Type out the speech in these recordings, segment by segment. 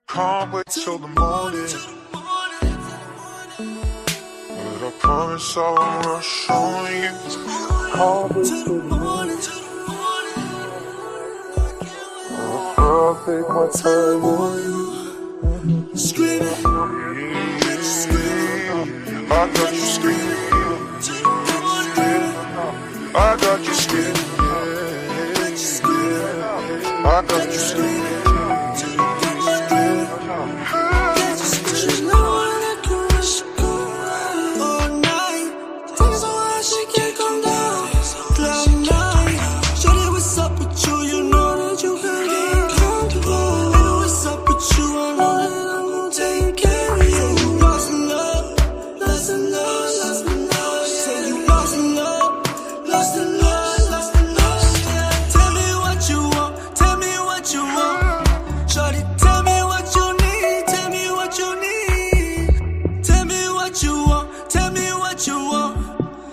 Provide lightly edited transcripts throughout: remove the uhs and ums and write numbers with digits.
Can't wait till the morning. But I promise I won't rush on you. Can't wait till the morning. I'll take my time on you. Screaming, I got you screaming. I got you screaming. I got you screaming.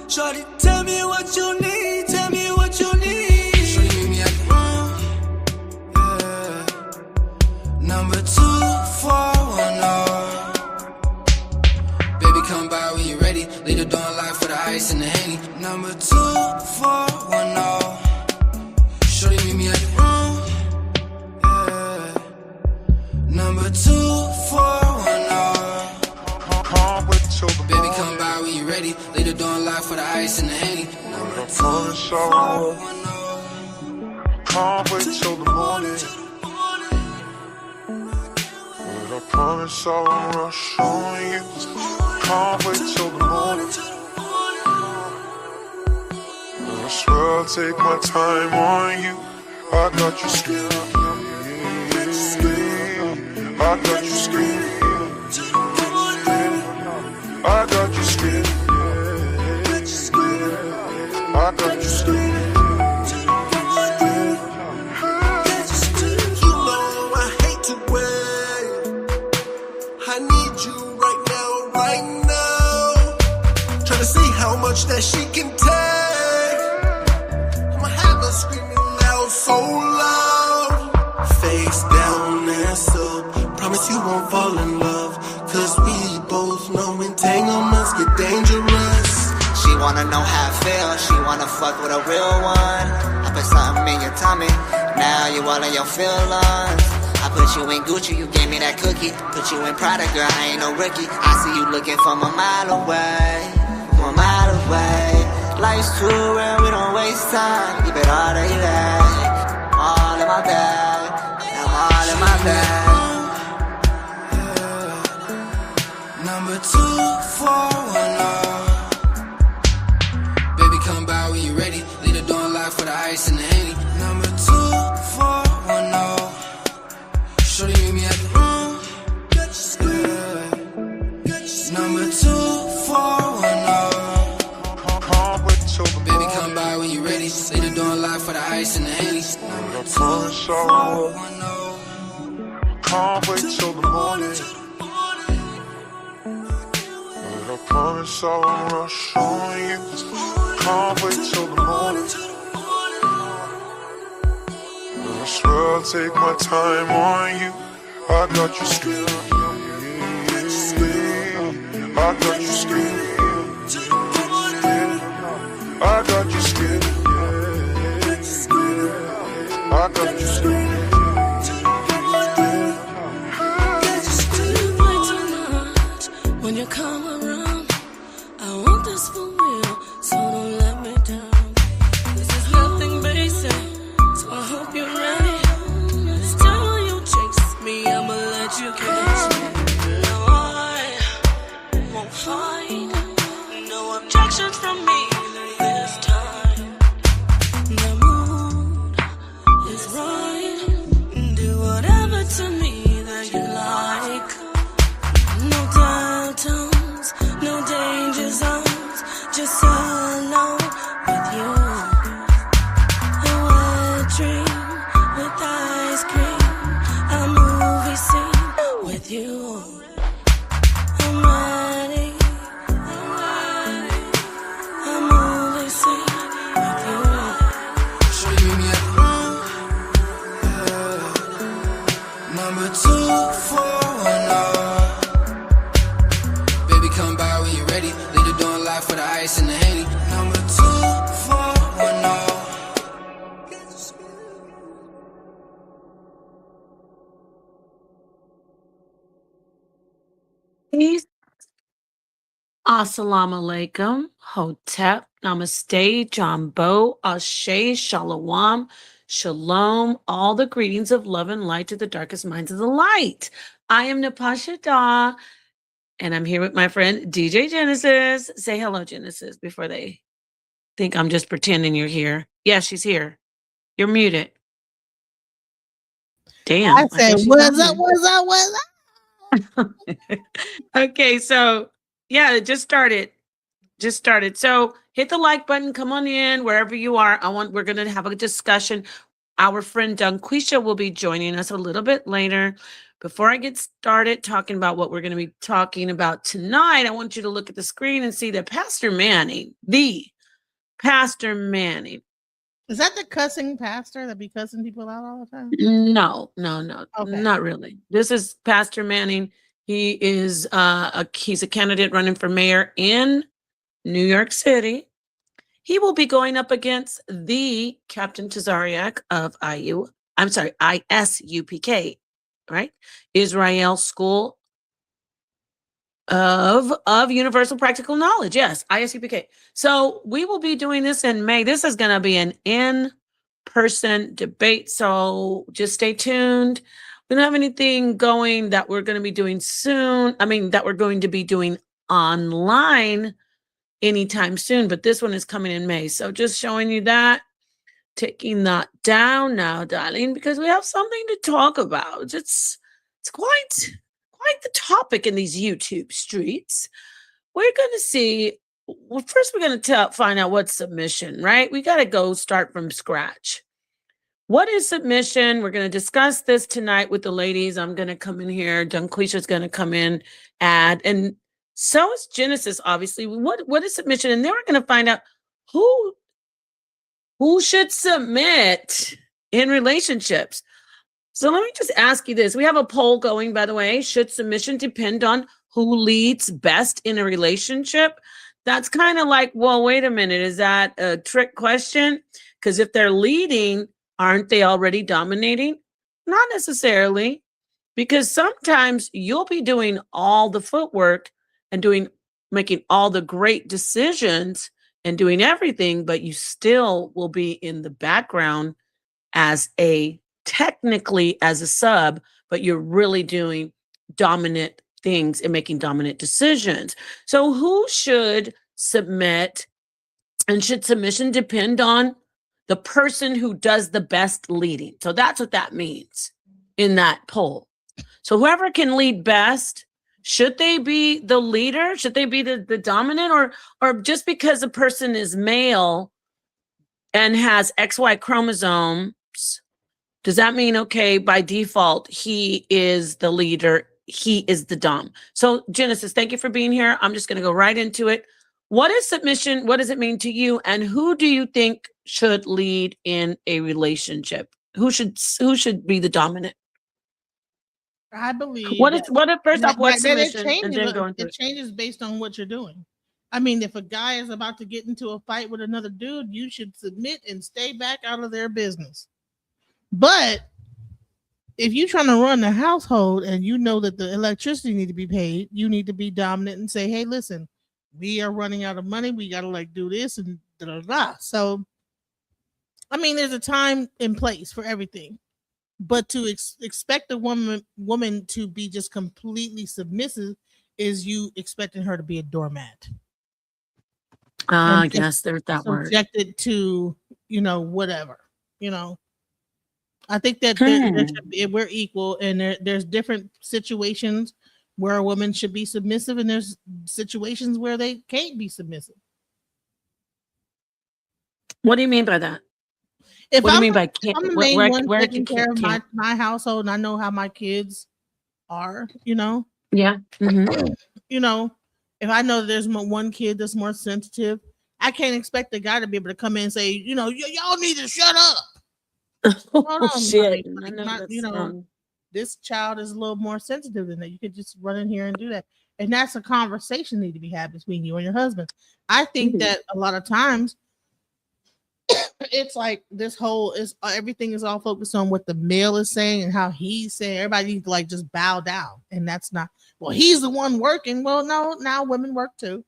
Shorty, tell me what you need, tell me what you need. Shorty, meet me at the room, yeah. Number 2410. Baby, come by when you're ready. Leave the door unlocked for the ice and the Henny. Number 2410. Shorty, meet me at the room, yeah. Number 2410. Baby, come by when you're ready. Leave the door unlocked for the ice and the Henny. Number 2410. Can't wait till the morning. But I promise I won't rush on you. Can't wait till the morning. I swear I'll take my time on you. I got you screaming. I got you screaming. I got you screaming. I got you screaming. You know I hate to wait. I need you right now, right now. Tryna see how much that she can take. I'ma have her screaming loud, so loud. Face down, ass up. Promise you won't fall in love. Cause we both know entanglements get dangerous. She wanna know how I feel, she wanna fuck with a real one. I put something in your tummy, now you all in your feelings. I put you in Gucci, you gave me that cookie. Put you in Prada, girl, I ain't no rookie. I see you looking from a mile away, from a mile away. Life's too real, we don't waste time. Keep it all day, all in my bag, I'm all in my bag. Number 2410. Baby, come by when you're ready. Leave the door unlocked for the ice and the Henny. Number 2410. Shorty, meet me at the room, yeah. Number 2410. Baby, come by when you're ready. Leave the door unlocked for the ice and the Henny. Number 2410. Can't wait till the morning. I promise I won't rush on you. Can't wait till the morning. I swear I'll take my time on you. I got you screaming. I got you screaming. I got you screaming. I got you screaming. When you come around, I want this for real, so don't let me down. This is nothing basic, so I hope you're ready. Still when you chase me, I'ma let you catch me. No, I won't fight, no objections from me this time. The mood is right, do whatever to me that you like. No downtown, no danger zones, just alone with you. A wet dream with ice cream, a movie scene with you. I'm ready, a movie scene with you. Shorty, meet me at the room, yeah. Number 2410. Baby, come by when you're ready. Leave the door unlocked for the ice and the Haiti. Number 2410. Peace. Assalamu alaikum. Hotep. Namaste. Jambo. Ashe. Shalom. Shalom. All the greetings of love and light to the darkest minds of the light. I am Napah, and I'm here with my friend DJ Genesis. Say hello, Genesis, before they think I'm just pretending you're here. Yeah, she's here. You're muted. Damn. I said, guess she's what's not up, what's up, what's up? here. Okay, so yeah, it just started. So hit the like button, come on in wherever you are. We're going to have a discussion. Our friend Dungqueesha will be joining us a little bit later. Before I get started talking about what we're going to be talking about tonight, I want you to look at the screen and see that Pastor Manning, the Pastor Manning. Is that the cussing pastor that be cussing people out all the time? No, Okay. not really. This is Pastor Manning. He is he's a candidate running for mayor in New York City. He will be going up against the Captain Tazariak of ISUPK, right? Israel School of Universal Practical Knowledge. Yes, ISUPK. So we will be doing this in May. This is going to be an in-person debate. So just stay tuned. We don't have anything going that we're going to be doing soon. That we're going to be doing online anytime soon, but this one is coming in May. So just showing you that, taking that down now, darling, because we have something to talk about. It's quite the topic in these YouTube streets. We're going to see, well, first we're going to find out what's submission, right? We got to go start from scratch. What is submission? We're going to discuss this tonight with the ladies. I'm going to come in here. Dungqueesha is going to come in, add, and so is Genesis, obviously. What is submission? And then we're going to find out who should submit in relationships. So let me just ask you this. We have a poll going, by the way. Should submission depend on who leads best in a relationship? That's kind of like, well, wait a minute. Is that a trick question? Because if they're leading, aren't they already dominating? Not necessarily, because sometimes you'll be doing all the footwork and making all the great decisions and doing everything, but you still will be in the background technically as a sub, but you're really doing dominant things and making dominant decisions. So who should submit, and should submission depend on the person who does the best leading? So that's what that means in that poll. So whoever can lead best, should they be the leader? Should they be the dominant? Or just because a person is male and has XY chromosomes, does that mean, okay, by default, he is the leader, he is the dom? So Genesis, thank you for being here. I'm just going to go right into it. What is submission? What does it mean to you? And who do you think should lead in a relationship? Who should be the dominant? I believe What's submission? It changes based on what you're doing. If a guy is about to get into a fight with another dude, you should submit and stay back out of their business. But if you're trying to run the household and you know that the electricity need to be paid, you need to be dominant and say, hey, listen, we are running out of money. We got to do this and da da da. So, there's a time and place for everything. But to expect a woman to be just completely submissive is you expecting her to be a doormat. Yes, there's that word. Subjected to, whatever, I think that we're equal, and there's different situations where a woman should be submissive, and there's situations where they can't be submissive. What do you mean by that? What do you mean by can't? I'm the main one taking care of my household, and I know how my kids are, Yeah. Mm-hmm. If I know there's one kid that's more sensitive, I can't expect the guy to be able to come in and say, y'all need to shut up. Oh, shit. this child is a little more sensitive than that. You could just run in here and do that. And that's a conversation need to be had between you and your husband. I think Mhm. that a lot of times it's like this whole is everything is all focused on what the male is saying and how he's saying. Everybody needs to like just bow down, and that's not. Well, he's the one working. Well, no, now women work too,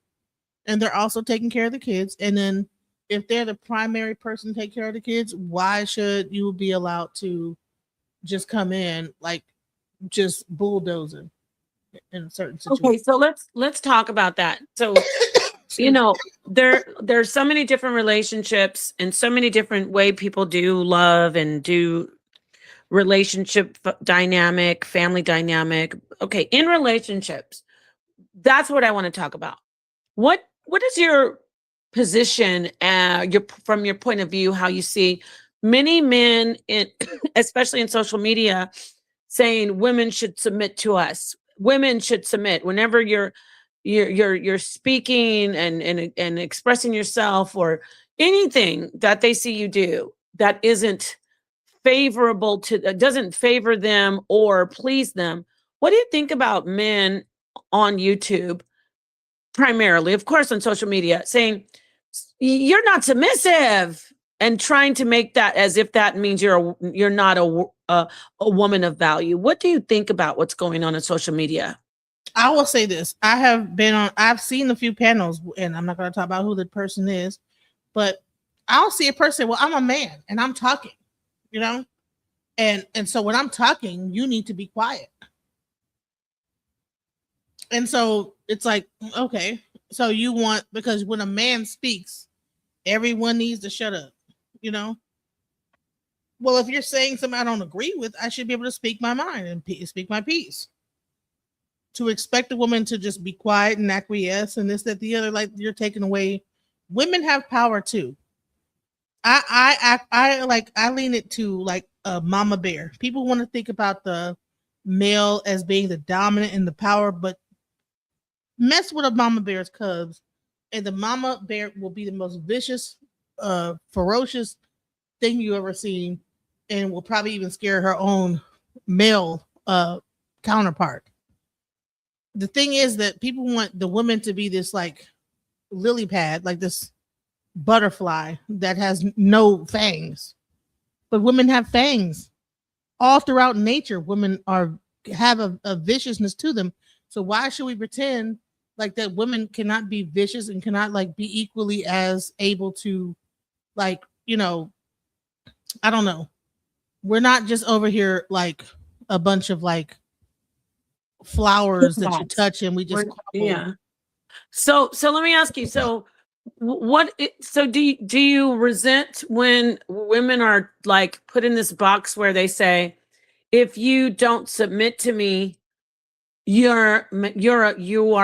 and they're also taking care of the kids. And then if they're the primary person to take care of the kids, why should you be allowed to just come in like just bulldozing in certain Okay, situations? so let's talk about that. So, you know, there's so many different relationships and so many different way people do love and do relationship dynamic, family dynamic. Okay, in relationships, that's what I want to talk about. What is your position, your from your point of view, how you see many men in especially in social media saying women should submit to us. Women should submit whenever you're speaking and expressing yourself or anything that they see you do that isn't favorable to doesn't favor them or please them. What do you think about men on YouTube primarily, of course, on social media, saying you're not submissive and trying to make that as if that means you're not a woman of value. What do you think about what's going on social media? I will say this: I've seen a few panels, and I'm not going to talk about who the person is, but I'll see a person. Well, I'm a man, and I'm talking, you know, and so when I'm talking, you need to be quiet. And so it's like, okay, so you want because when a man speaks, everyone needs to shut up, you know. Well, if you're saying something I don't agree with, I should be able to speak my mind and speak my piece. To expect a woman to just be quiet and acquiesce and this, that, the other, like you're taking away. Women have power too. I lean it to like a mama bear. People want to think about the male as being the dominant and the power, but mess with a mama bear's cubs, and the mama bear will be the most vicious, ferocious thing you ever seen, and will probably even scare her own male counterpart. The thing is that people want the woman to be this like lily pad, like this butterfly that has no fangs. But women have fangs. All throughout nature, women are have a viciousness to them. So why should we pretend like that women cannot be vicious and cannot like be equally as able to like, you know, I don't know. We're not just over here like a bunch of like flowers that you Yes. touch and we just crumble. Yeah. So let me ask you. So so do you resent when women are like put in this box where they say if you don't submit to me, you are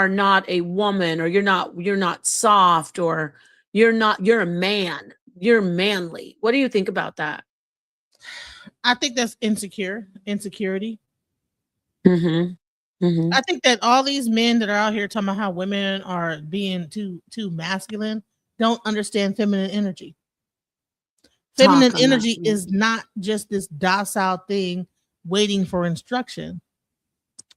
not a woman, or you're not soft, or you're a man, you're manly. What do you think about that? I think that's insecurity. Mm-hmm. Mm-hmm. I think that all these men that are out here talking about how women are being too masculine don't understand feminine energy. Feminine Talk on that. energy is not just this docile thing waiting for instruction.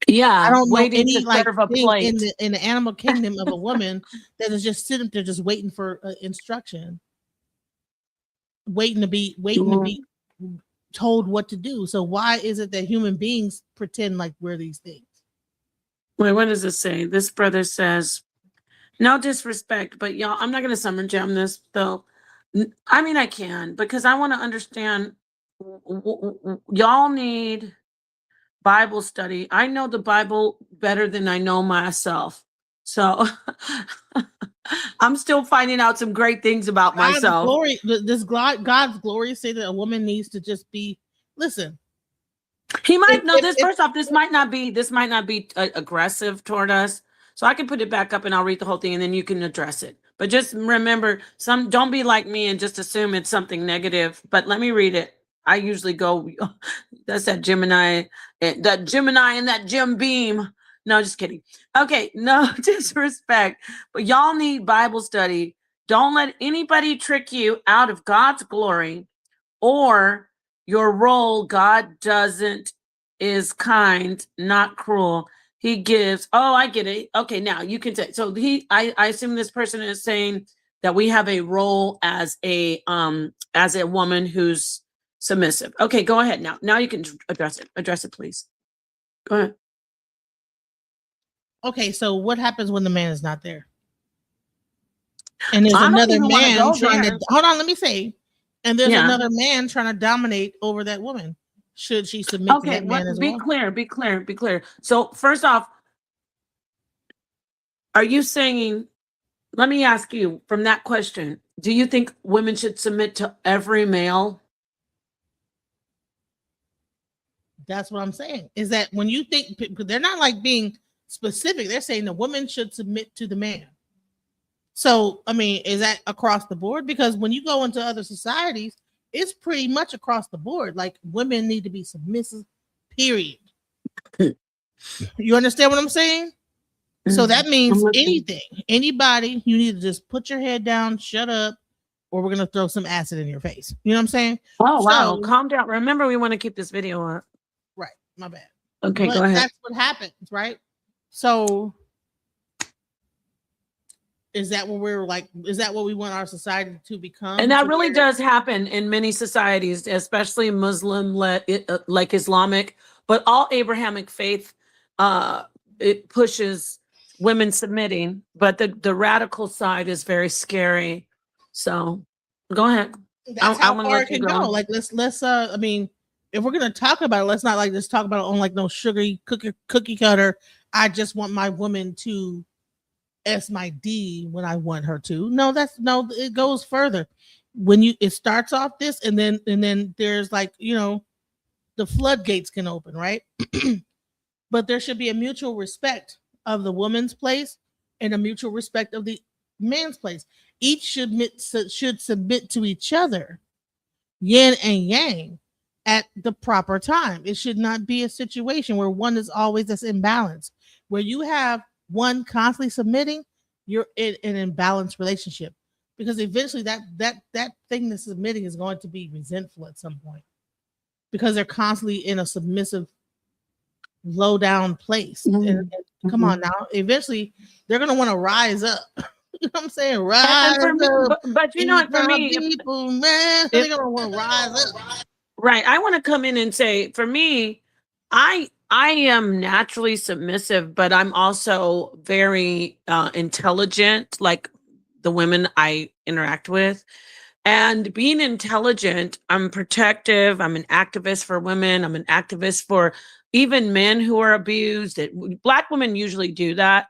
I Yeah, don't know waiting any to like serve a thing in plate. the animal kingdom of a woman that is just sitting there just waiting for instruction, waiting to Mhm. be told what to do. So why is it that human beings pretend like we're these things? Wait, what does it say? This brother says, no disrespect, but y'all, I'm not going to summer jam this though. I mean, I can because I want to understand. Y'all need Bible study. I know the Bible better than I know myself. So I'm still finding out some great things about God's myself. glory, God's glory say that a woman needs to just be. Listen, He if might know this. if First off, this might not be aggressive toward us. So I can put it back up and I'll read the whole thing and then you can address it. But just remember, don't be like me and just assume it's something negative. But let me read it. I usually go. That's that Gemini, and that Jim Beam. No, just kidding. Okay, no disrespect, but y'all need Bible study. Don't let anybody trick you out of God's glory or your role. God doesn't is kind, not cruel. He gives. Oh, I get it. Okay, now you can say. So I assume this person is saying that we have a role as a woman who's submissive. Okay, go ahead now. Now you can address it. Address it, please. Go ahead. Okay, so what happens when the man is not there? And there's I don't another even wanna man go trying there. to hold on, let me say. And there's Yeah. another man trying to dominate over that woman. Should she submit to Okay, that man as be well? clear, be clear, be clear. So first off, are you saying, let me ask you from that question, do you think women should submit to every male? That's what I'm saying. Is that when you think, because they're not like being specific, they're saying the woman should submit to the man. So, I mean, is that across the board? Because when you go into other societies, it's pretty much across the board. Like women need to be submissive, period. You understand what I'm saying? So that means anything, anybody, you need to just put your head down, shut up, or we're gonna throw some acid in your face. You know what I'm saying? Oh, wow. So, Calm down. Remember, we want to keep this video up. right, my bad. Okay, But go ahead. that's what happens, right? So is that what we're like? Is that what we want our society to become? And that To really where- does happen in many societies, especially Muslim, like Islamic, but all Abrahamic faith, it pushes women submitting, but the radical side is very scary. So go ahead. That's I how wanna far let it you can go. go. Like let's I mean, if we're gonna talk about it, let's not like just talk about it on like no sugary cookie cutter. I just want my woman to S my D when I want her to. No, it goes further. When it starts off this and then there's like, the floodgates can open, right? But there should be a mutual respect of the woman's place and a mutual respect of the man's place. Each should submit to each other, yin and yang, at the proper time. It should not be a situation where one is always this imbalance. Where you have one constantly submitting, you're in an imbalanced relationship, because eventually that thing that's submitting is going to be resentful at some point, because they're constantly in a submissive, low down place. And come on now, eventually they're gonna want to rise up. You know what I'm saying? Rise And for me, up, but you know what, for my me, people, man, they're gonna want to rise up. right, I want to come in and say, for me, I am naturally submissive, but I'm also very intelligent, like the women I interact with. And being intelligent, I'm protective. I'm an activist for women. I'm an activist for even men who are abused. Black women usually do that.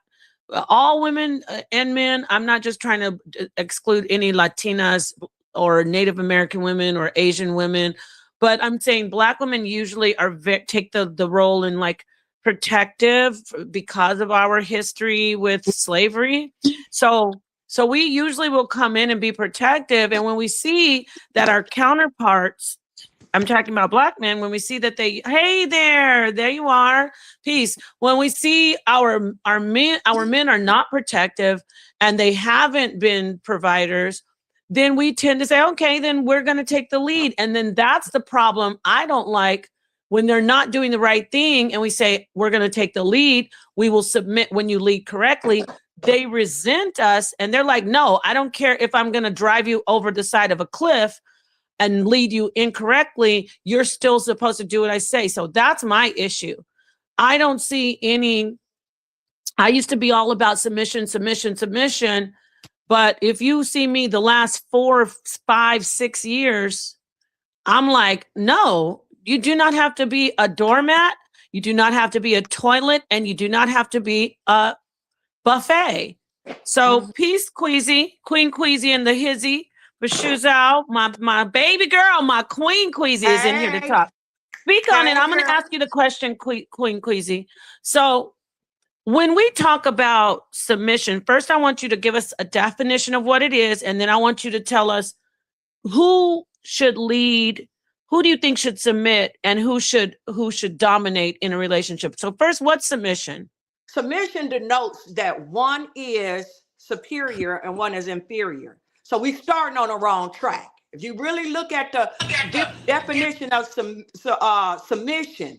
All women and men. I'm not just trying to exclude any Latinas or Native American women or Asian women, but I'm saying Black women usually take the role in like protective because of our history with slavery. So we usually will come in and be protective. And when we see that our counterparts, I'm talking about Black men, when we see that hey there you are, peace. When we see our men are not protective and they haven't been providers, then we tend to say, okay, then we're going to take the lead. And then that's the problem I don't like, when they're not doing the right thing and we say, we're going to take the lead. We will submit when you lead correctly. They resent us and they're like, no, I don't care if I'm going to drive you over the side of a cliff and lead you incorrectly. You're still supposed to do what I say. So that's my issue. I don't see any. I used to be all about submission. But if you see me the last 4, 5, 6 years, I'm like, no, you do not have to be a doormat. You do not have to be a toilet, and you do not have to be a buffet. So peace, Queasy, Queen Queasy and the Hizzy, Bashuzao, my baby girl, my Queen Queasy is in here to talk. Speak on it. I'm going to ask you the question, Queen Queasy. So when we talk about submission, first I want you to give us a definition of what it is, and then I want you to tell us who should lead, who do you think should submit, and who should dominate in a relationship. So first, what's submission? Submission denotes that one is superior and one is inferior. So we're starting on the wrong track. If you really look at the definition of submission,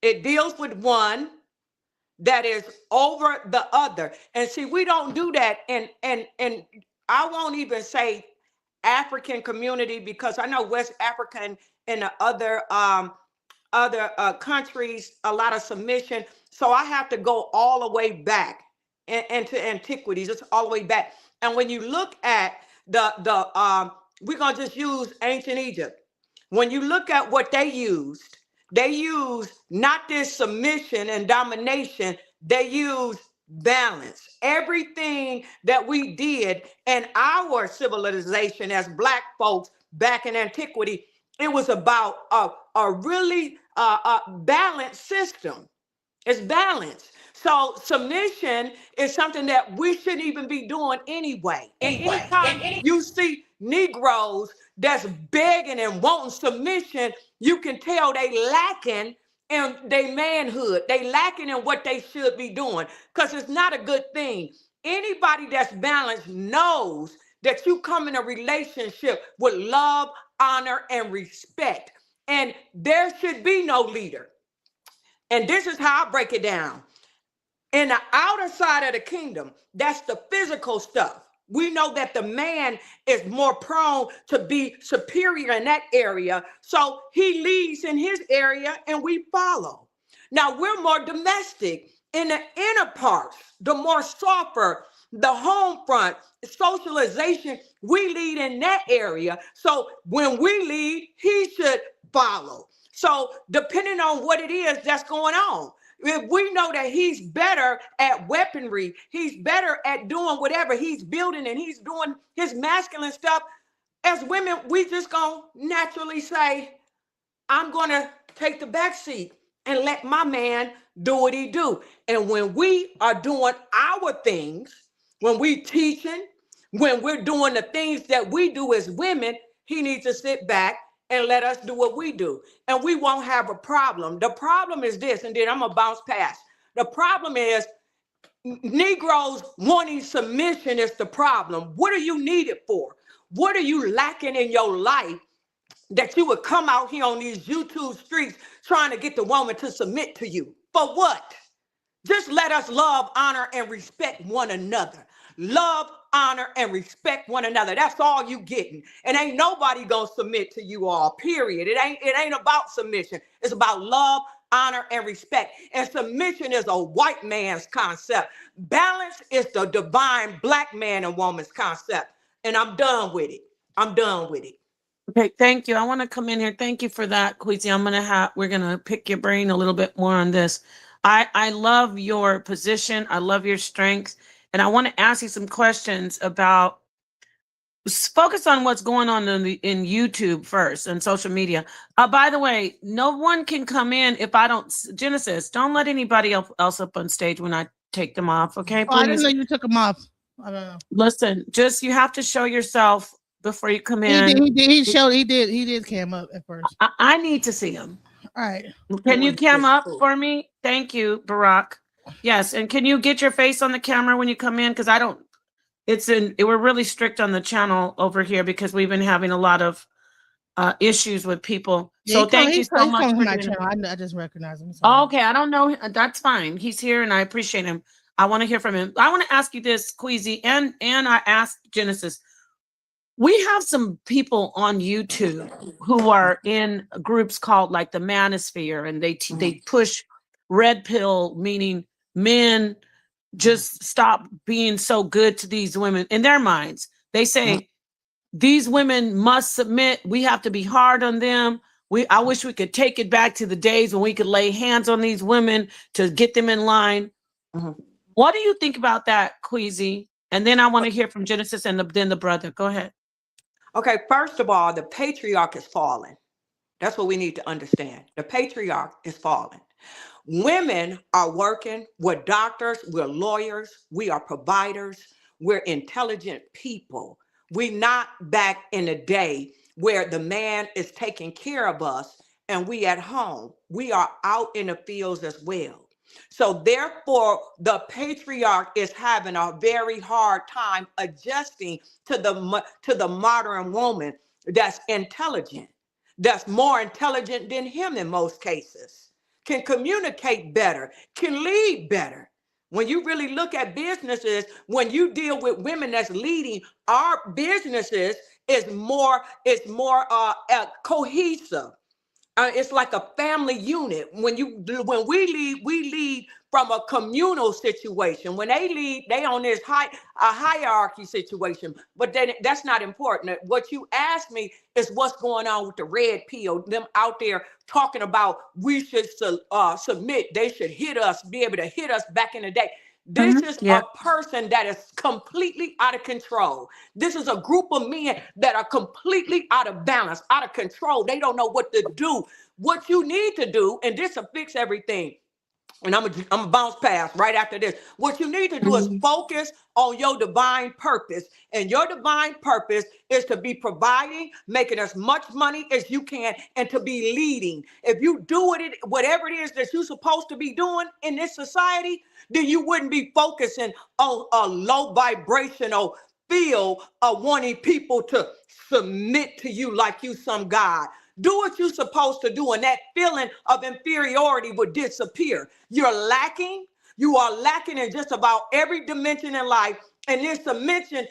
It deals with one that is over the other. And see, we don't do that. And I won't even say African community, because I know West African and the other countries, a lot of submission. So I have to go all the way back into antiquities, just all the way back. And when you look at we're gonna just use ancient Egypt. When you look at what they used not this submission and domination, they used balance. Everything that we did in our civilization as Black folks back in antiquity, it was about a really balanced system. It's balance. So submission is something that we shouldn't even be doing anyway. And anytime you see Negroes that's begging and wanting submission, you can tell they lacking in their manhood. They lacking in what they should be doing, because it's not a good thing. Anybody that's balanced knows that you come in a relationship with love, honor, and respect. And there should be no leader. And this is how I break it down. In the outer side of the kingdom, that's the physical stuff. We know that the man is more prone to be superior in that area. So he leads in his area and we follow. Now we're more domestic in the inner parts, the more softer, the home front, socialization, we lead in that area. So when we lead, he should follow. So depending on what it is that's going on, if we know that he's better at weaponry, he's better at doing whatever he's building and he's doing his masculine stuff, as women, we just gonna naturally say, I'm gonna take the back seat and let my man do what he do. And when we are doing our things, when we teaching, when we're doing the things that we do as women, he needs to sit back and let us do what we do. And we won't have a problem. The problem is this, and then I'm gonna bounce past. The problem is Negroes wanting submission is the problem. What are you needed for? What are you lacking in your life that you would come out here on these YouTube streets trying to get the woman to submit to you? For what? Just let us love, honor, and respect one another. Love, honor, and respect one another. That's all you getting. And ain't nobody gonna submit to you all, period. It ain't about submission. It's about love, honor, and respect. And submission is a white man's concept. Balance is the divine Black man and woman's concept. And I'm done with it. I'm done with it. Okay, thank you. I want to come in here. Thank you for that, Queasy. We're gonna pick your brain a little bit more on this. I love your position. I love your strengths. And I want to ask you some questions about, focus on what's going on in YouTube first and social media. By the way, no one can come in if I don't, Genesis, don't let anybody else up on stage when I take them off, okay? Oh, I didn't Please. know you took them off. I don't know. Listen, just, you have to show yourself before you come in. He did cam up at first. I need to see him. All right. Can you cam up for me? Thank you, Barack. Yes, and can you get your face on the camera when you come in? Because I don't, we're really strict on the channel over here because we've been having a lot of issues with people. Yeah, so thank you so much for my doing channel. I just recognize him. Oh, okay, I don't know. That's fine. He's here and I appreciate him. I want to hear from him. I want to ask you this, Queasy, and I asked Genesis. We have some people on YouTube who are in groups called like the Manosphere, and they push red pill, meaning men just stop being so good to these women. In their minds, they say these women must submit. We have to be hard on them. I wish we could take it back to the days when we could lay hands on these women to get them in line. What do you think about that, Queasy? And then I want to hear from Genesis and then the brother. Go ahead. Okay, first of all, the patriarch is falling. That's what we need to understand. The patriarch is falling. Women are working. We're doctors. We're lawyers. We are providers. We're intelligent people. We're not back in the day where the man is taking care of us and we at home. We are out in the fields as well. So therefore, the patriarch is having a very hard time adjusting to the modern woman that's intelligent, that's more intelligent than him in most cases. can communicate better, can lead better. When you really look at businesses, when you deal with women that's leading our businesses, it's more cohesive. It's like a family unit. When we lead from a communal situation. When they lead, they on this a hierarchy situation. But then that's not important. What you asked me is what's going on with the red pill. Them out there talking about we should submit. They should hit us, be able to hit us back in the day. This is Yeah. a person that is completely out of control. This is a group of men that are completely out of balance, out of control. They don't know what to do. What you need to do, and this will fix everything. And I'm gonna bounce past right after this. What you need to do is focus on your divine purpose. And your divine purpose is to be providing, making as much money as you can, and to be leading. If you do it, whatever it is that you're supposed to be doing in this society, then you wouldn't be focusing on a low vibrational field of wanting people to submit to you like you some God. Do what you're supposed to do, and that feeling of inferiority would disappear. You are lacking in just about every dimension in life. And this submission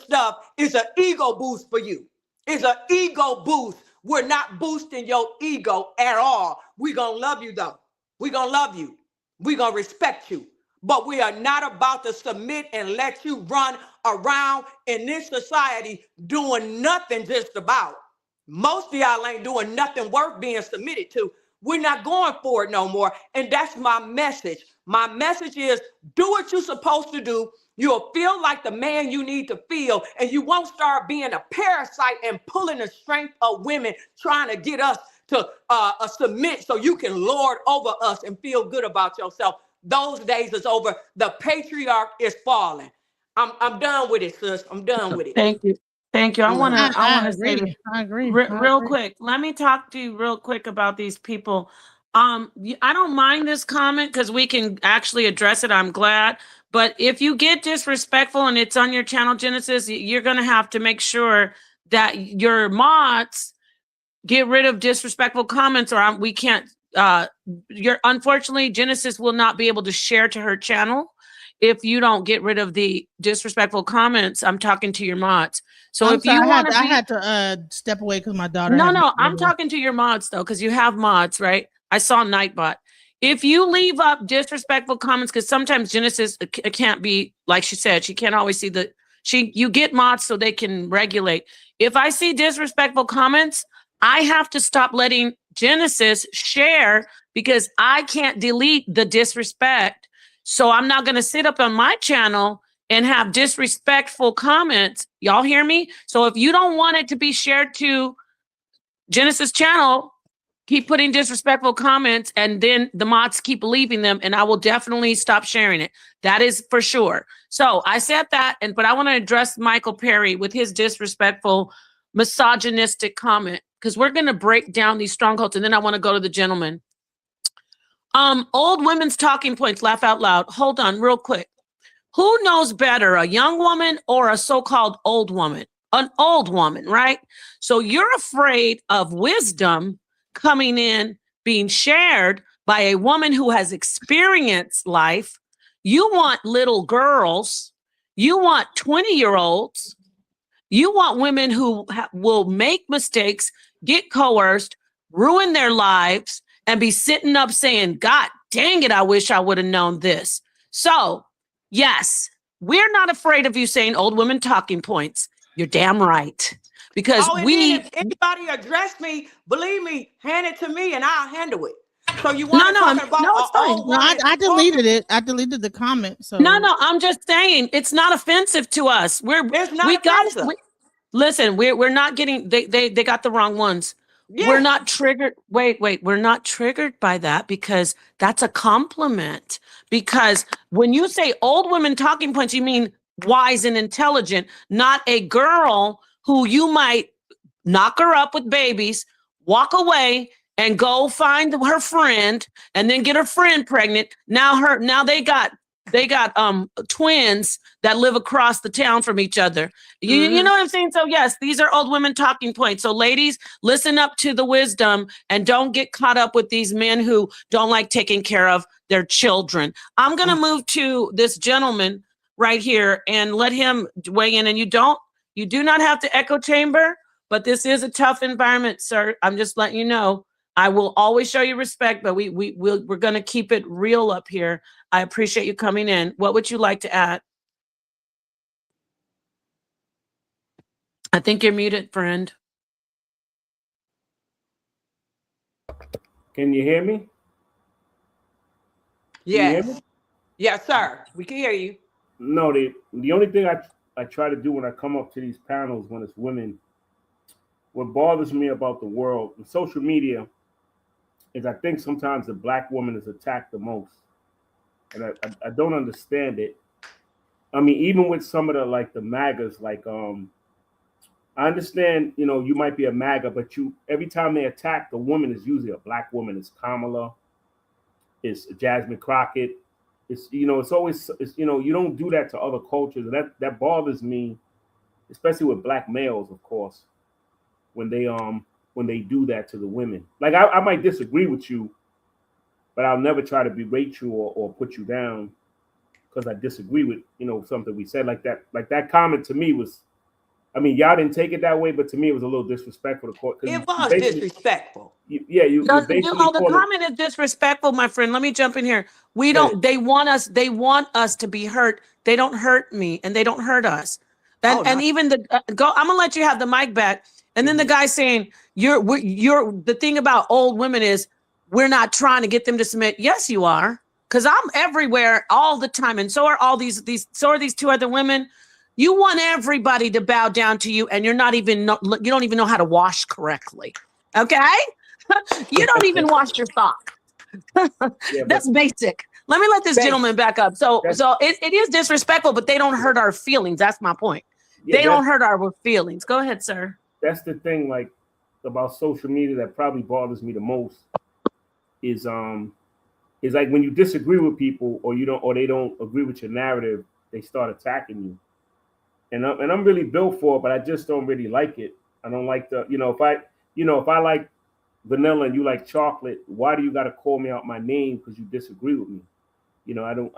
stuff is an ego boost for you. It's an ego boost. We're not boosting your ego at all. We're going to love you, though. We're going to love you. We're going to respect you. But we are not about to submit and let you run around in this society doing nothing just about. Most of y'all ain't doing nothing worth being submitted to. We're not going for it no more. And that's my message. My message is do what you're supposed to do. You'll feel like the man you need to feel, and you won't start being a parasite and pulling the strength of women trying to get us to submit so you can lord over us and feel good about yourself. Those days is over. The patriarch is falling. I'm done with it, sis. I'm done with it. Thank you. Thank you. I want to say this I agree. real quick. Let me talk to you real quick about these people. I don't mind this comment because we can actually address it. I'm glad. But if you get disrespectful and it's on your channel, Genesis, you're going to have to make sure that your mods get rid of disrespectful comments, or we can't. Unfortunately, Genesis will not be able to share to her channel if you don't get rid of the disrespectful comments. I'm talking to your mods. So if you want to, I had to step away because my daughter. No, I'm talking to your mods though, because you have mods, right? I saw Nightbot. If you leave up disrespectful comments, because sometimes Genesis can't be, like she said, she can't always see you get mods so they can regulate. If I see disrespectful comments, I have to stop letting Genesis share because I can't delete the disrespect. So I'm not going to sit up on my channel and have disrespectful comments. Y'all hear me? So if you don't want it to be shared to Genesis channel, keep putting disrespectful comments and then the mods keep leaving them, and I will definitely stop sharing it. That is for sure. So I said that, but I want to address Michael Perry with his disrespectful, misogynistic comment, because we're going to break down these strongholds, and then I want to go to the gentleman. Old women's talking points, laugh out loud. Hold on real quick. Who knows better, a young woman or a so-called old woman? An old woman, right? So you're afraid of wisdom coming in, being shared by a woman who has experienced life. You want little girls. You want 20-year-olds. You want women who will make mistakes, get coerced, ruin their lives, and be sitting up saying, God dang it, I wish I would have known this. So, yes, we're not afraid of you saying old women talking points. You're damn right. Because if anybody address me, believe me, hand it to me and I'll handle it. So you want to talk about it's fine. I deleted it. I deleted the comment. So no, I'm just saying it's not offensive to us. Listen, we're not getting they got the wrong ones. Yeah. We're not triggered. Wait, we're not triggered by that because that's a compliment. Because when you say old women talking points, you mean wise and intelligent, not a girl who you might knock her up with babies, walk away and go find her friend and then get her friend pregnant. Now they got twins that live across the town from each other. You know what I'm saying? So yes, these are old women talking points. So ladies, listen up to the wisdom and don't get caught up with these men who don't like taking care of their children. I'm going to move to this gentleman right here and let him weigh in. And you do not have to echo chamber, but this is a tough environment, sir. I'm just letting you know. I will always show you respect, but we're going to keep it real up here. I appreciate you coming in. What would you like to add? I think you're muted, friend. Can you hear me? Yes. Yes, sir. We can hear you. No, the only thing I try to do when I come up to these panels when it's women, what bothers me about the world and social media is I think sometimes the black woman is attacked the most. And I don't understand it. I mean, even with some of the MAGAs, I understand, you might be a MAGA, but every time they attack the woman is usually a black woman. It's Kamala, it's Jasmine Crockett. It's always, you don't do that to other cultures. And that bothers me, especially with black males, of course, when they do that to the women. Like I might disagree with you, but I'll never try to berate you or put you down because I disagree with, something we said like that. Like that comment to me was, I mean, y'all didn't take it that way, but to me it was a little disrespectful to court. It was disrespectful. You No, basically the comment is disrespectful, my friend. Let me jump in here. They want us to be hurt. They don't hurt me and they don't hurt us. And even I'm gonna let you have the mic back. And then the guy saying you're the thing about old women is we're not trying to get them to submit. Yes, you are, because I'm everywhere all the time, and so are these two other women. You want everybody to bow down to you, and you don't even know how to wash correctly. Okay, you don't even wash your sock. That's basic. Let me let this gentleman back up. So it is disrespectful, but they don't hurt our feelings. That's my point. They don't hurt our feelings. Go ahead, sir. That's the thing, about social media that probably bothers me the most is like when you disagree with people or they don't agree with your narrative, they start attacking you. And I'm really built for it, but I just don't really like it. I don't like if I like vanilla and you like chocolate, why do you got to call me out my name because you disagree with me? I don't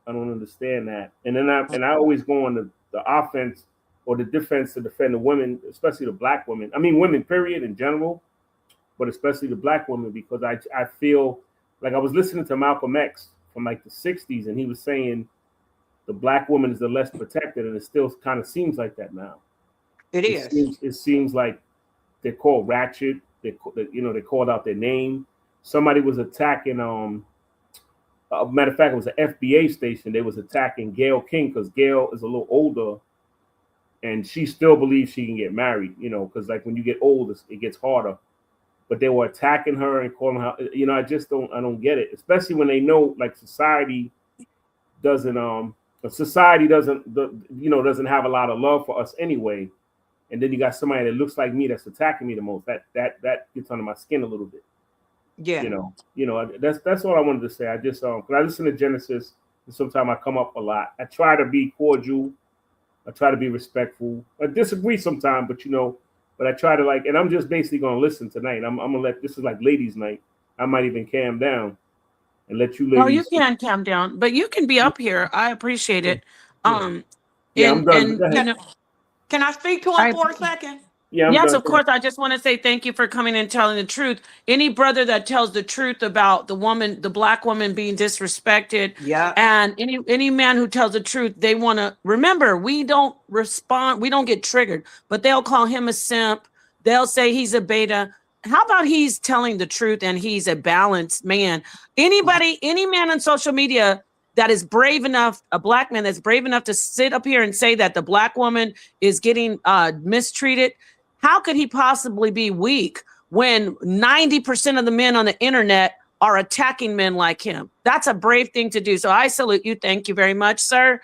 understand that. And then I always go on the offense or the defense to defend the women, especially the black women. I mean, women, period, in general, but especially the black women, because I feel like I was listening to Malcolm X from the 60s, and he was saying the black woman is the less protected, and it still kind of seems like that now. It seems like they're called ratchet. They called out their name. Somebody was attacking. Matter of fact, it was an FBA station. They was attacking Gayle King because Gayle is a little older, and she still believes she can get married. Because when you get old, it gets harder. But they were attacking her and calling her. I just don't get it, especially when they know society doesn't doesn't have a lot of love for us anyway. And then you got somebody that looks like me that's attacking me the most. That gets under my skin a little bit. Yeah. That's all I wanted to say. I just because I listen to Genesis and sometimes I come up a lot. I try to be cordial. I try to be respectful. I disagree sometimes, but I try to and I'm just basically gonna listen tonight. I'm gonna let this is like ladies' night. I might even calm down and let you ladies. No, you can calm down, but you can be up here. I appreciate it. I'm done. Can I speak to him for a second? Yeah, yes, of course. I just want to say thank you for coming and telling the truth. Any brother that tells the truth about the black woman being disrespected, and any man who tells the truth, they want to remember, we don't respond, we don't get triggered, but they'll call him a simp. They'll say he's a beta. How about he's telling the truth and he's a balanced man? Any man on social media that is brave enough, a black man that's brave enough to sit up here and say that the black woman is getting mistreated, how could he possibly be weak when 90% of the men on the internet are attacking men like him? That's a brave thing to do. So I salute you. Thank you very much, sir.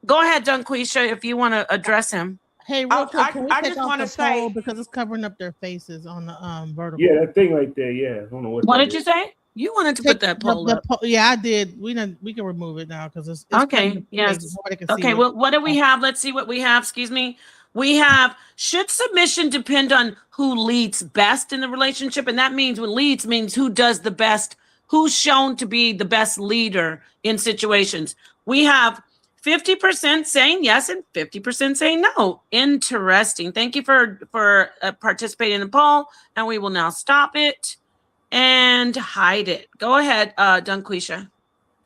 Go ahead, Dungqueesha, if you want to address him. Hey, real quick, can we take off the poll because it's covering up their faces on the vertical? Yeah, that thing right there. Yeah, I don't know what did you say? You wanted to put that poll up. Yeah, I did. We can remove it now because it's Okay. Yes. Okay. Well, what do we have? Let's see what we have. Excuse me. We have, should submission depend on who leads best in the relationship? And that means when leads means who does the best, who's shown to be the best leader in situations. We have 50% saying yes and 50% saying no. Interesting. Thank you for participating in the poll. And we will now stop it and hide it. Go ahead, Dungqueesha.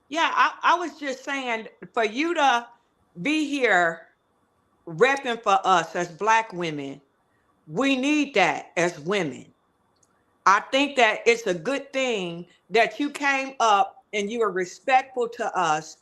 Yeah, I was just saying, for you to be here repping for us as Black women, we need that as women. I think that it's a good thing that you came up and you were respectful to us,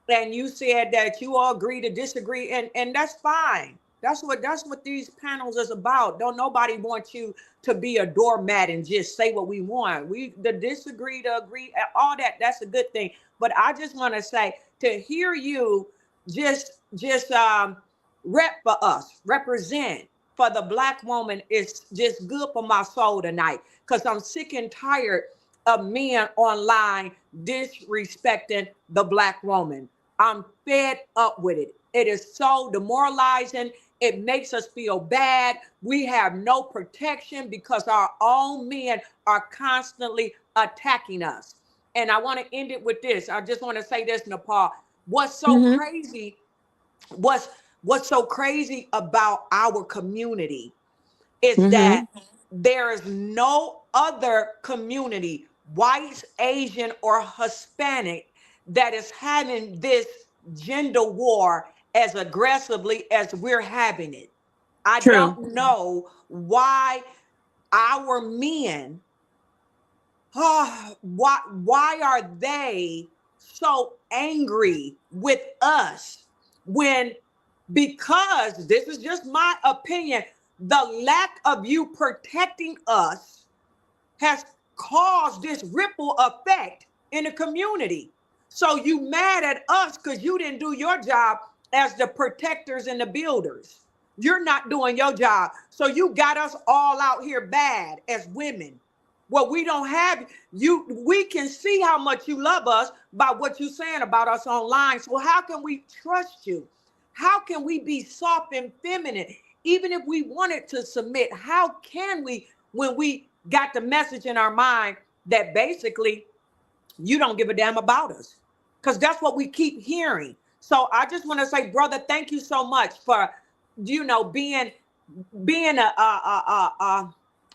and you said that you all agree to disagree, and that's fine. That's what these panels is about. Don't nobody want you to be a doormat and just say what we want. We the disagree to agree, all that. That's a good thing. But I just want to say, to hear you just rep for us, represent for the Black woman, is just good for my soul tonight, because I'm sick and tired of men online disrespecting the Black woman. I'm fed up with it. It is so demoralizing. It makes us feel bad. We have no protection because our own men are constantly attacking us. And I want to end it with this. I just want to say this, Napah. What's so crazy? What's so crazy about our community is that there is no other community, whites, Asian, or Hispanic, that is having this gender war as aggressively as we're having it. I don't know why our men, why are they so angry with us when, because this is just my opinion, the lack of you protecting us has caused this ripple effect in the community. So you mad at us because you didn't do your job as the protectors and the builders. You're not doing your job. So you got us all out here bad as women. Well, we don't have you. We can see how much you love us by what you're saying about us online. So how can we trust you? How can we be soft and feminine? Even if we wanted to submit, how can we, when we got the message in our mind that basically you don't give a damn about us? Because that's what we keep hearing. So I just want to say, brother, thank you so much for, being a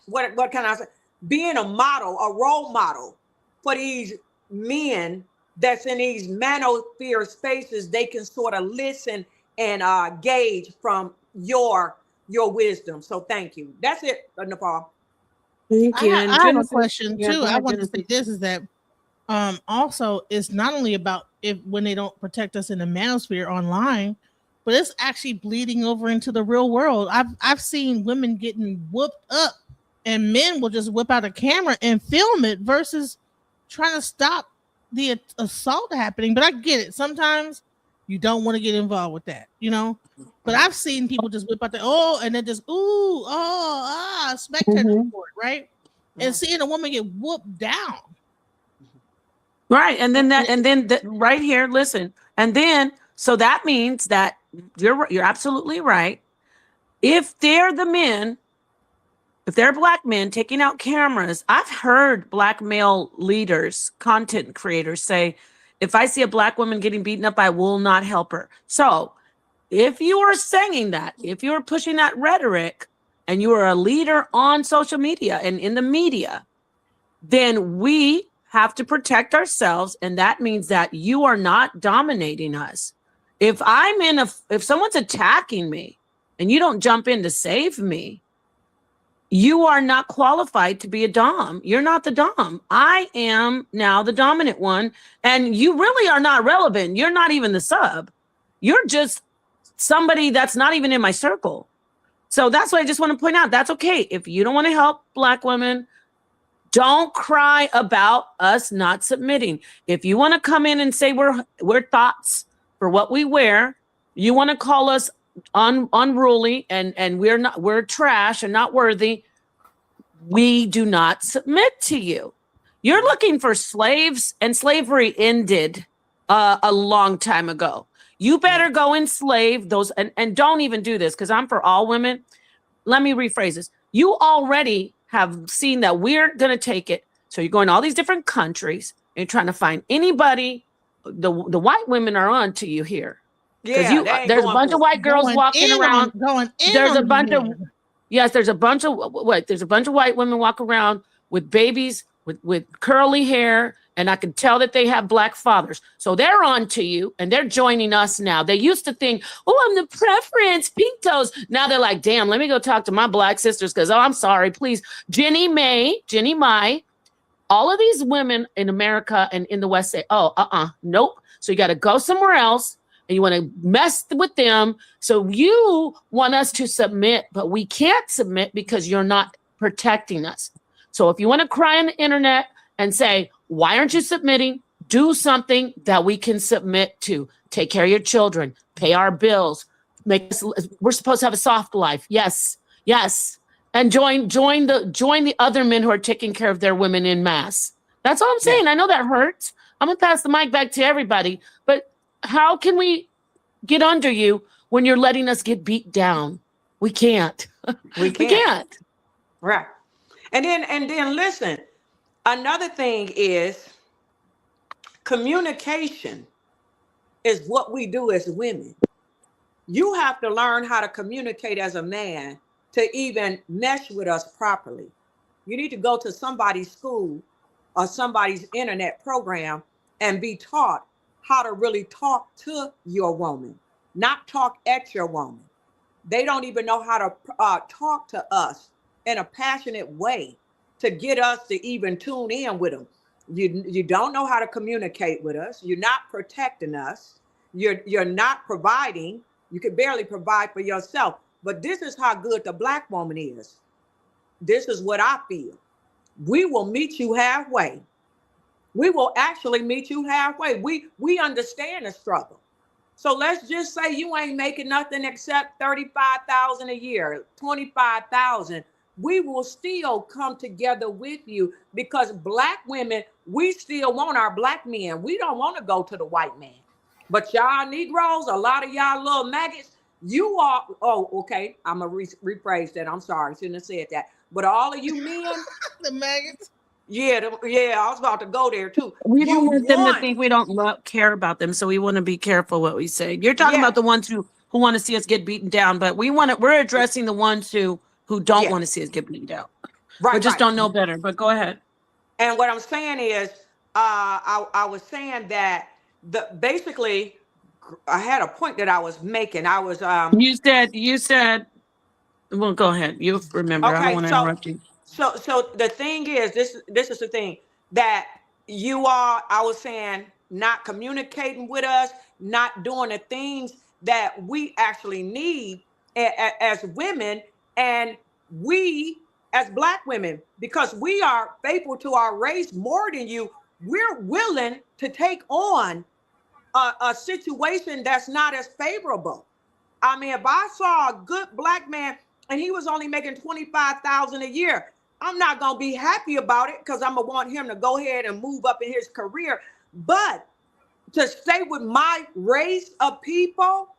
what can I say? Being a model, a role model for these men that's in these manosphere spaces. They can sort of listen and gauge from your wisdom. So thank you. That's it, Napah. Thank you. I have a question too. I want to say this is that also it's not only about when they don't protect us in the manosphere online, but it's actually bleeding over into the real world. I've seen women getting whooped up, and men will just whip out a camera and film it versus trying to stop the assault happening. But I get it. Sometimes you don't want to get involved with that, But I've seen people just whip out and then just spectator report, right? And seeing a woman get whooped down. Right. And then right here, listen. And then, so that means that you're absolutely right. If they're the men, if they're Black men taking out cameras, I've heard Black male leaders, content creators say, if I see a Black woman getting beaten up, I will not help her. So if you are saying that, if you're pushing that rhetoric and you are a leader on social media and in the media, then we have to protect ourselves. And that means that you are not dominating us. If someone's attacking me and you don't jump in to save me, you are not qualified to be a dom. You're not the dom. I am now the dominant one. And you really are not relevant. You're not even the sub. You're just somebody that's not even in my circle. So that's what I just want to point out. That's okay. If you don't want to help Black women, don't cry about us not submitting. If you want to come in and say we're thoughts for what we wear, you want to call us unruly and we're trash and not worthy, we do not submit to you. You're looking for slaves, and slavery ended a long time ago. You better go enslave those, and don't even do this because I'm for all women. Let me rephrase this. You already have seen that we're going to take it. So you're going to all these different countries and you're trying to find anybody. The white women are on to you here. Because Yeah, they ain't there's a going bunch of for it. white girls walking around. Going in There's a on bunch of men. Yes, there's a bunch of white women walk around with babies with curly hair, and I can tell that they have black fathers. So they're on to you, and they're joining us now. They used to think, oh, I'm the preference, pink toes. Now they're like, damn, let me go talk to my black sisters because, oh, I'm sorry, please. Jenny Mai, all of these women in America and in the West say, oh, nope. So you got to go somewhere else. And you want to mess with them. So you want us to submit, but we can't submit because you're not protecting us. So if you want to cry on the internet and say, why aren't you submitting? Do something that we can submit to. Take care of your children, pay our bills, we're supposed to have a soft life. Yes. And join the other men who are taking care of their women in mass. That's all I'm saying. I know that hurts. I'm gonna pass the mic back to everybody, but how can we get under you when you're letting us get beat down? We can't. We can't. Right. And then listen, another thing is communication is what we do as women. You have to learn how to communicate as a man to even mesh with us properly. You need to go to somebody's school or somebody's internet program and be taught how to really talk to your woman, not talk at your woman. They don't even know how to talk to us in a passionate way to get us to even tune in with them. You don't know how to communicate with us. You're not protecting us. You're not providing. You can barely provide for yourself. But this is how good the black woman is. This is what I feel. We will meet you halfway. We will actually meet you halfway. We understand the struggle. So let's just say you ain't making nothing except $35,000 a year, $25,000. We will still come together with you because black women, we still want our black men. We don't want to go to the white man. But y'all Negroes, a lot of y'all little maggots, you are, okay, I'm going to rephrase that. I'm sorry, shouldn't have said that. But all of you men. The maggots. Yeah, I was about to go there too. We don't want them to think we don't care about them, so we want to be careful what we say. You're talking about the ones who want to see us get beaten down, but we're addressing the ones who don't want to see us get beaten down. Right. Or just don't know better. But go ahead. And what I'm saying is, I was saying that basically I had a point that I was making. I was You said well, go ahead. You remember. Okay, I don't want to interrupt you. So the thing is, this is the thing that I was saying, not communicating with us, not doing the things that we actually need as women, and we as black women, because we are faithful to our race more than you, we're willing to take on a situation that's not as favorable. I mean, if I saw a good black man and he was only making $25,000 a year, I'm not going to be happy about it because I'm going to want him to go ahead and move up in his career. But to stay with my race of people,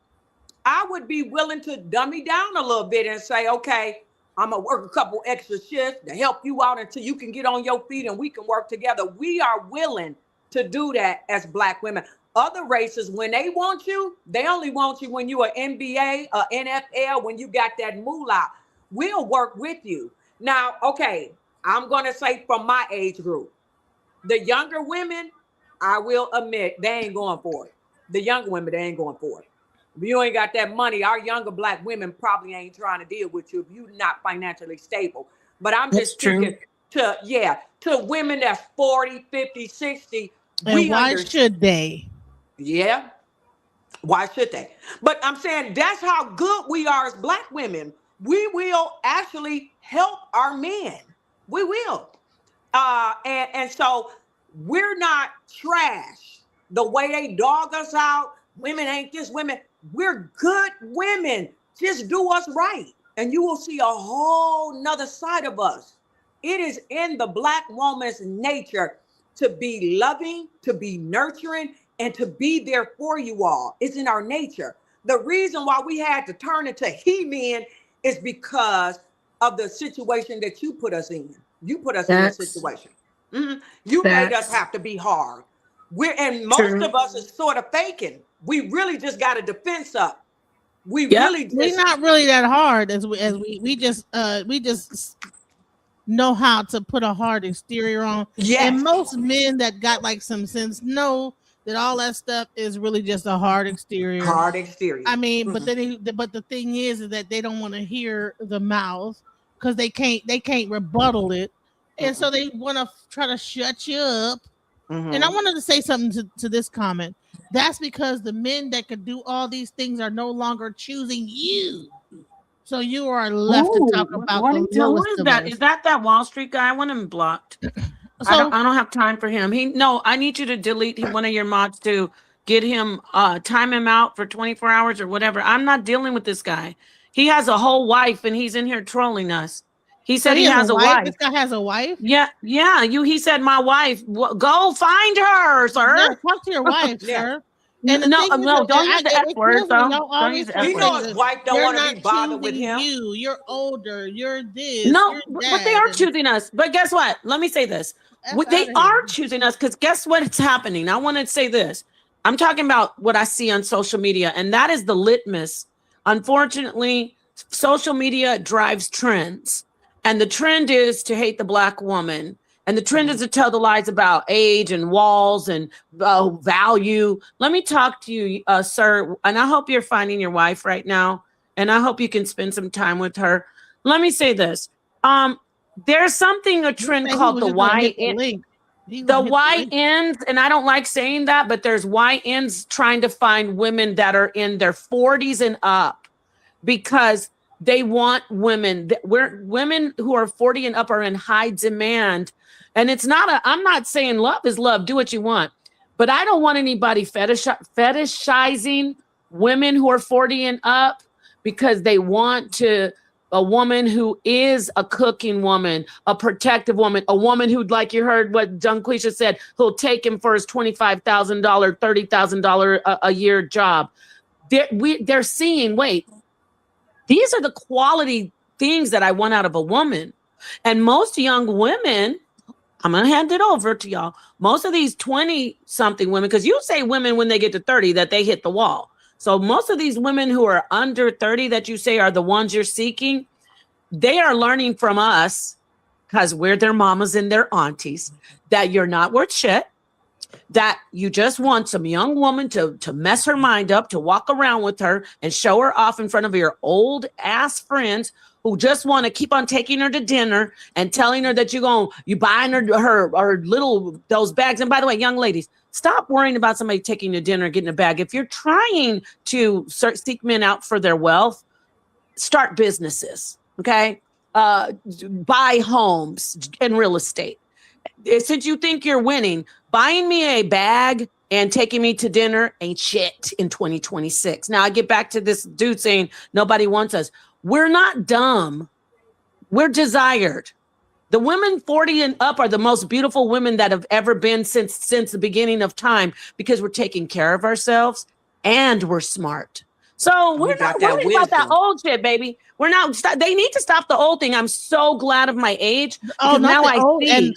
I would be willing to dummy down a little bit and say, okay, I'm going to work a couple extra shifts to help you out until you can get on your feet and we can work together. We are willing to do that as black women. Other races, when they want you, they only want you when you're an NBA, NFL, when you got that moolah. We'll work with you. Now, okay, I'm going to say from my age group, the younger women, I will admit, they ain't going for it. The younger women, they ain't going for it. If you ain't got that money, our younger black women probably ain't trying to deal with you if you're not financially stable. But I'm just speaking to women that's 40, 50, 60. And why should they? Yeah. Why should they? But I'm saying that's how good we are as black women. We will actually help our men. We will. And so we're not trash the way they dog us out. Women ain't this, women. We're good women. Just do us right. And you will see a whole nother side of us. it is in the Black woman's nature to be loving, to be nurturing, and to be there for you all. It's in our nature. The reason why we had to turn into he-men is because of the situation that you put us in. You put us in this That's situation. You made us have to be hard. And most true. of us is sort of faking. We really just got a defense up. We Yep. really just, We're not really that hard as we just know how to put a hard exterior on. yes. And most men that got like some sense know that all that stuff is really just a hard exterior. Hard exterior. I mean, but then but the thing is that they don't want to hear the mouth because they can't rebuttal it, and so they want to try to shut you up. And I wanted to say something to this comment. That's because the men that could do all these things are no longer choosing you. So you are left to talk about what the is lowest who is of that? us. Is that Wall Street guy? I want him blocked. So I don't have time for him. I need you to delete one of your mods to get him, time him out for 24 hours or whatever. I'm not dealing with this guy. He has a whole wife and he's in here trolling us. He said he has a wife. This guy has a wife. Yeah. He said my wife. Go find her, sir. Yeah, talk to your wife, sir. And the No, thing is no, that don't use the it F word, kills me. though. Y'all Don't always use the F say You know word. his this. wife don't They're want to not be bothered with choosing him. you. You're older. You're this. No, you're but that. they are And choosing us. But guess what? Let me say this. F They outta are here. choosing us because guess what's happening? I want to say this. I'm talking about what I see on social media, and that is the litmus. Unfortunately, social media drives trends. And the trend is to hate the Black woman. And the trend is to tell the lies about age and walls and value. Let me talk to you, sir. And I hope you're finding your wife right now. And I hope you can spend some time with her. Let me say this. There's a trend He called was the just gonna Y. hit the link. He was The gonna hit Y link. ends, and I don't like saying that, but there's Y ends trying to find women that are in their 40s and up because they want women. Women who are 40 and up are in high demand. And I'm not saying love is love, do what you want, but I don't want anybody fetishizing women who are 40 and up because they want a woman who is a cooking woman, a protective woman, a woman who, like you heard what Dungqueesha said, who'll take him for his $25,000, $30,000 a year job. They're seeing, wait, these are the quality things that I want out of a woman. And most young women, I'm going to hand it over to y'all. Most of these 20-something women, because you say women when they get to 30 that they hit the wall. So most of these women who are under 30 that you say are the ones you're seeking, they are learning from us because we're their mamas and their aunties that you're not worth shit, that you just want some young woman to mess her mind up, to walk around with her and show her off in front of your old ass friends who just want to keep on taking her to dinner and telling her that you buying her little those bags. And by the way, young ladies, stop worrying about somebody taking you to dinner and getting a bag. If you're trying to seek men out for their wealth, start businesses, okay? Buy homes and real estate. Since you think you're winning, buying me a bag and taking me to dinner ain't shit in 2026. Now I get back to this dude saying nobody wants us. We're not dumb. We're desired. The women 40 and up are the most beautiful women that have ever been since the beginning of time because we're taking care of ourselves and we're smart. So we're not worried about that old shit, baby. We're not. They need to stop the old thing. I'm so glad of my age. Oh, Now not the I old see. and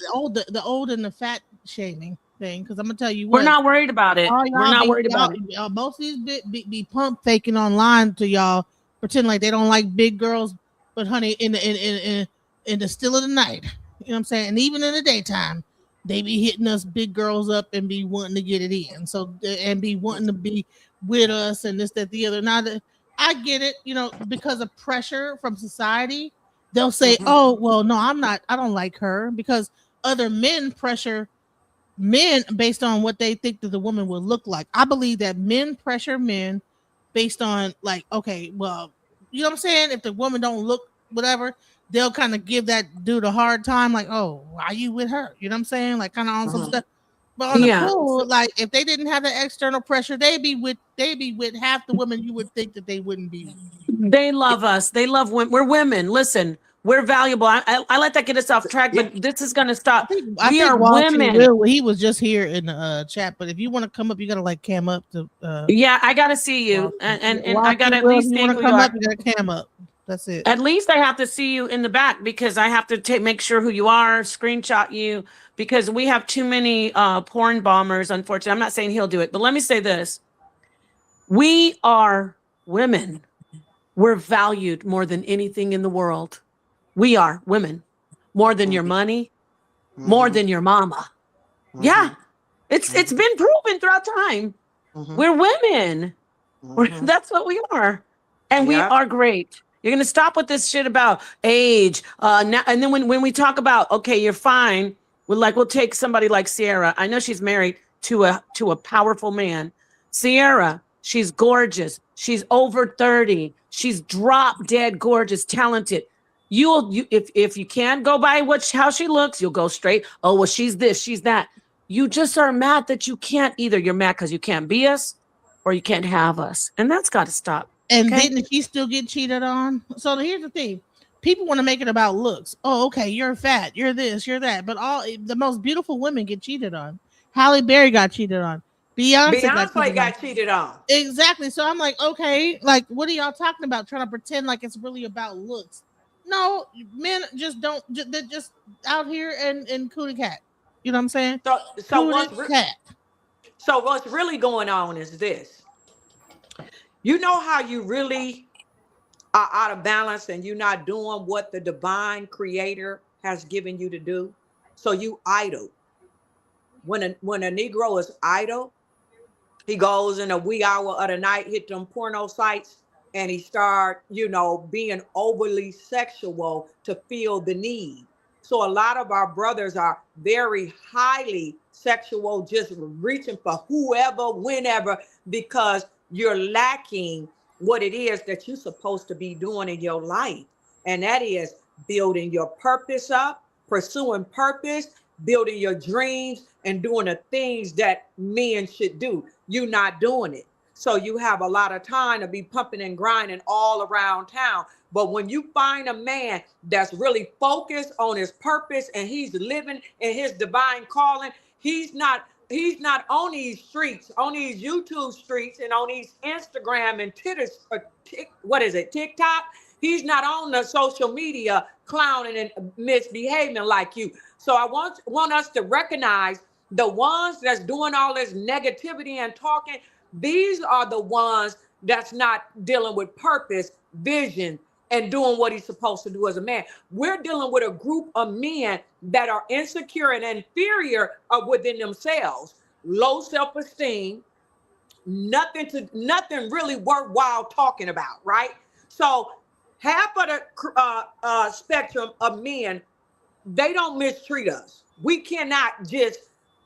the old and the fat shaming thing. Because I'm gonna tell you what, We're not worried about it. We're not worried about it. Most of these be pump faking online to y'all, pretend like they don't like big girls, but honey, in the still of the night, you know what I'm saying, and even in the daytime, they be hitting us big girls up and be wanting to get it in. So and be wanting to be with us and this, that, the other. Now that I get it, because of pressure from society, they'll say, "Oh, well, no, I don't like her," because other men pressure men based on what they think that the woman will look like. I believe that men pressure men based on like, okay, well, you know what I'm saying? If the woman don't look whatever, they'll kind of give that dude a hard time, like, oh, why are you with her? You know what I'm saying? Like kind of on some stuff. But on the pool, like if they didn't have the external pressure, they'd be with half the women you would think that they wouldn't be with. They love us. They love women. We're women. Listen, We're valuable. I let that get us off track, but this is going to stop. I We think are Wall Street women. Will, he was just here in the chat, but if you want to come up, you got to like cam up to. Yeah, I got to see you, and I got to at least see who you come are. up, you got to cam up. That's it. At least I have to see you in the back because I have to make sure who you are, screenshot you, because we have too many porn bombers, unfortunately. I'm not saying he'll do it, but let me say this. We are women. We're valued more than anything in the world. We are women. More than your money, more than your mama. Yeah. It's been proven throughout time. We're women. That's what we are. And we are great. You're going to stop with this shit about age. Now, and then when we talk about, okay, you're fine. We'll take somebody like Sierra. I know she's married to a powerful man. Sierra, she's gorgeous. She's over 30. She's drop dead gorgeous, talented. If you can't go by how she looks, you'll go straight. Oh, well, she's this, she's that. You just are mad that you can't either. You're mad because you can't be us or you can't have us. And that's got to stop. And didn't she still get cheated on? So here's the thing. People want to make it about looks. Oh, okay, you're fat, you're this, you're that. But the most beautiful women get cheated on. Halle Berry got cheated on. Beyonce got cheated on. Exactly. So I'm like, okay, like what are y'all talking about? Trying to pretend like it's really about looks. No, men just don't. They're just out here and cootie cat. You know what I'm saying? So what's really going on is this. You know how you really are out of balance and you're not doing what the divine creator has given you to do? So you idle. When a Negro is idle, he goes in a wee hour of the night, hit them porno sites, and he start, being overly sexual to feel the need. So a lot of our brothers are very highly sexual, just reaching for whoever, whenever, because you're lacking what it is that you're supposed to be doing in your life. And that is building your purpose up, pursuing purpose, building your dreams, and doing the things that men should do. You're not doing it. So you have a lot of time to be pumping and grinding all around town. But when you find a man that's really focused on his purpose and he's living in his divine calling, he's not on these streets, on these YouTube streets and on these Instagram and TikTok. He's not on the social media clowning and misbehaving like you. So I want us to recognize the ones that's doing all this negativity and talking. These are the ones that's not dealing with purpose, vision, and doing what he's supposed to do as a man. We're dealing with a group of men that are insecure and inferior within themselves, low self-esteem, nothing really worthwhile talking about, right? So half of the spectrum of men, they don't mistreat us. We cannot just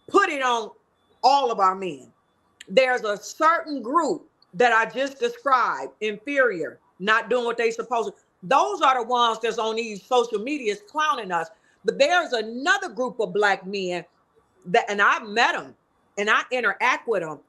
put it on all of our men. There's a certain group that I just described, inferior, not doing what they supposed to. Those are the ones that's on these social medias clowning us. But there's another group of black men and I've met them and I interact with them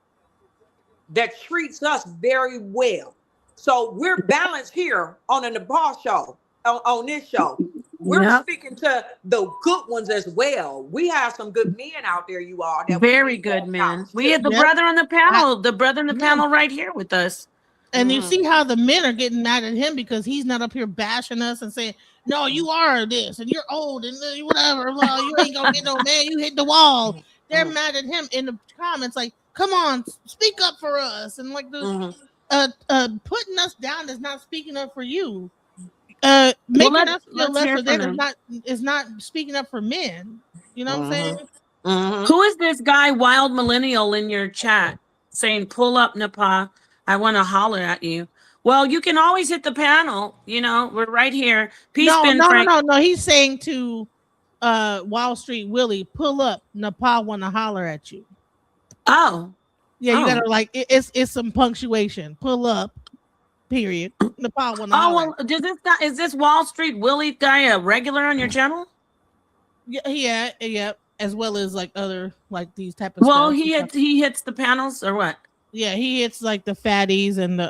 that treats us very well. So we're balanced here on the Napah show, on this show. We're speaking to the good ones as well. We have some good men out there, you all. Very good men. We had the brother on the panel, right here with us. And you see how the men are getting mad at him because he's not up here bashing us and saying, no, you are this and you're old and whatever. Well, you ain't gonna get no man. You hit the wall. They're mad at him in the comments like, come on, speak up for us. And like the putting us down is not speaking up for you. Making us feel less for them is not speaking up for men. You know what I'm saying? Who is this guy, Wild Millennial, in your chat saying, pull up, Napah? I want to holler at you. Well, you can always hit the panel. We're right here. No. He's saying to Wall Street Willie, pull up. Napah want to holler at you. Oh. Yeah, you gotta it's some punctuation. Pull up. Period. Napah want to holler. Oh, well, is this Wall Street Willie guy a regular on your channel? Yeah. As well as like other like these type of stuff. Well, he hits the panels or what? Yeah, he hits like the fatties and the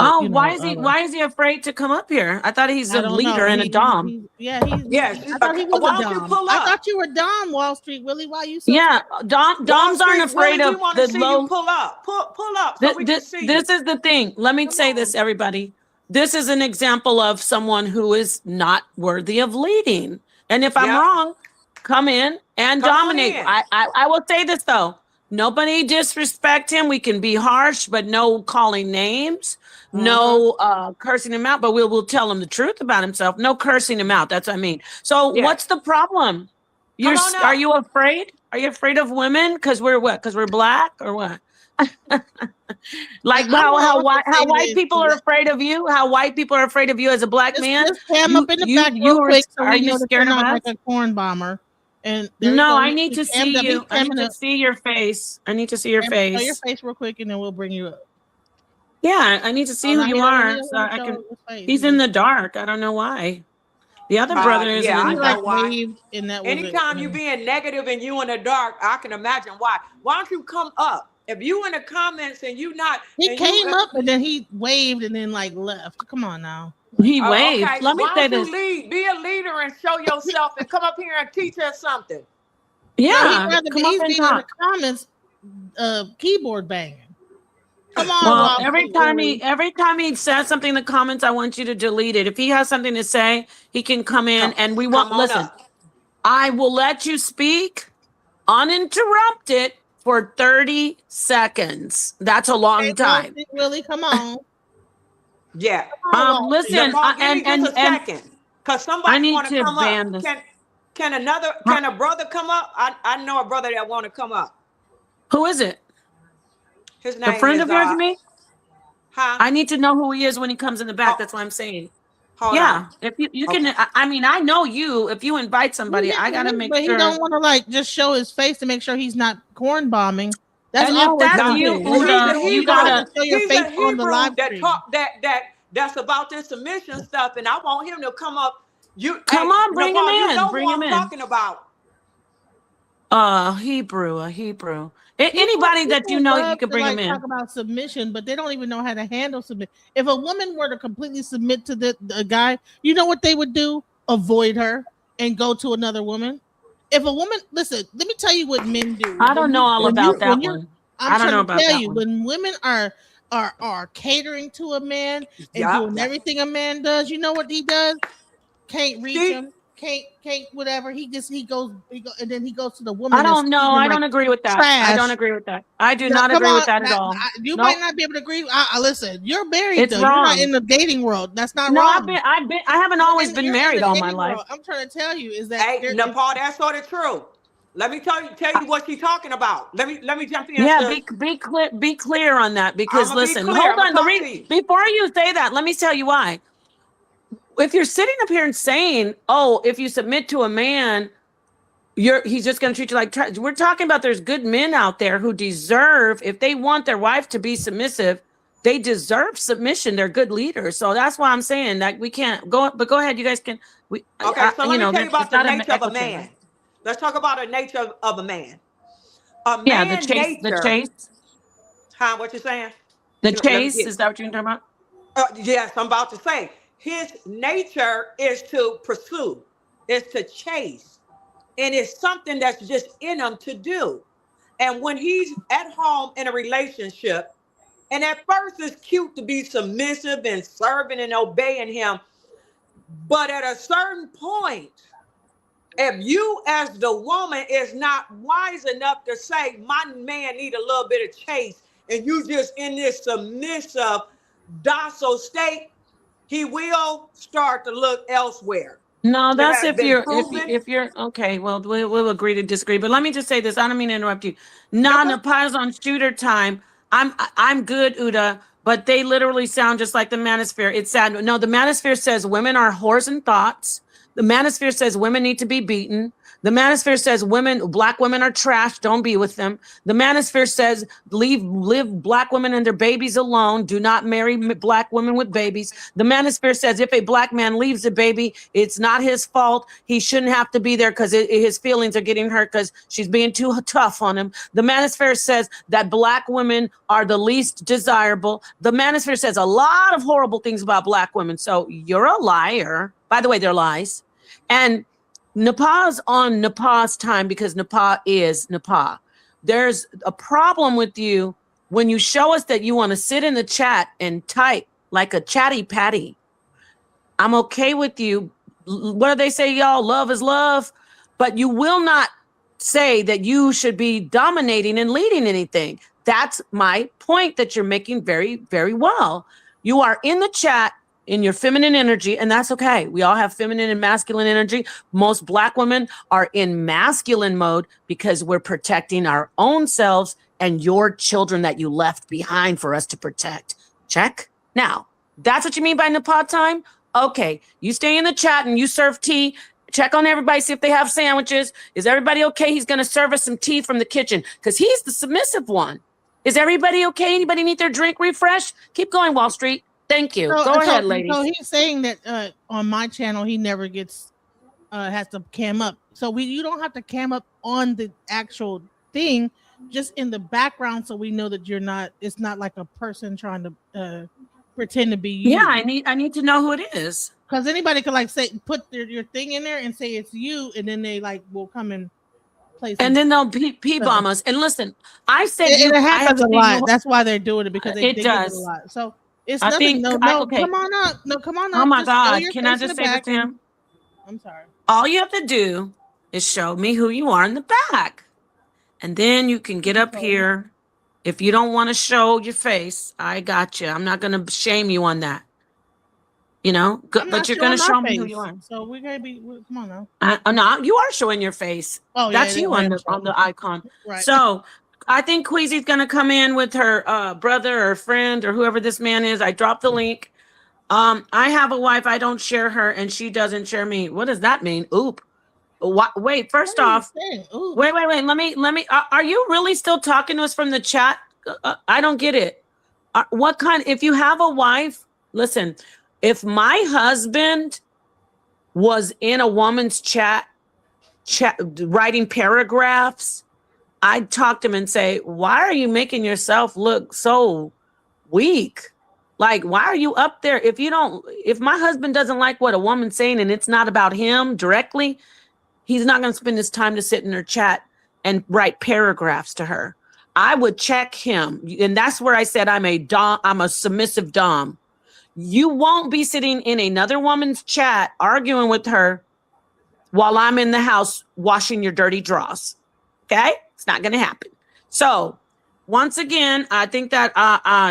Oh, why is he afraid to come up here? I thought he's I a don't know. leader and a dom. Yes. I thought he was Why a don't you dom. pull I up? thought you were dom, Wall Street Willie. Why you so Yeah, Wall doms aren't Street afraid Willie, we of want the to see you low. pull up. Pull up so we can see you. This is the thing. Let me Come say on. this, everybody. This is an example of someone who is not worthy of leading. And if I'm Yep. wrong, come in and Come on dominate. in. I will say this though. Nobody disrespect him. We can be harsh, but no calling names, no cursing him out, but we'll tell him the truth about himself. No cursing him out. That's what I mean. So Yeah. what's the problem? Come on up. Are you afraid? Are you afraid of women? Because we're what? Because we're black or what? Like I'm how gonna say white this, people are afraid of you? How white people are afraid of you as a black man? Let's cam up in the back real quick so Are we you know that you're scared of not us? like a corn bomber. And there you No, go. I need He to cammed see up. you. I need Camming to up. see your face. I need to see your Show your face. face real quick, and then we'll bring you up. Yeah, I need to see who no, you he don't- are. he don't So wanna I show can. his face. He's in the dark. I don't know why. The other brother isn't yeah, in I the know dark. why. waved, and that was it. Anytime you being negative and you in the dark, I can imagine why. Why don't you come up? If you in the comments and you not, He and came you, up and then he waved and then like left. Come on now. He waved. okay. Let me Why say don't this. you lead? Be a leader and show yourself and come up here and teach us something. Yeah, come up he's and being in the talk. comments, keyboard banging. Come on, Well, Wall Street Willie. every time he says something in the comments, I want you to delete it. If he has something to say, he can come in and we won't Come on listen. up. I will let you speak uninterrupted for 30 seconds. That's a long Wall time. Street Willie, come on. Yeah. Listen, Nepal, give me just a and second, cause I somebody need want to to come ban up. this. Can a brother come up? I know a brother that want to come up. Who is it? His A name friend is of yours, me? huh? I need to know who he is when he comes in the back. Oh, That's what I'm saying. hold Yeah, on. if you Okay. can, I mean, I know you. If you invite somebody, I gotta make but sure. he don't want to like just show his face to make sure he's not corn bombing. That's And all if we're that's Now doing. you, he's Uda, a you Hebrew. gotta. show your He's face a on the live Hebrew that stream. talk that's about this submission stuff, and I want him to come up. Come on, bring him Nepal, you in. know Bring who him I'm in. talking about. A Hebrew. Anybody that you People know, love you can to, bring like, him in. talk about submission, but they don't even know how to handle submission. If a woman were to completely submit to the guy, you know what they would do? Avoid her and go to another woman. If a woman, listen, let me tell you what men do. I don't know all about that one. I'm I don't know trying to about tell that you, one. when women are catering to a man and Yeah. doing everything a man does, you know what he does? Can't reach See? him, can't whatever. He goes, and then he goes to the woman. I don't that's know. treating him I like don't agree with that. I trash. don't agree with that. I do Now, not come agree with on, that at all. you No, might not be able to agree. Listen, you're married it's though. You're not wrong. in the dating world. That's not No, wrong. I haven't always been You're in married the all my dating life. world. I'm trying to tell you is that Hey, Nepal, that's sort of true. Let me tell you what she's talking about. Let me jump in. Yeah, sis. be clear on that because I'ma be listen, clear. hold I'ma on. talk to you. Before you say that, let me tell you why. If you're sitting up here and saying, "Oh, if you submit to a man, he's just going to treat you like trash," we're talking about there's good men out there who deserve, if they want their wife to be submissive, they deserve submission. They're good leaders. So that's why I'm saying that we can't go. But go ahead, you guys can. Okay, so let me tell you about it's the not an nature of a echo chamber. man. Let's talk about the nature of a man. A Yeah, man the nature. chase. Huh? What you saying? The Let me chase, get- is that what you're talking about? Yes, I'm about to say. His nature is to pursue, is to chase, and it's something that's just in him to do. And when he's at home in a relationship, and at first it's cute to be submissive and serving and obeying him, but at a certain point, if you as the woman is not wise enough to say, my man need a little bit of chase, and you just in this submissive, docile state, he will start to look elsewhere. No, It that's has if been you're proven. if you're okay. Well, we'll agree to disagree. But let me just say this. I don't mean to interrupt you. No, Napah's on shooter time. I'm good, Uda. But they literally sound just like the manosphere. It's sad. No, the manosphere says women are whores and thoughts. The manosphere says women need to be beaten. The manosphere says black women are trash. Don't be with them. The manosphere says live black women and their babies alone. Do not marry black women with babies. The manosphere says if a black man leaves a baby, it's not his fault. He shouldn't have to be there because his feelings are getting hurt because she's being too tough on him. The manosphere says that black women are the least desirable. The manosphere says a lot of horrible things about black women. So you're a liar. By the way, they're lies. And Napah's on Napah's time because Napah is Napah. There's a problem with you when you show us that you want to sit in the chat and type like a chatty patty. I'm okay with you. What do they say, y'all? Love is love. But you will not say that you should be dominating and leading anything. That's my point that you're making very, very well. You are in the chat in your feminine energy, and that's okay. We all have feminine and masculine energy. Most black women are in masculine mode because we're protecting our own selves and your children that you left behind for us to protect. Check. Now, that's what you mean by Napah time? Okay, you stay in the chat and you serve tea. Check on everybody, see if they have sandwiches. Is everybody okay? He's going to serve us some tea from the kitchen because he's the submissive one. Is everybody okay? Anybody need their drink refreshed? Keep going, Wall Street. Thank you. Go ahead, ladies. So he's saying that on my channel, he never gets, has to cam up. So you don't have to cam up on the actual thing, just in the background. So we know that it's not like a person trying to pretend to be you. Yeah, I need to know who it is. Because anybody could like say, put your thing in there and say it's you. And then they like will come and play. And then they'll P-bomb us. And listen, I said it happens a lot. That's why they're doing it, because they does it a lot. So it's nothing. Okay. Come on up. No, come on up. Oh my God. Can I just say this to him? I'm sorry. All you have to do is show me who you are in the back. And then you can get up here. If you don't want to show your face, I got you. I'm not going to shame you on that. You know, but you're going to show me who you are. So we're going to be, come on now. No, you are showing your face. Oh, that's you on the icon. Right. So I think Queasy's going to come in with her brother or friend or whoever this man is. I dropped the link. I have a wife. I don't share her and she doesn't share me. What does that mean? Oop. Wait, first off, wait. Let me, are you really still talking to us from the chat? I don't get it. If you have a wife, listen, if my husband was in a woman's chat writing paragraphs, I'd talk to him and say, why are you making yourself look so weak? Like, why are you up there? If my husband doesn't like what a woman's saying and it's not about him directly, he's not going to spend his time to sit in her chat and write paragraphs to her. I would check him. And that's where I said I'm a submissive dom. You won't be sitting in another woman's chat arguing with her while I'm in the house washing your dirty drawers. Okay? It's not going to happen. So once again, I think that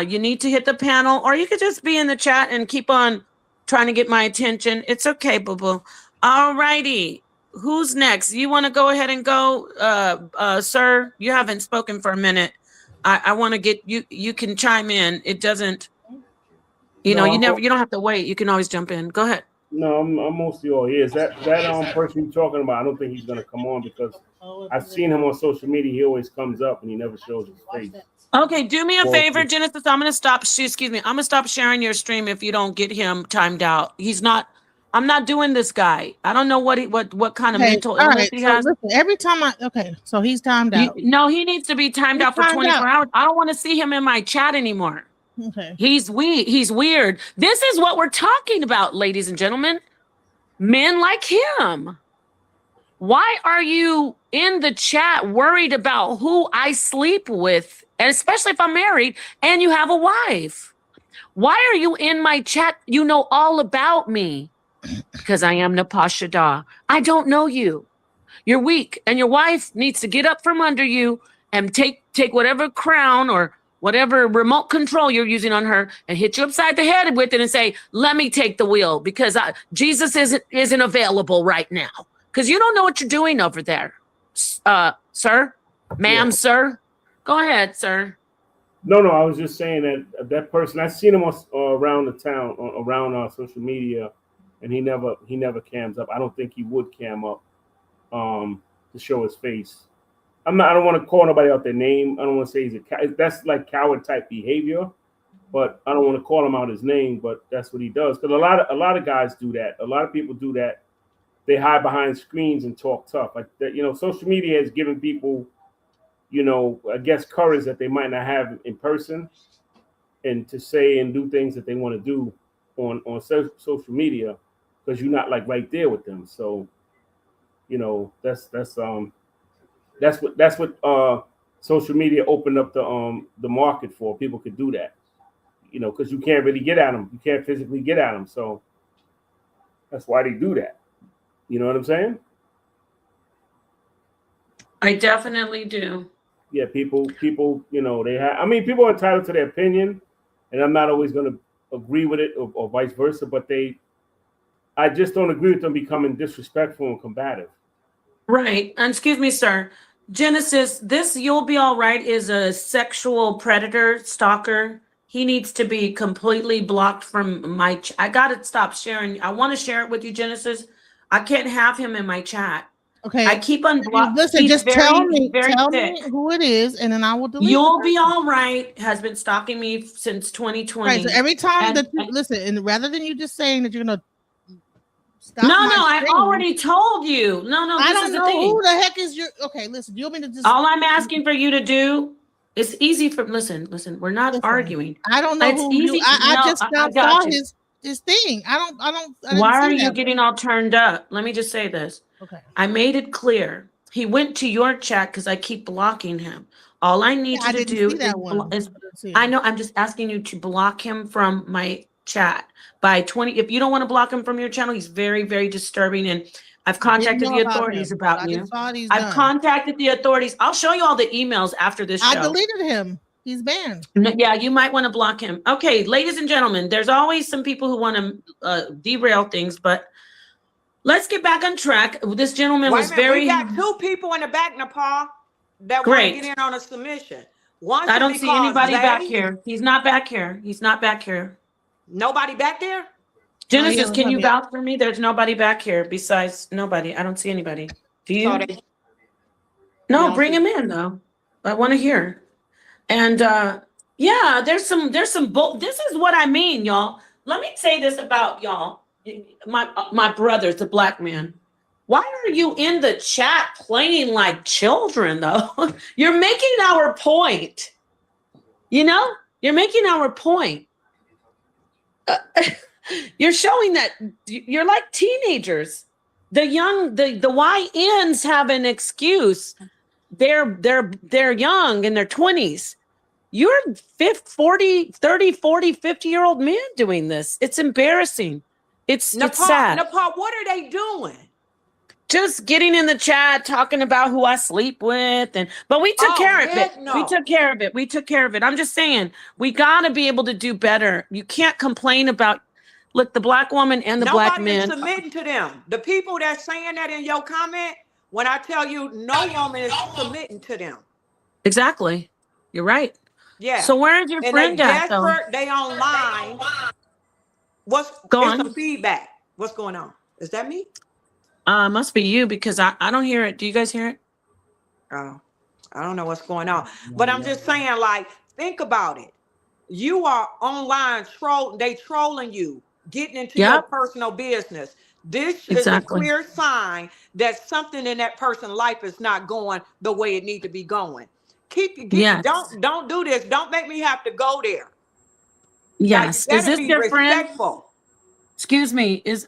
you need to hit the panel, or you could just be in the chat and keep on trying to get my attention. It's okay, boo-boo. All righty. Who's next? You want to go ahead and go, sir? You haven't spoken for a minute. I want to get you. You can chime in. It doesn't, you don't have to wait. You can always jump in. Go ahead. No, I'm mostly all ears. That person you're talking about, I don't think he's gonna come on because I've seen him on social media. He always comes up and he never shows his face. Okay, do me a favor, Genesis. I'm gonna stop. Excuse me. I'm gonna stop sharing your stream if you don't get him timed out. I'm not doing this guy. I don't know what kind of mental illness he has. Listen, every time so he's timed out. No, he needs to be timed out for 24 hours. I don't want to see him in my chat anymore. Okay. He's weird. This is what we're talking about, ladies and gentlemen. Men like him. Why are you in the chat worried about who I sleep with, and especially if I'm married and you have a wife? Why are you in my chat? You know all about me. Because I am Napah Shadah. I don't know you. You're weak, and your wife needs to get up from under you and take whatever crown or whatever remote control you're using on her and hit you upside the head with it and say, let me take the wheel because Jesus isn't available right now. Because you don't know what you're doing over there. Sir? Ma'am, Sir? Go ahead, sir. No, I was just saying that person, I've seen him around the town, around social media, and he never cams up. I don't think he would cam up. to show his face. I don't want to call nobody out their name. I don't want to say that's like coward type behavior, but I don't want to call him out his name. But that's what he does, because a lot of guys do that. A lot of people do that. They hide behind screens and talk tough. Like that, social media has given people, I guess, courage that they might not have in person, and to say and do things that they want to do on social media, because you're not like right there with them. So, that's what social media opened up the market for. People could do that, because you can't really get at them. You can't physically get at them. So that's why they do that. You know what I'm saying? I definitely do. Yeah, people, they have. I mean, people are entitled to their opinion, and I'm not always going to agree with it, or vice versa. But I just don't agree with them becoming disrespectful and combative. Right. And excuse me, sir. Genesis, this You'll Be All Right is a sexual predator, stalker. He needs to be completely blocked from I got to stop sharing. I want to share it with you, Genesis. I can't have him in my chat. Okay. I keep unblocking. Listen, just tell me who it is, and then I will delete. You'll Be All Right has been stalking me since 2020. Right. So every time listen, and rather than you just saying that you're gonna stop. No, I already told you. No, I don't know who the heck is your. Okay, listen. Do you want me to just? All I'm asking for you to do. It's easy for listen. We're not arguing. I don't know it's who easy. I just saw his thing. I don't. Why are you getting all turned up? Let me just say this. Okay. I made it clear. He went to your chat because I keep blocking him. All I need you to do is I know I'm just asking you to block him from my chat by 20. If you don't want to block him from your channel, he's very, very disturbing. And I've contacted the authorities about you. I've contacted the authorities. I'll show you all the emails after this show. I deleted him. He's banned. Yeah, you might want to block him. Okay, ladies and gentlemen, there's always some people who want to derail things, but let's get back on track. This gentleman was very. We got two people in the back, Napah, that want to get in on a submission. I don't see anybody back here. He's not back here. Nobody back there? Genesis, can you vouch for me? There's nobody back here besides nobody. I don't see anybody. Do you? No, bring him in though. I want to hear. And yeah, there's some this is what I mean, y'all. Let me say this about y'all. My brothers, the black men. Why are you in the chat playing like children though? You're making our point. You're making our point. You're showing that you're like teenagers. The YNs have an excuse. They're young in their 20s. You're 40, 50-year-old men doing this. It's embarrassing. It's sad. Napah, what are they doing? Just getting in the chat, talking about who I sleep with, but we took care of it. No. We took care of it. I'm just saying, we got to be able to do better. You can't complain about. Look, the black woman and the black man. Nobody is submitting to them. The people that's saying that in your comment, when I tell you no woman is submitting to them. Exactly. You're right. Yeah. So where is your friend at, though? They online. What's some feedback? What's going on? Is that me? Must be you, because I don't hear it. Do you guys hear it? Oh, I don't know what's going on. But I'm just saying, think about it. You are online they trolling you, getting into your personal business. This is a clear sign that something in that person's life is not going the way it needs to be going. Don't do this. Don't make me have to go there. Yes. Is this your friend? Excuse me. Is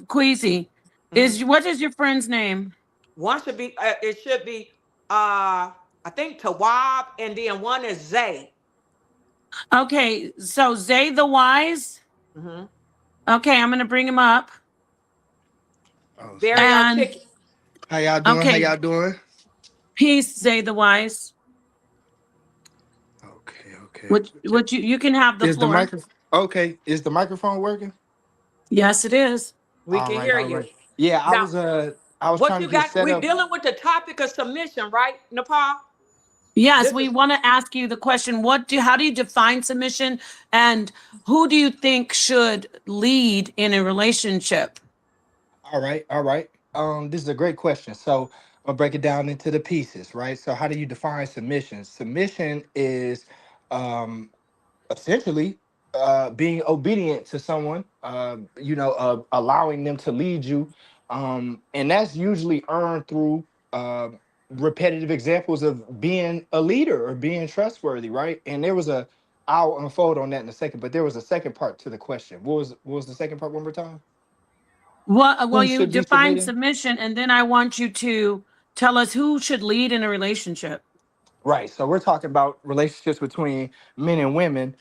Queasy? What is your friend's name? One should be. It should be. I think Tawab, and then one is Zay. Okay, so Zay the Wise. Mm-hmm. Okay, I'm gonna bring him up. Very articulate. How y'all doing? Okay. How y'all doing? Peace, Zay the Wise. Okay. What you can have the floor. Okay, is the microphone working? Yes, it is. We can hear you. Right. Yeah, I was trying to get set up. We're dealing with the topic of submission, right, Napah? Yes, we want to ask you the question, how do you define submission, and who do you think should lead in a relationship? All right. This is a great question. So I'll break it down into the pieces, right? So how do you define submission? Submission is um, essentially being obedient to someone, allowing them to lead you, and that's usually earned through uh, repetitive examples of being a leader or being trustworthy, right? And I'll unfold on that in a second, but there was a second part to the question. What was the second part one more time? Well, Who you should be define submitting? submission, and then I want you to tell us who should lead in a relationship. Right. So we're talking about relationships between men and women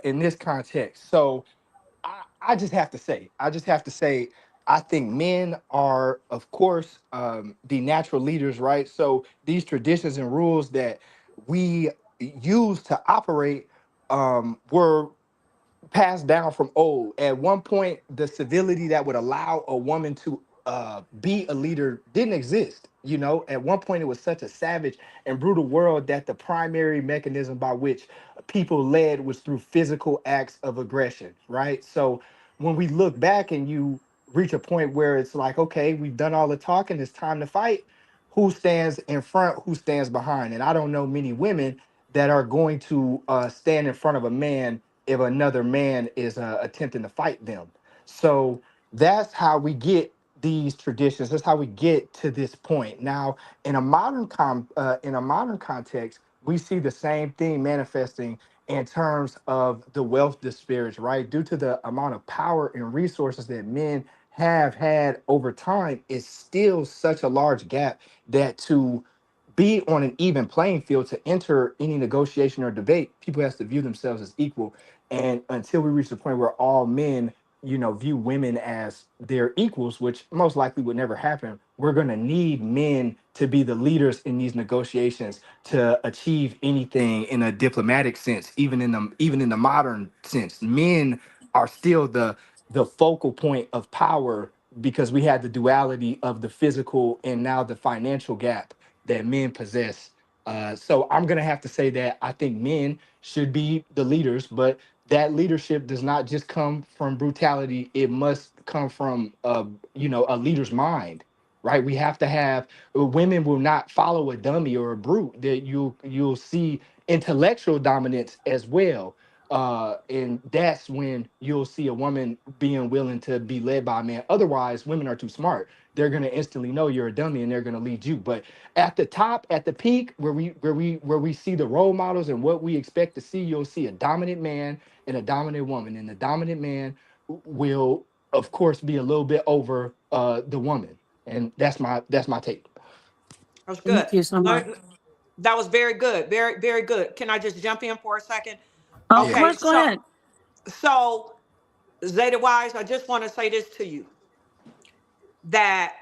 in this context. So I just have to say, I think men are, of course, the natural leaders, right? So these traditions and rules that we use to operate were passed down from old. At one point, the civility that would allow a woman to be a leader didn't exist. At one point, it was such a savage and brutal world that the primary mechanism by which people led was through physical acts of aggression, right? So when we look back and you reach a point where it's like, okay, we've done all the talking, it's time to fight. Who stands in front? Who stands behind? And I don't know many women that are going to stand in front of a man if another man is attempting to fight them. So that's how we get these traditions. That's how we get to this point. Now, in a modern context, we see the same thing manifesting in terms of the wealth disparity, right? Due to the amount of power and resources that men have had over time, it's still such a large gap that to be on an even playing field to enter any negotiation or debate, people have to view themselves as equal. And until we reach the point where all men, view women as their equals, which most likely would never happen, we're going to need men to be the leaders in these negotiations to achieve anything in a diplomatic sense. Even in the modern sense, men are still the focal point of power because we had the duality of the physical and now the financial gap that men possess. So I'm gonna have to say that I think men should be the leaders, but that leadership does not just come from brutality. It must come from a leader's mind, right? We have to have women will not follow a dummy or a brute. That you'll see intellectual dominance as well. And that's when you'll see a woman being willing to be led by a man. Otherwise, women are too smart. They're gonna instantly know you're a dummy and they're gonna lead you. But at the top, at the peak, where we see the role models and what we expect to see, you'll see a dominant man and a dominant woman. And the dominant man will, of course, be a little bit over the woman. And that's my take. That's good. Thank you so much. That was very good. Very, very good. Can I just jump in for a second? Of Yeah. Okay, course, go ahead. so Zeta Wise, I just want to say this to you that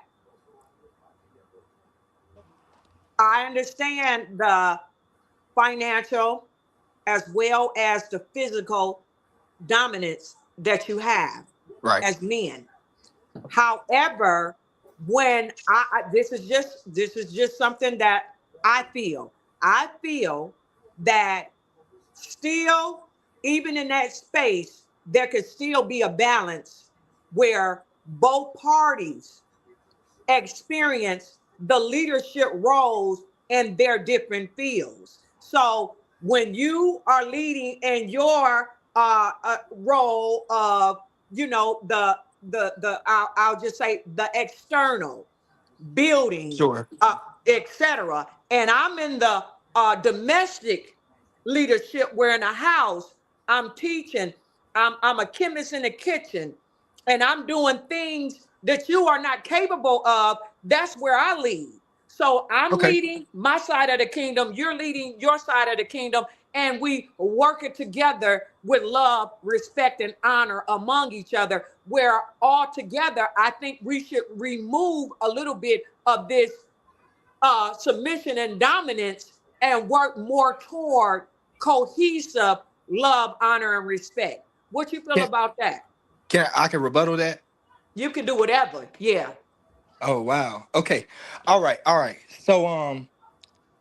I understand the financial as well as the physical dominance that you have Right. as men. However, when this is just something that I feel. I feel that still, even in that space, there could still be a balance where both parties experience the leadership roles in their different fields. So when you are leading in your role of, I'll just say the external building, Sure. etc. And I'm in the domestic leadership where in a house I'm teaching. I'm a chemist in the kitchen, and I'm doing things that you are not capable of. That's where I lead. So I'm Okay. leading my side of the kingdom. You're leading your side of the kingdom, and we work it together with love, respect, and honor among each other. Where all together, I think we should remove a little bit of this submission and dominance and work more toward cohesive love, honor, and respect. What you feel Can about that? I can rebuttal that? You can do whatever. Yeah. Oh wow. Okay. All right. All right. So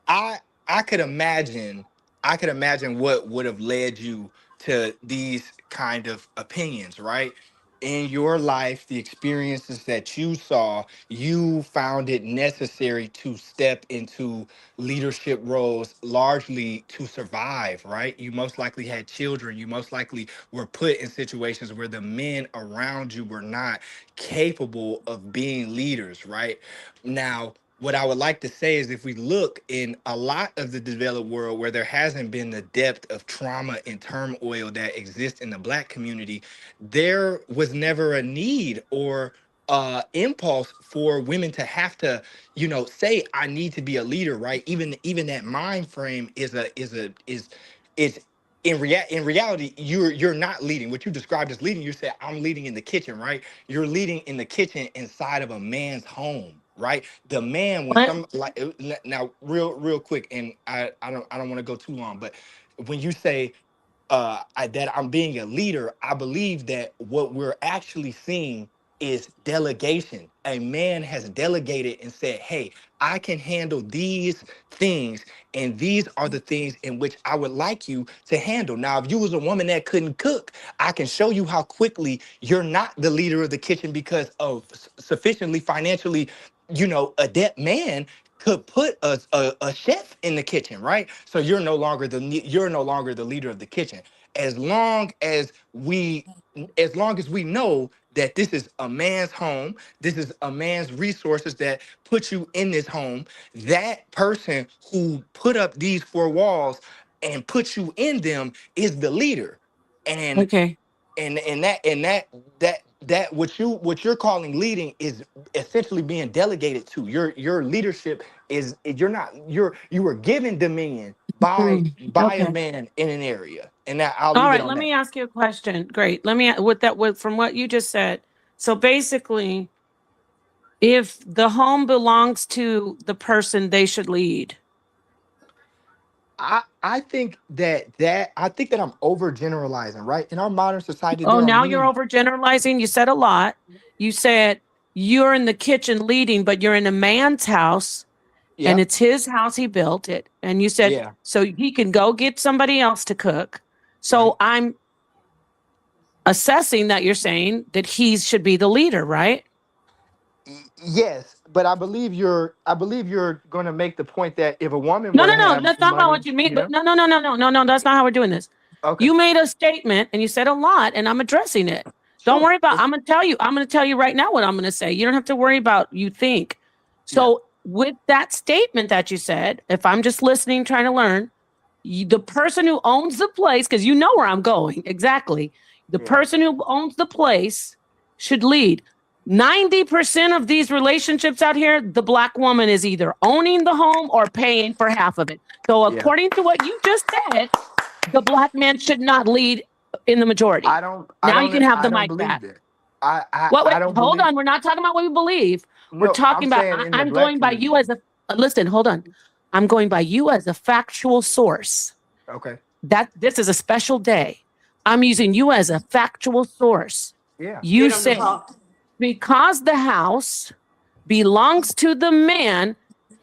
I I could imagine what would have led you to these kind of opinions, right? in your life, the experiences that you saw, you found it necessary to step into leadership roles largely to survive, right? You most likely had children. You most likely were put in situations where the men around you were not capable of being leaders, right? Now, what I would like to say is if we look in a lot of the developed world where there hasn't been the depth of trauma and turmoil that exists in the Black community, there was never a need or impulse for women to have to, say I need to be a leader, right? Even that mind frame is in reality you're not leading. What you described as leading, you said I'm leading in the kitchen, right? You're leading in the kitchen inside of a man's home, right? The man, when What? some like now real quick, and I don't want to go too long, but when you say that I'm being a leader, I believe that what we're actually seeing is delegation. A man has delegated and said, hey, I can handle these things, and these are the things in which I would like you to handle. Now, if you was a woman that couldn't cook, I can show you how quickly you're not the leader of the kitchen because of sufficiently financially, adept man could put a chef in the kitchen, right? So you're no longer the leader of the kitchen. As long as we know that this is a man's home, this is a man's resources that put you in this home, that person who put up these four walls and put you in them is the leader. And Okay. that what you're calling leading is essentially being delegated to your leadership is you were given dominion by a Okay. man in an area, and that I'll All leave it right. on Let that. me ask you a question. Great. Let me, from what you just said. So basically, if the home belongs to the person, they should lead. I think that I'm overgeneralizing, right? In our modern society Oh, there are now you're many. overgeneralizing. You said a lot. You said you're in the kitchen leading, but you're in a man's house and Yeah, it's his house. He built it. And you said, yeah, so he can go get somebody else to cook. right. So I'm assessing that you're saying that he should be the leader, right? Yes, but I believe you're going to make the point that if a woman No, were no, to no. have That's not about money, what you mean. yeah, But no, no, no, no, no, no, no. That's not how we're doing this. okay, You made a statement and you said a lot, and I'm addressing it. Don't sure, worry about. I'm gonna tell you. I'm gonna tell you right now what I'm gonna say. You don't have to worry about you think. yeah, So with that statement that you said, if I'm just listening, trying to learn, the person who owns the place, because you know where I'm going exactly. The yeah, person who owns the place should lead. 90% of these relationships out here, the Black woman is either owning the home or paying for half of it. So, yeah. according to what you just said, the Black man should not lead in the majority. Now you can have the I don't mic believe back. that. I I What? Wait, I don't hold believe. on. We're not talking about what we believe. We're No, I'm talking about. saying in the I'm Black going by you community. as a. Listen, hold on. I'm going by you as a factual source. Okay. That this is a special day. I'm using you as a factual source. Yeah. You Get him the said ball. because the house belongs to the man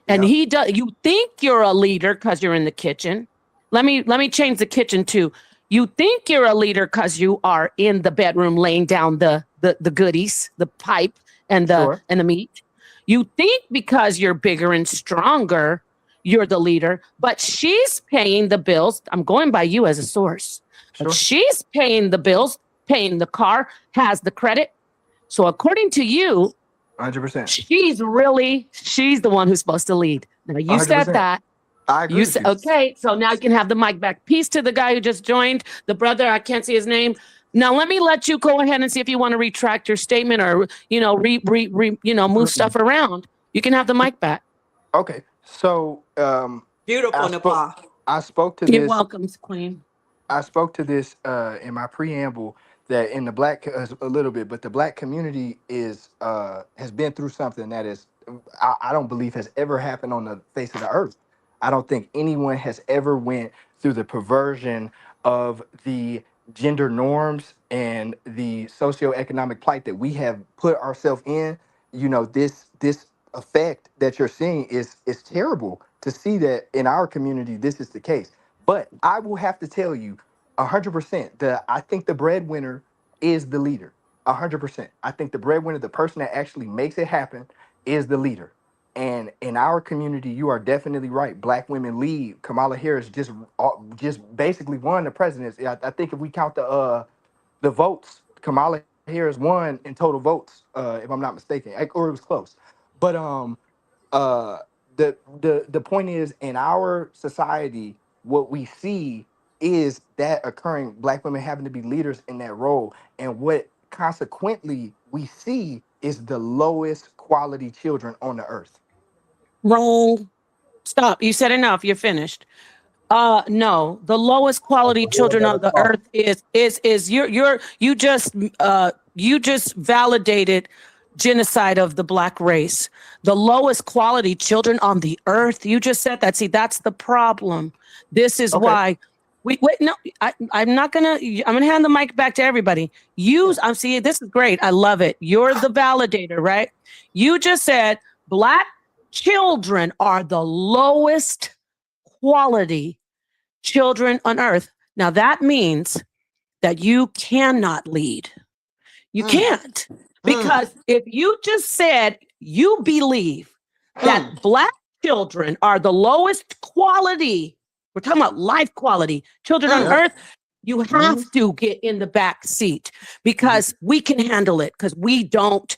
and Yeah. he does you think you're a leader because you're in the kitchen. Let me change the kitchen to you think you're a leader because you are in the bedroom laying down the goodies, the pipe Sure. and the meat. You think because you're bigger and stronger, you're the leader, but she's paying the bills. I'm going by you as a source. But Sure. she's paying the bills, paying the car, has the credit. So according to you, 100%. she's the one who's supposed to lead. Now you said 100%. that. I agree You with said you. okay, so now you can have the mic back. Peace to the guy who just joined, the brother. I can't see his name. Now let me let you go ahead and see if you want to retract your statement or move stuff around. You can have the mic back. Okay. So I Beautiful, spoke Napah. I spoke to You're this welcome, Queen. I spoke to this in my preamble that in the black a little bit, but the black community is has been through something that is I don't believe has ever happened on the face of the earth. I don't think anyone has ever went through the perversion of the gender norms and the socioeconomic plight that we have put ourselves in. This effect that you're seeing is terrible to see that in our community this is the case. But I will have to tell you 100% that I think the breadwinner is the leader. 100%. I think the breadwinner, the person that actually makes it happen, is the leader. And in our community, you are definitely right. Black women lead. Kamala Harris just basically won the presidency. I think if we count the votes, Kamala Harris won in total votes, if I'm not mistaken, or it was close. But uh the point is, in our society, what we see is that occurring, black women having to be leaders in that role, and what consequently we see is the lowest quality children on the earth. Wrong. Stop. You said enough. You're finished. No, the lowest That's quality a whole children nother on the talk. earth is you just validated genocide of the black race. The lowest quality children on the earth. You just said that. See, that's the problem. This is Okay. why we wait. No, I'm not gonna. I'm gonna hand the mic back to everybody. Yeah. I'm seeing this is great. I love it. You're the validator, right? You just said black children are the lowest quality children on earth. Now that means that you cannot lead. You Mm, can't. mm, Because if you just said you believe that mm, black children are the lowest quality, we're talking about life quality, children on mm, Yep. earth, you Hmm. have to get in the back seat because we can handle it because we don't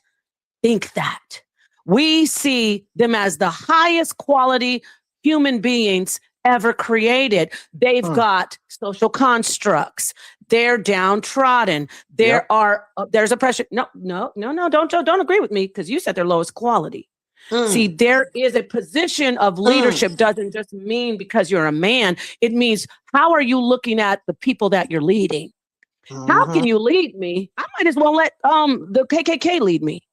think that. We see them as the highest quality human beings ever created. They've Hmm. got social constructs. They're downtrodden. Yep. There's oppression. No, no, no, no. Don't agree with me because you said they're lowest quality. See, mm, there is a position of mm, leadership doesn't just mean because you're a man. It means how are you looking at the people that you're leading? How mhm, can you lead me? I might as well let the KKK lead me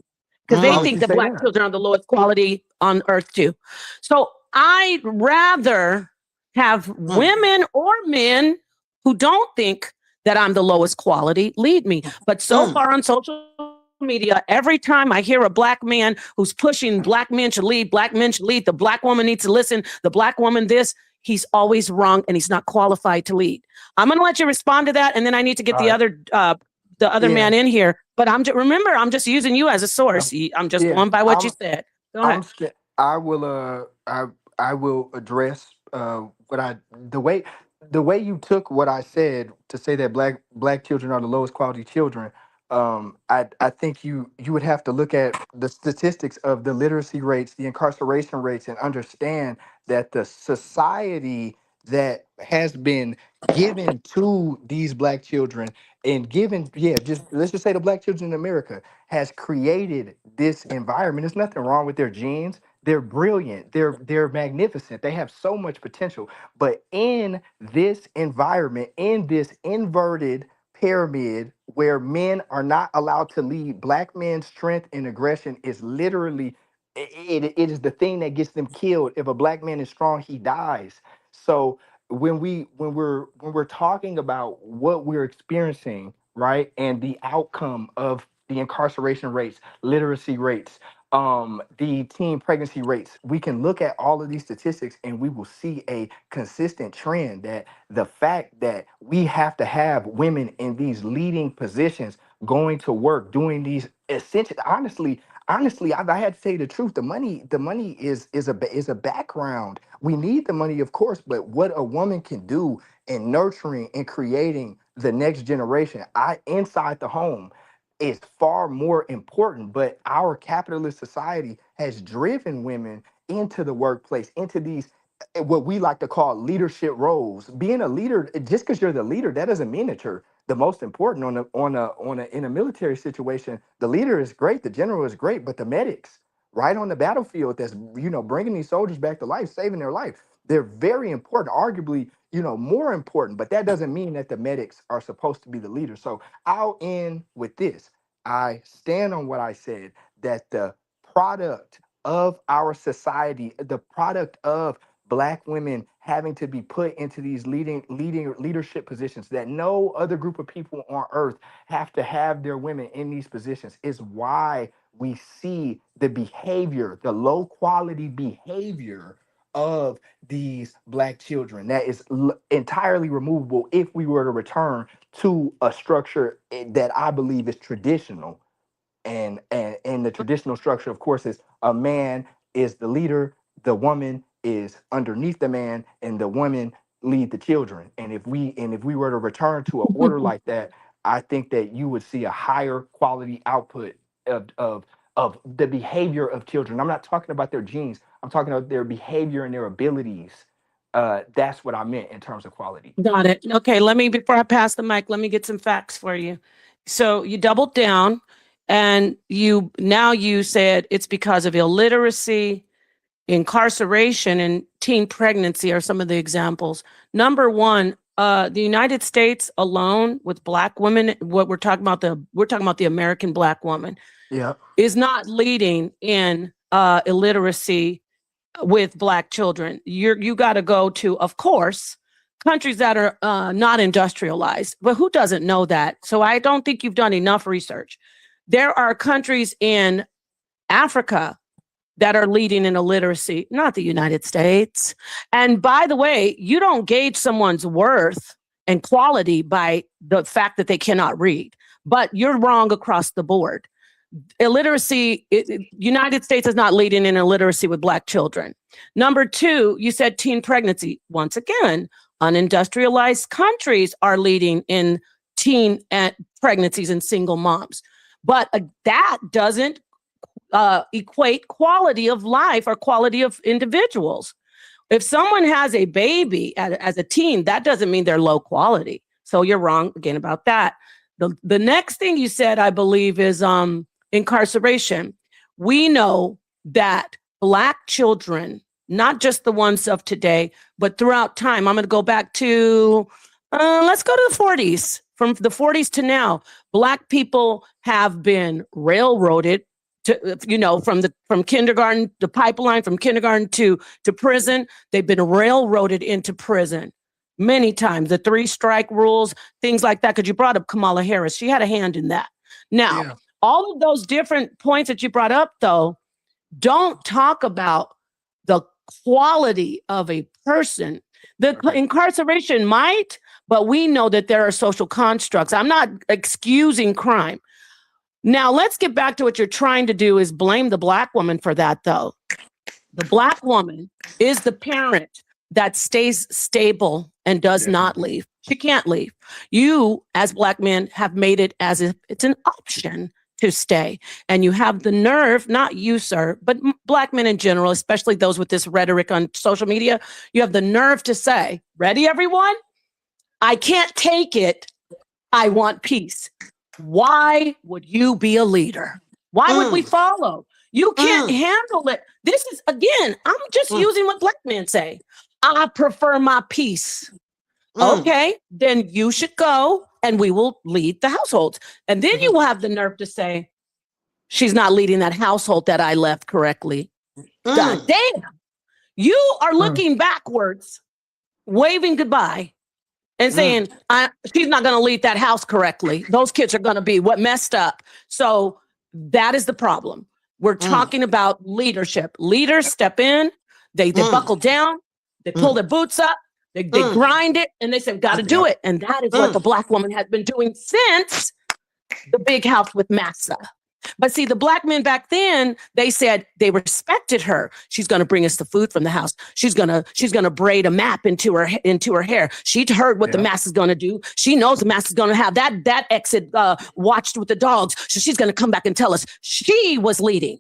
because they Why mm, would think you that say black that? children are the lowest quality on earth too. So I'd rather have mm, women or men who don't think that I'm the lowest quality lead me. But so mm, far on social media, every time I hear a black man who's pushing black men should lead, the black woman needs to listen, the black woman this, he's always wrong and he's not qualified to lead. I'm going to let you respond to that, and then I need to get All right. the other Yeah. man in here. But remember, I'm just using you as a I'm, source. I'm just yeah. going by what you I'm said. Go ahead. I'm st- I will I will address what I the way you took what I said to say that black children are the lowest quality children. I think you would have to look at the statistics of the literacy rates, the incarceration rates, and understand that the society that has been given to these black children, and given, yeah, just let's just say the black children in America, has created this environment. There's nothing wrong with their genes. They're brilliant. They're magnificent. They have so much potential. But in this environment, in this inverted pyramid where men are not allowed to lead, black men's strength and aggression is literally it is the thing that gets them killed. If a black man is strong, he dies. So when we're talking about what we're experiencing, right, and the outcome of the incarceration rates, literacy rates, the teen pregnancy rates, we can look at all of these statistics and we will see a consistent trend that the fact that we have to have women in these leading positions, going to work, doing these essential, honestly, I had to say the truth. The money is a background. We need the money, of course, but what a woman can do in nurturing and creating the next generation, inside the home, is far more important. But our capitalist society has driven women into the workplace, into these what we like to call leadership roles. Being a leader, just because you're the leader, that doesn't mean that you're the most important in a military situation. The leader is great, the general is great, but the medics right on the battlefield that's bringing these soldiers back to life, saving their life, they're very important, arguably more important. But that doesn't mean that the medics are supposed to be the leader. So I'll end with this. I stand on what I said, that the product of our society, the product of black women having to be put into these leading leadership positions that no other group of people on earth have to have their women in these positions, is why we see the behavior, the low quality behavior of these black children that is entirely removable if we were to return to a structure that I believe is traditional. And the traditional structure, of course, is a man is the leader, the woman is underneath the man, and the women lead the children. And if we were to return to an order like that, I think that you would see a higher quality output of the behavior of children. I'm not talking about their genes. I'm talking about their behavior and their abilities. That's what I meant in terms of quality. Got it. Okay, before I pass the mic, let me get some facts for you. So you doubled down and you said it's because of illiteracy, incarceration, and teen pregnancy are some of the examples. Number one, the United States alone with black women, what we're talking about the American black woman, Yeah. is not leading in illiteracy with black children. You got to go to, of course, countries that are not industrialized. But who doesn't know that? So I don't think you've done enough research. There are countries in Africa that are leading in illiteracy, not the United States. And by the way, you don't gauge someone's worth and quality by the fact that they cannot read, but you're wrong across the board. Illiteracy, United States is not leading in illiteracy with black children. Number two, you said teen pregnancy. Once again, unindustrialized countries are leading in teen pregnancies and single moms. But that doesn't equate quality of life or quality of individuals. If someone has a baby as a teen, that doesn't mean they're low quality. So you're wrong again about that. The next thing you said, I believe, is incarceration. We know that black children, not just the ones of today, but throughout time, I'm going to go back to, let's go to the 40s. From the 40s to now, black people have been railroaded to, from kindergarten, the pipeline from kindergarten to prison. They've been railroaded into prison many times. The 3-strike rules, things like that. Because you brought up Kamala Harris. She had a hand in that. Now, all of those different points that you brought up, though, don't talk about the quality of a person. The incarceration might, but we know that there are social constructs. I'm not excusing crime. Now, let's get back to what you're trying to do is blame the black woman for that, though. The black woman is the parent that stays stable and does not leave. She can't leave. You, as black men, have made it as if it's an option to stay. And you have the nerve, not you, sir, but black men in general, especially those with this rhetoric on social media, you have the nerve to say, ready, everyone? I can't take it. I want peace. Why would you be a leader? Why would we follow? You can't handle it. This is, again, I'm just using what black men say. I prefer my peace. Okay, then you should go and we will lead the household. And then you will have the nerve to say, she's not leading that household that I left correctly. God damn. You are looking backwards, waving goodbye and saying, she's not going to lead that house correctly. Those kids are going to be what messed up. So that is the problem. We're talking about leadership. Leaders step in, they buckle down, they pull their boots up, they grind it, and they say, got to do it. And that is what the black woman has been doing since the big house with Massa. But see, the black men back then, they said they respected her. She's going to bring us the food from the house. She's going to braid a map into her hair. She'd heard what the Massa's going to do. She knows the Massa's going to have that exit watched with the dogs. So she's going to come back and tell us she was leading.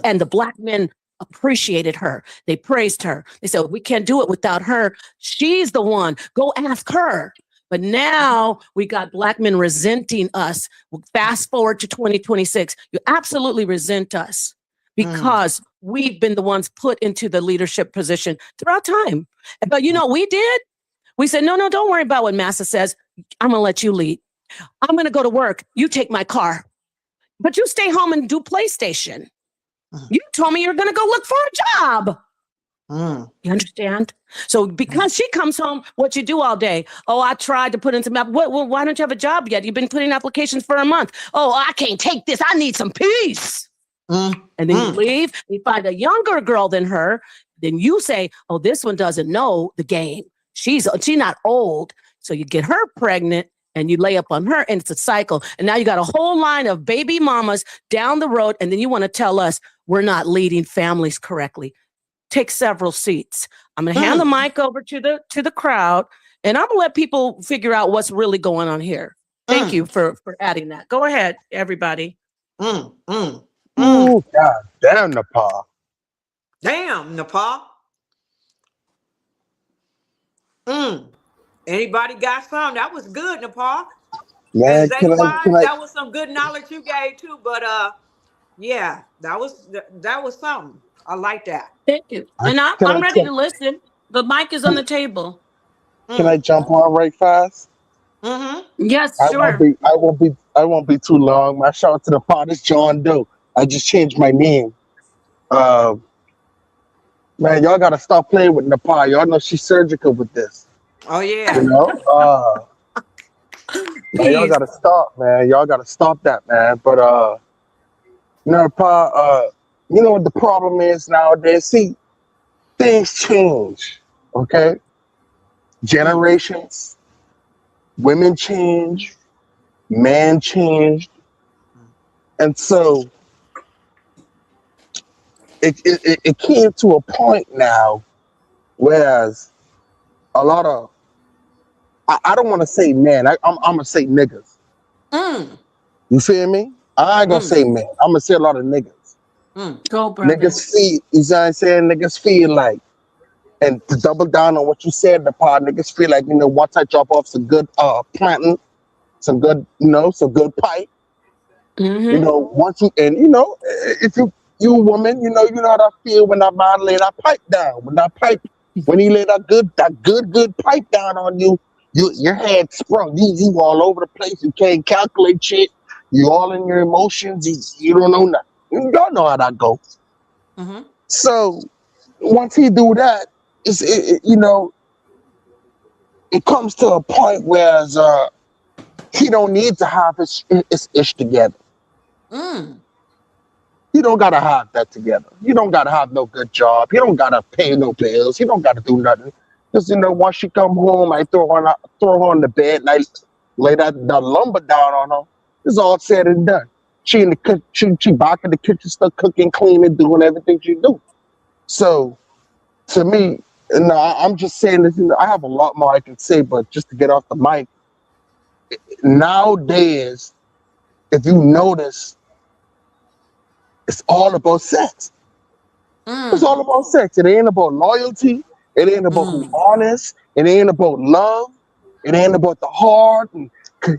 And the black men appreciated her. They praised her. They said, we can't do it without her. She's the one. Go ask her. But now we got black men resenting us. Fast forward to 2026. You absolutely resent us because we've been the ones put into the leadership position throughout time. But you know what we did? We said, no, don't worry about what Massa says. I'm going to let you lead. I'm going to go to work. You take my car. But you stay home and do PlayStation. You told me you're going to go look for a job. You understand? So because she comes home, what you do all day? Oh, I tried to put in some, why don't you have a job yet? You've been putting applications for a month. Oh, I can't take this. I need some peace. And then you leave, you find a younger girl than her. Then you say, oh, this one doesn't know the game. She's not old. So you get her pregnant and you lay up on her and it's a cycle. And now you got a whole line of baby mamas down the road. And then you want to tell us we're not leading families correctly. Take several seats. I'm going to hand the Mm, mic over to the crowd and I'm going to let people figure out what's really going on here. Thank you mm, for adding that. Go ahead, everybody. mm, mm, mm. Ooh, god damn, Nepal. Damn, Nepal. Mm. Anybody got some? That was good, Nepal. And Man, Zay can I can Wise, I that was some good knowledge you gave too. But yeah, that was something. I like that. Thank you. And can I'm I ready to listen. The mic is on the table. can I Mm. jump on right fast? Mm-hmm. Yes, sure. I won't be too long. My shout out to the pod is John Doe. I just changed my name. Uh, man, y'all gotta stop playing with Nepal. Y'all know she's surgical with this. Oh You yeah. know? Man, y'all Peace. gotta stop, man. Y'all gotta stop that, man. But Nepal, you know what the problem is nowadays? See, things change. Okay? Mm. Generations, women change, man changed. Mm. And so it came to a point now, whereas a lot of, I don't want to say men, I'm going to say niggas. Mm. You feel me? I ain't going to Mm. say men. I'm going to say a lot of niggas. Mm. Go, brother. Niggas feel, you see what I'm saying? Niggas feel like, and to double down on what you said, the part niggas feel like, once I drop off some good planting, some good, some good pipe, Mm-hmm. once you, and if you a woman, you know how that feel when that man lay that pipe down. When he lay that good pipe down on you, your head sprung. You all over the place. You can't calculate shit. You all in your emotions. You don't know nothing. Y'all know how that goes. Mm-hmm. So once he do that, it comes to a point where he don't need to have his ish together. Mm. You don't gotta have that together. You don't gotta have no good job. You don't gotta pay no bills. You don't gotta do nothing. Just once she come home, I throw her on the bed, and I lay that lumber down on her. It's all said and done. She in the she back in the kitchen, stuff cooking, cleaning, doing everything she do. So to me, no, I'm just saying this. I have a lot more I can say, but just to get off the mic, nowadays, if you notice, it's all about sex. It's all Mm. about sex. It ain't about loyalty. It ain't about who Mm. honest. It ain't about love. It ain't about the heart. And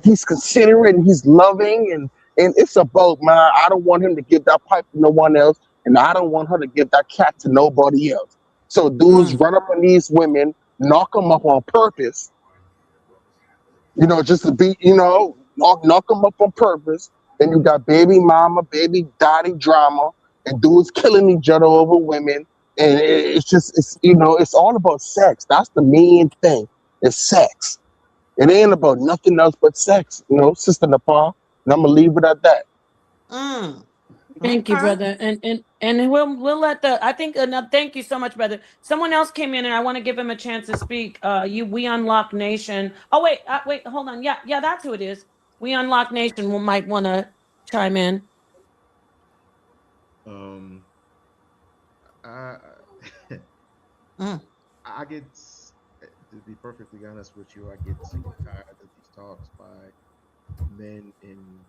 he's considerate and he's loving. And it's about, man, I don't want him to give that pipe to no one else. And I don't want her to give that cat to nobody else. So dudes Mm. run up on these women, knock them up on purpose, just to be, knock them up on purpose. Then you got baby mama, baby daddy drama, and dudes killing each other over women. And it's just, it's all about sex. That's the main thing. It's sex. It ain't about nothing else but sex, Sister Nepal. And I'm gonna leave it at that. Mm. Thank you, Okay. brother. And we'll let the I think enough. Thank you so much, brother. Someone else came in and I want to give him a chance to speak. We Unlock Nation. Oh wait, hold on. Yeah, that's who it is. We Unlock Nation might want to chime in. Um, I Mm. I get to be perfectly honest with you, I get sick and tired of these talks by men in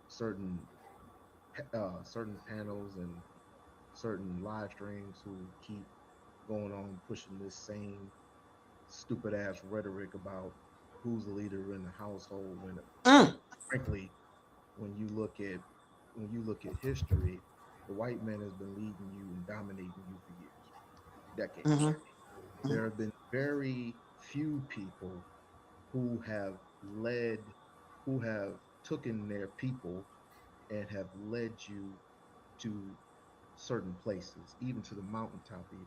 certain certain panels and certain live streams who keep going on pushing this same stupid ass rhetoric about who's the leader in the household when Mm. frankly when you look at history, the white man has been leading you and dominating you for years, decades. Mm-hmm. There have been very few people who have led, who have taken their people and have led you to certain places, even to the mountaintop. Even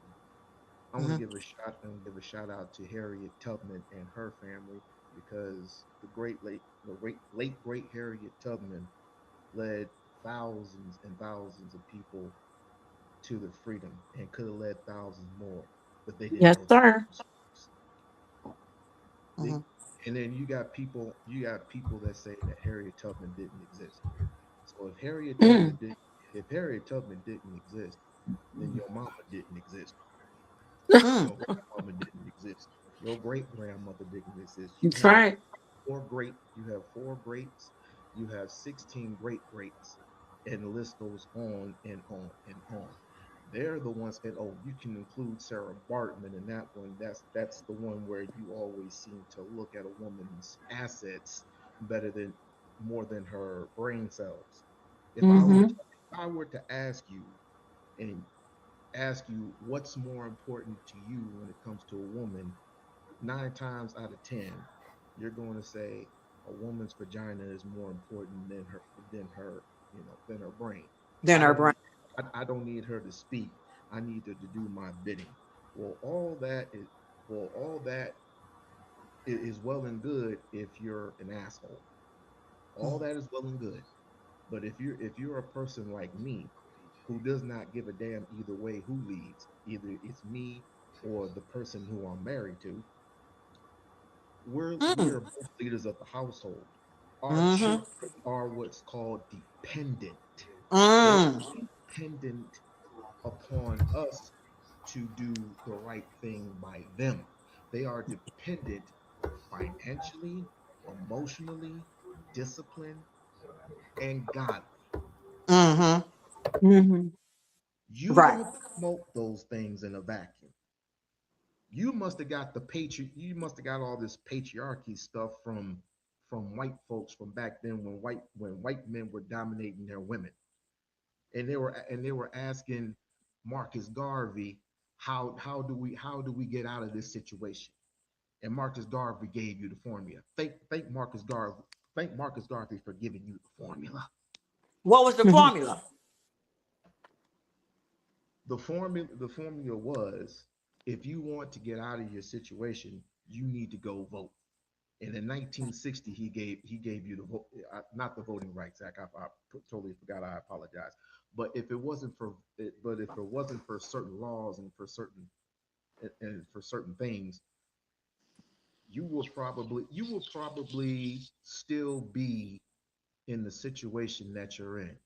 I want to Mm-hmm. give a shot and give a shout out to Harriet Tubman and her family because the late great Harriet Tubman led thousands and thousands of people to the freedom and could have led thousands more, but they didn't Yes, go to sir. those schools. Mm-hmm. And then you got people that say that Harriet Tubman didn't exist. So Mm, if Harriet Tubman didn't exist, then your mama didn't exist. Mm. Your grandmama didn't exist. Your great grandmother didn't exist. that's right. You have four greats, you have 16 great greats, and the list goes on and on and on. They're the ones, and oh, you can include Sarah Bartman in that one. That's the one where you always seem to look at a woman's assets better than more than her brain cells. Mm-hmm. If I were to and ask you what's more important to you when it comes to a woman, 9 times out of 10, you're going to say a woman's vagina is more important than her brain. Then I her don't brain. need I don't need her to speak. I need her to do my bidding. Well, all that is all that is well and good if you're an asshole. All that is well and good. But if you're a person like me who does not give a damn either way who leads, either it's me or the person who I'm married to, we Mm. are both leaders of the household. Our Mm-hmm. children are what's called dependent. They are Mm. dependent upon us to do the right thing by them. They are dependent financially, emotionally, disciplined, and godly. Mm-hmm. Mm-hmm. You Right. don't promote those things in a vacuum. You must have got all this patriarchy stuff from white folks from back then when white men were dominating their women. And they were asking Marcus Garvey, how do we get out of this situation? And Marcus Garvey gave you the formula. Thank Marcus Garvey for giving you the formula. What was the Mm-hmm. formula? The formula was, if you want to get out of your situation, you need to go vote. And in 1960, he gave you the vote, not the Voting Rights Act. I totally forgot. I apologize. But if it wasn't for certain laws and for certain things, you will probably still be in the situation that you're in.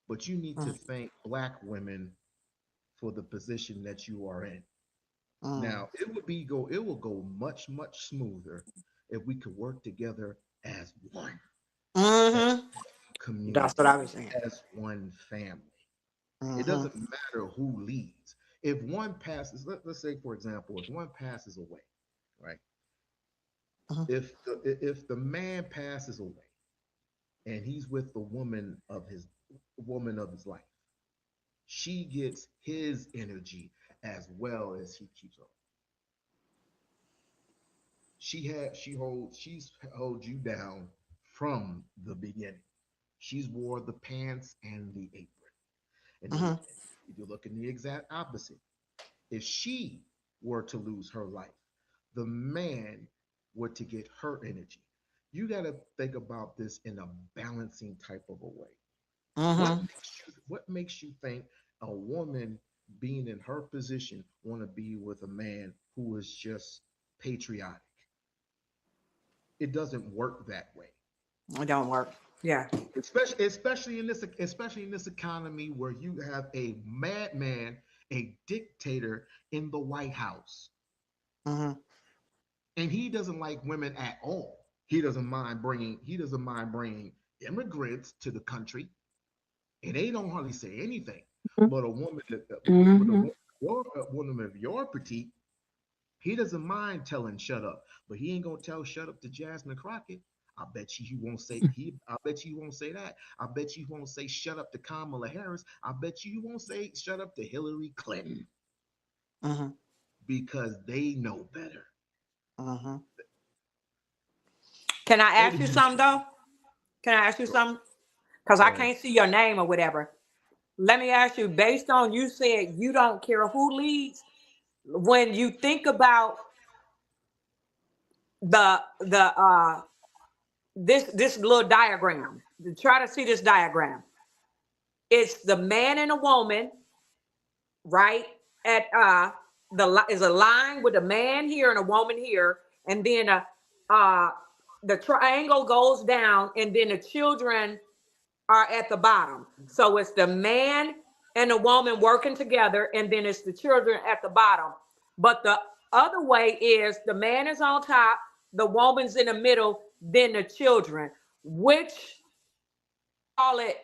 But you need to thank black women for the position that you are in. Mm-hmm. Now, it will go much smoother if we could work together as one, as Mm-hmm. That's what community, I was saying. as one family. It Mm-hmm. doesn't matter who leads. If one passes, let's say for example, if one passes away, right? Mm-hmm. If the man passes away and he's with the woman of his life, she gets his energy as well as he keeps her. She's hold you down from the beginning. She's wore the pants and the apron. And Mm-hmm. if you look in the exact opposite, if she were to lose her life, the man were to get her energy. You got to think about this in a balancing type of a way. Mm-hmm. What makes you think a woman being in her position want to be with a man who is just patriotic? It doesn't work that way. It don't work. Yeah. Especially in this economy where you have a madman, a dictator in the White House, Mm-hmm. and he doesn't like women at all. He doesn't mind bringing immigrants to the country, and they don't hardly say anything. But a woman that but Mm-hmm. a woman of your petite, he doesn't mind telling shut up, but he ain't gonna tell shut up to Jasmine Crockett. I bet you he won't say that. I bet you he won't say shut up to Kamala Harris. I bet you he won't say shut up to Hillary Clinton Mm-hmm. because they know better. Mm-hmm. Can I ask you Ladies, something though? Can I ask you something? Because go I ahead. can't see your name or whatever. Let me ask you, based on you said you don't care who leads, when you think about the this little diagram, try to see this diagram. It's the man and a woman, right? At is a line with a man here and a woman here, and then uh the triangle goes down, and then the children are at the bottom. So it's the man and the woman working together, and then it's the children at the bottom. But the other way is the man is on top, the woman's in the middle, then the children. Which call it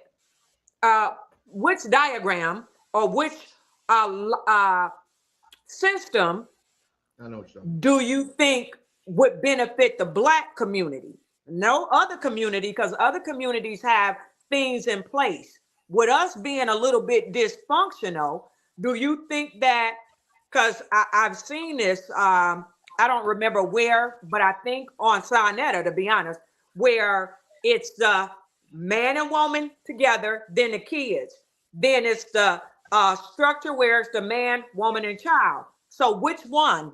uh which diagram or which system I know what you're talking do you think would benefit the black community? No other community, because other communities have things in place. With us being a little bit dysfunctional, do you think that, because I've seen this, I don't remember where, but I think on Sonetta, to be honest, where it's the man and woman together, then the kids. Then it's the structure where it's the man, woman, and child. So which one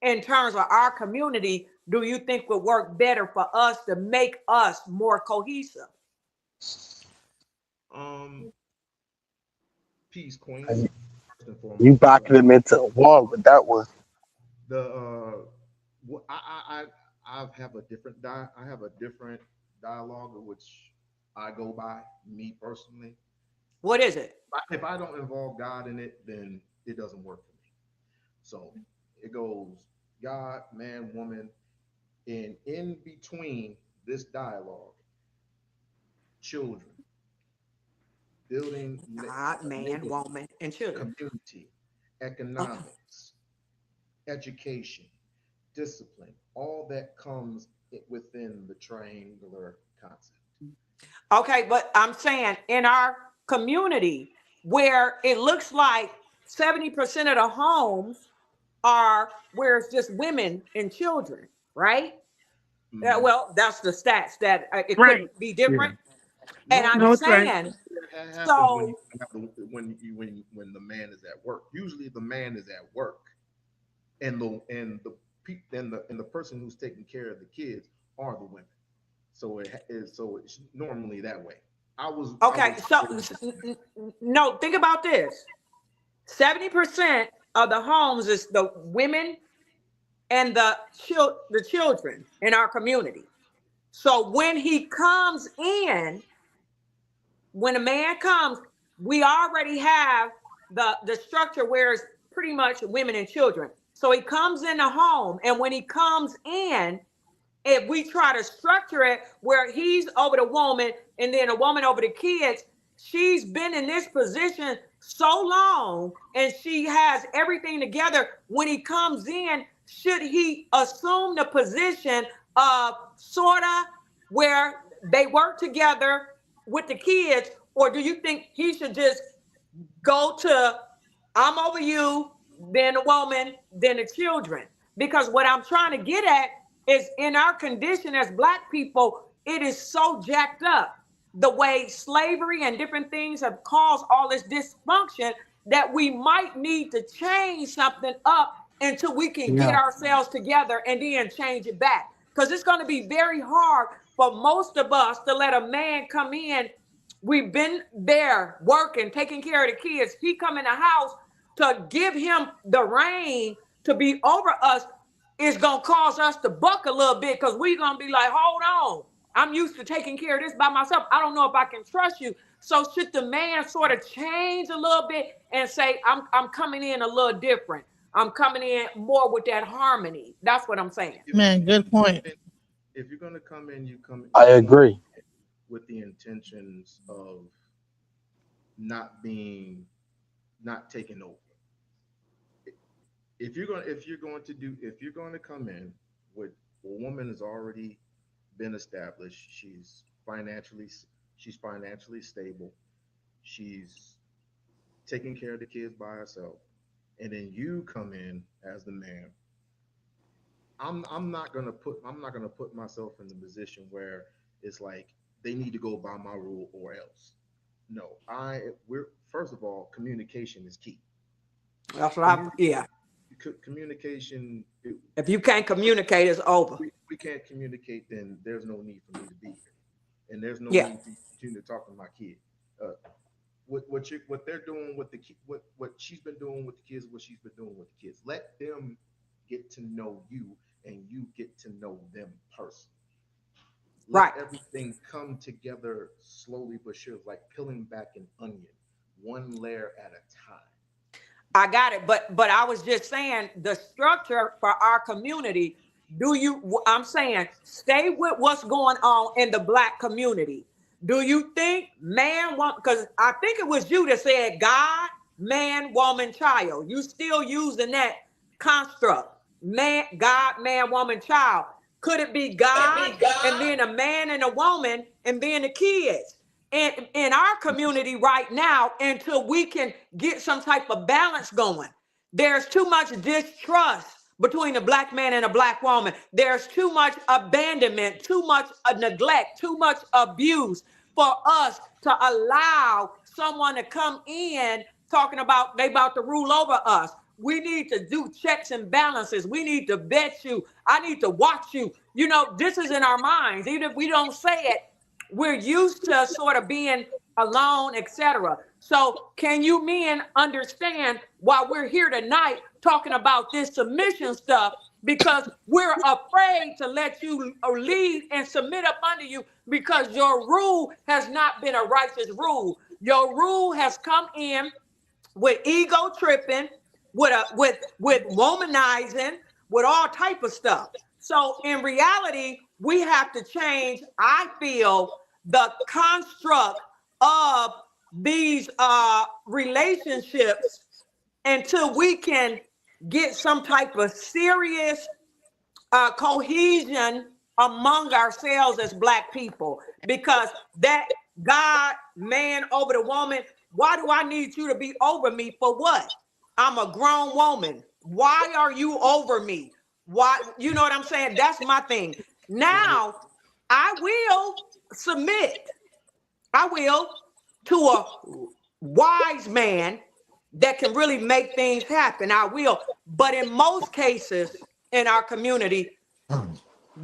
in terms of our community do you think would work better for us to make us more cohesive? about. Peace, Queen. And First and you foremost, backing them into a wall with that one. the I have a different I have a different dialogue which I go by, me personally. What is it? If I don't involve God in it, then it doesn't work for me. So it goes God, man, woman, and in between this dialogue, children, building God, man, neighborhood, woman, and children. community, Okay. economics, education, discipline, all that comes within the triangular concept. Okay, but I'm saying in our community where it looks like 70% of the homes are where it's just women and children, right? Mhm. Well, that's the stats that it could Right. be Yeah. different. And No, I'm No, no, it's right. saying, that happens when you so, have when the man is at work. Usually, the man is at work, and the person who's taking care of the kids are the women. So it's normally that way. I okay, was so no, think about this. 70% of the homes is the women and the children in our community. So when he comes in, when a man comes, we already have the structure where it's pretty much women and children. So he comes in the home, and when he comes in, if we try to structure it where he's over the woman and then a woman over the kids, she's been in this position so long and she has everything together. When he comes in, should he assume the position of sort of where they work together with the kids, or do you think he should just go to I'm over you, then the woman, then the children? Because what I'm trying to get at is in our condition as black people, it is so jacked up the way slavery and different things have caused all this dysfunction that we might need to change something up until we can get Yeah. ourselves together and then change it back. Because it's going to be very hard for most of us to let a man come in. We've been there working, taking care of the kids. He come in the house to give him the reign to be over us is gonna cause us to buck a little bit because we're gonna be like, hold on, I'm used to taking care of this by myself. I don't know if I can trust you. So should the man sort of change a little bit and say, I'm coming in a little different. I'm coming in more with that harmony. That's what I'm saying. Man, good point. If you're gonna come in, I you come agree. with the intentions of not being not taking over. If you're going to come in with a woman has already been established, she's financially stable, she's taking care of the kids by herself, and then you come in as the man. I'm not gonna put myself in the position where it's like they need to go by my rule or else. No, we're first of all, communication is key. That's what Communication, yeah. communication. If you can't communicate, it's over. We can't communicate, then there's no need for me to be here, and there's no Yeah. need to continue to talk to my kid. Uh, what they're doing with what she's been doing with the kids, what she's been doing with the kids. Let them get to know you, and you get to know them personally. Let Right. everything come together slowly but surely, like peeling back an onion, one layer at a time. I got it, but I was just saying the structure for our community. Do you? I'm saying stay with what's going on in the black community. Do you think man, woman? Because I think it was you that said God, man, woman, child. You still using that construct, man, God, man, woman, child. Could it be God and then a man and a woman and then the kids? In our community right now, until we can get some type of balance going. There's too much distrust between a black man and a black woman. There's too much abandonment, too much neglect, too much abuse for us to allow someone to come in talking about they about to rule over us. We need to do checks and balances. We need to vet you. I need to watch you. You know, this is in our minds. Even if we don't say it, we're used to sort of being alone, etc. So can you men understand why we're here tonight talking about this submission stuff? Because we're afraid to let you lead and submit up under you because your rule has not been a righteous rule. Your rule has come in with ego tripping, with womanizing, with all type of stuff. So in reality, we have to change, I feel, the construct of these relationships until we can get some type of serious cohesion among ourselves as black people, because that God man over the woman, why do I need you to be over me for what? I'm a grown woman. Why are you over me? Why? You know what I'm saying? That's my thing. Now I will submit. I will, to a wise man that can really make things happen. I will. But in most cases in our community,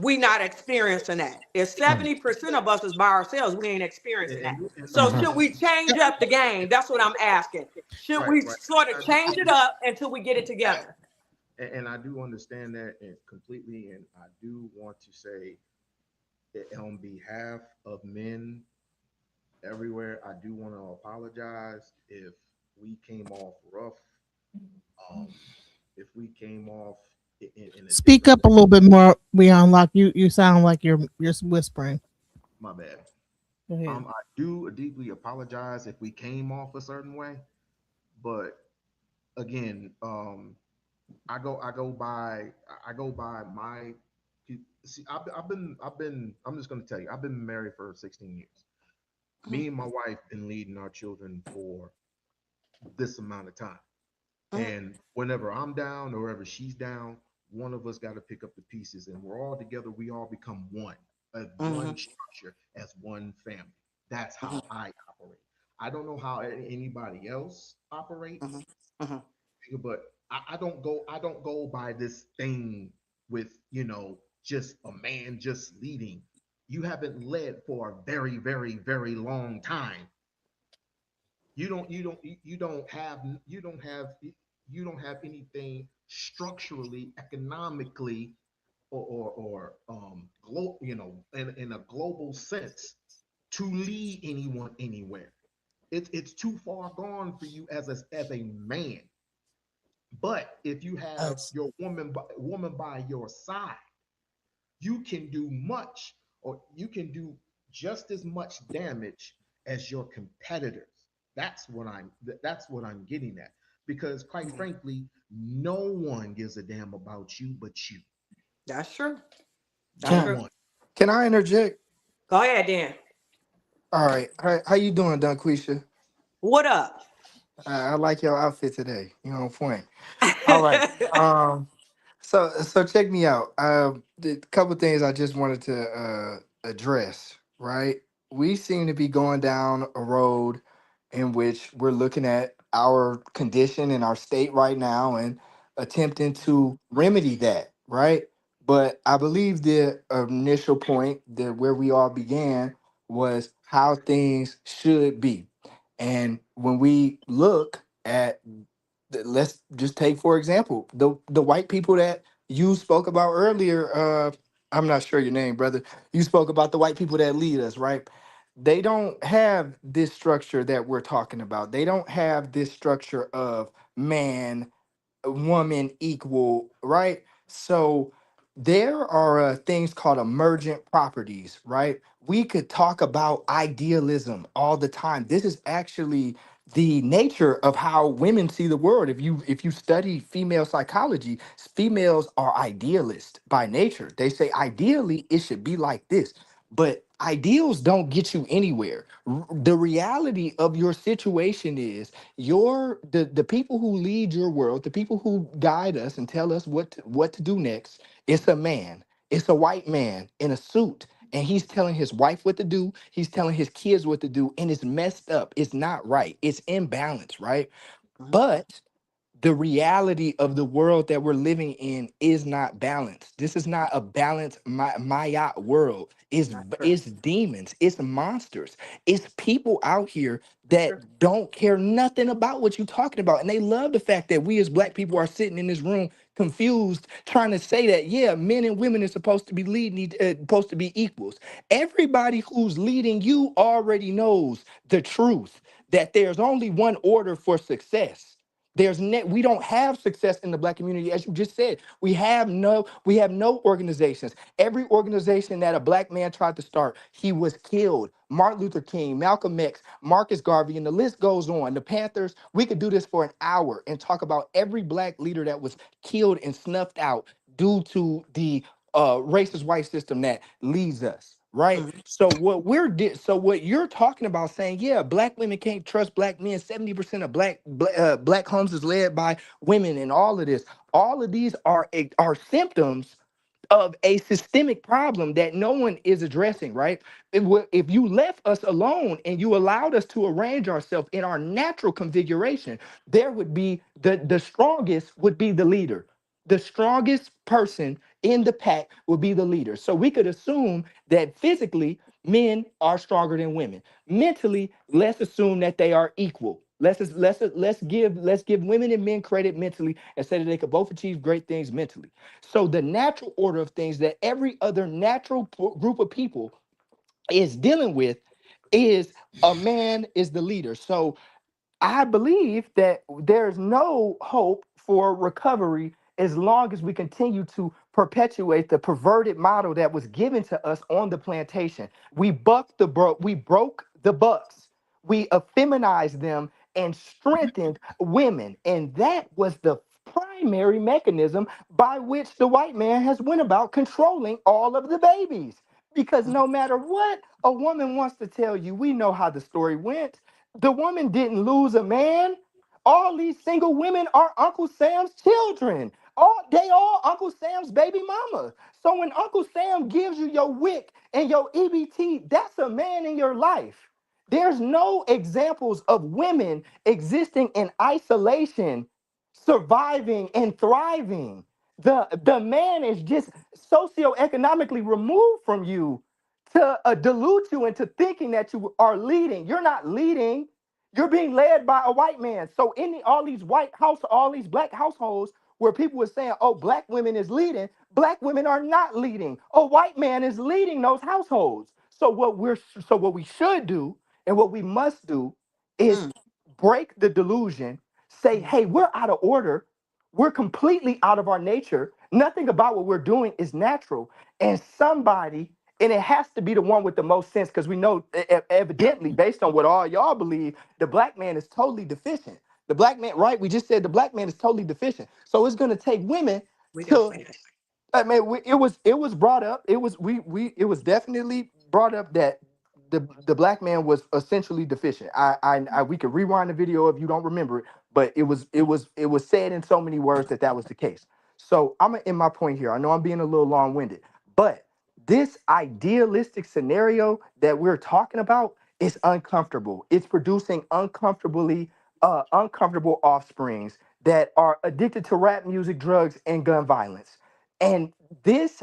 we not experiencing that. If 70% of us is by ourselves, we ain't experiencing that. And So should we change up the game? That's what I'm asking. Should right, we right. sort of change it up until we get it together? And I do understand that completely, and I do want to say that on behalf of men everywhere, I do want to apologize if we came off rough, um, if we came off in a Speak different up a little bit more. We unlock you. You sound like you're whispering. my bad. Go ahead. I do deeply apologize if we came off a certain way, but again, I go by my see I'm just gonna tell you, I've been married for 16 years. Me and my wife been leading our children for this amount of time. And whenever I'm down or wherever she's down, one of us got to pick up the pieces, and we're all together. We all become one, as one structure, as one family. That's how I operate. I don't know how anybody else operates, but I don't go by this thing with just a man just leading. You haven't led for a very very very long time. You don't have anything structurally, economically, in a global sense to lead anyone anywhere. It's too far gone for you as a man. But if you have Us. your woman by your side, you can do much, or you can do just as much damage as your competitors. That's what I'm getting at. Because quite frankly, no one gives a damn about you but you. That's true. That's No Can true. one. can I interject? Go ahead, Dan. All right. How you doing, Dungqueesha? What up? I like your outfit today. You on point. All right. So check me out. The couple things I just wanted to address. Right, we seem to be going down a road in which we're looking at our condition in our state right now and attempting to remedy that. Right, but I believe the initial point that where we all began was how things should be. And when we look at, let's just take for example the white people that you spoke about earlier. I'm not sure your name, brother. You spoke about the white people that lead us, right? They don't have this structure that we're talking about. They don't have this structure of man, woman equal, right? So there are things called emergent properties, right? We could talk about idealism all the time. This is actually the nature of how women see the world. If you study female psychology, females are idealists by nature. They say ideally it should be like this, but ideals don't get you anywhere. The reality of your situation is the people who lead your world, the people who guide us and tell us what to do next. It's a man. It's a white man in a suit, and he's telling his wife what to do. He's telling his kids what to do, and it's messed up. It's not right. It's imbalanced, right? But the reality of the world that we're living in is not balanced. This is not a balanced Maya world. It's demons, it's monsters, it's people out here that don't care nothing about what you're talking about. And they love the fact that we as black people are sitting in this room confused, trying to say that, yeah, men and women are supposed to be supposed to be equals. Everybody who's leading you already knows the truth that there's only one order for success. We don't have success in the black community, as you just said. We have no organizations. Every organization that a black man tried to start, he was killed. Martin Luther King, Malcolm X, Marcus Garvey, and the list goes on. The Panthers. We could do this for an hour and talk about every black leader that was killed and snuffed out due to the racist white system that leads us. Right. So what you're talking about, saying, yeah, black women can't trust black men. 70% of black homes is led by women, and all of this. All of these are symptoms of a systemic problem that no one is addressing, right? If you left us alone and you allowed us to arrange ourselves in our natural configuration, there would be the strongest would be the leader. The strongest person in the pack would be the leader. So we could assume that physically men are stronger than women. Mentally, let's assume that they are equal. Let's give women and men credit mentally and say that they could both achieve great things mentally. So the natural order of things that every other natural group of people is dealing with is a man is the leader. So I believe that there's no hope for recovery as long as we continue to perpetuate the perverted model that was given to us on the plantation. We broke the bucks. We effeminized them and strengthened women. And that was the primary mechanism by which the white man has went about controlling all of the babies. Because no matter what a woman wants to tell you, we know how the story went. The woman didn't lose a man. All these single women are Uncle Sam's children. They all Uncle Sam's baby mama. So when Uncle Sam gives you your WIC and your EBT, that's a man in your life. There's no examples of women existing in isolation, surviving and thriving. The man is just socioeconomically removed from you to delude you into thinking that you are leading. You're not leading. You're being led by a white man. So all these all these black households where people were saying, "Oh, black women is leading," black women are not leading. A white man is leading those households. So what we should do and what we must do is break the delusion. Say, "Hey, we're out of order. We're completely out of our nature. Nothing about what we're doing is natural." And it has to be the one with the most sense, because we know evidently, based on what all y'all believe, the black man is totally deficient. The black man, right? We just said the black man is totally deficient. So it's going to take women to I mean, it was brought up. It was definitely brought up that the black man was essentially deficient. We could rewind the video if you don't remember it, but it was said in so many words that was the case. So I'm gonna end my point here. I know I'm being a little long winded, but this idealistic scenario that we're talking about is uncomfortable. It's producing uncomfortable offsprings that are addicted to rap music, drugs, and gun violence. And this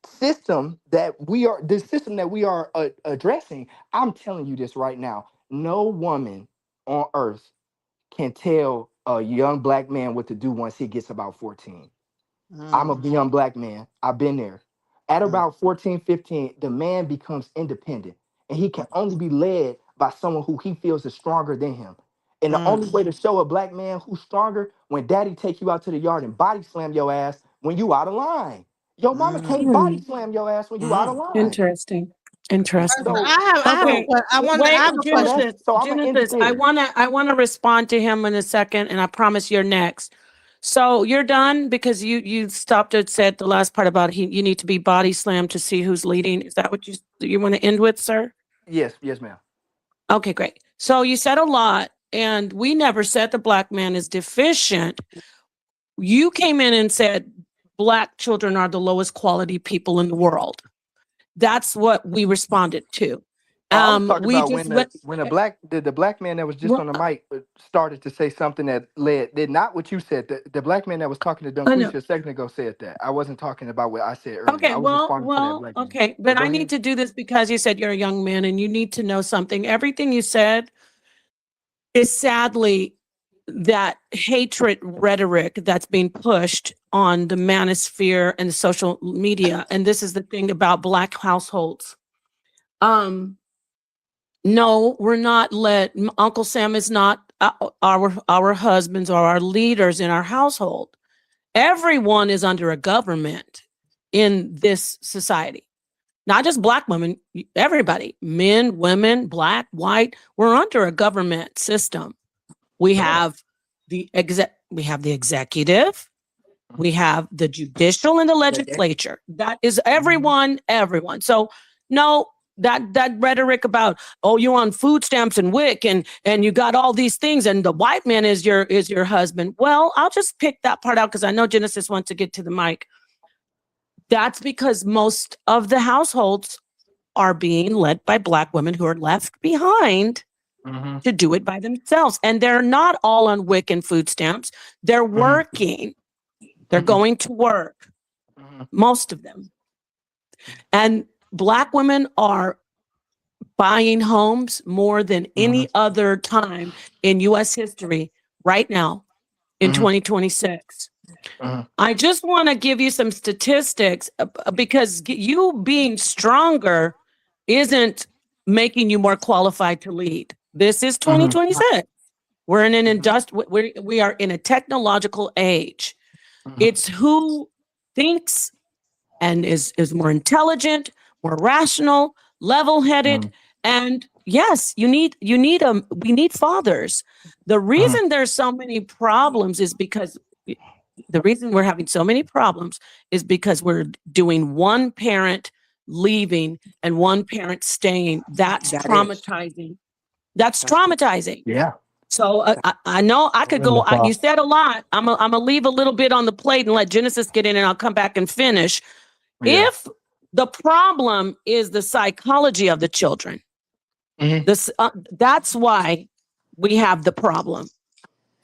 system that we are addressing, I'm telling you this right now, no woman on earth can tell a young black man what to do once he gets about 14. I'm a young black man. I've been there. At about 14, 15, the man becomes independent and he can only be led by someone who he feels is stronger than him. And the only way to show a black man who's stronger when daddy take you out to the yard and body slam your ass when you out of line. Your mama can't body slam your ass when you out of line. Interesting. Interesting. So Okay. I have a question. I'm an Genesis, I indicator. wanna respond to him in a second, and I promise you're next. So you're done because you stopped and said the last part about you need to be body slammed to see who's leading. Is that what you want to end with, sir? Yes, ma'am. Okay, great. So you said a lot, and we never said the black man is deficient. You came in and said black children are the lowest quality people in the world. That's what we responded to. I was talking We about just when the black man that was just Well, on the mic started to say something that did not what you said. The black man that was talking to I know. Dungqueesha a second ago said that. I wasn't talking about what I said earlier. Okay, I was responding to that black man. okay, But but go I need ahead. to do this because you said you're a young man and you need to know something. Everything you said is sadly that hatred rhetoric that's being pushed on the manosphere and social media. And this is the thing about black households. No, we're not Uncle Sam is not our husbands or our leaders in our household. Everyone is under a government in this society. Not just black women, everybody, men, women, black, white, we're under a government system. We have the executive, we have the judicial and the legislature. That is everyone. So no, that rhetoric about, oh, you're on food stamps and WIC and you got all these things and the white man is your husband. Well, I'll just pick that part out because I know Genesis wants to get to the mic. That's because most of the households are being led by black women who are left behind to do it by themselves. And they're not all on WIC and food stamps. They're working. They're going to work. Most of them. And black women are buying homes more than any other time in U.S. history right now in 2026. I just want to give you some statistics because you being stronger isn't making you more qualified to lead. This is 2026. We're in an we are in a technological age. It's who thinks and is more intelligent, more rational, level-headed, and yes, we need fathers. The reason there's so many problems is because the reason we're having so many problems is because we're doing one parent leaving and one parent staying. That's traumatizing. That's traumatizing. Yeah. So I know I could go. You said a lot. I'm gonna leave a little bit on the plate and let Genesis get in, and I'll come back and finish. Yeah. If the problem is the psychology of the children, that's why we have the problem.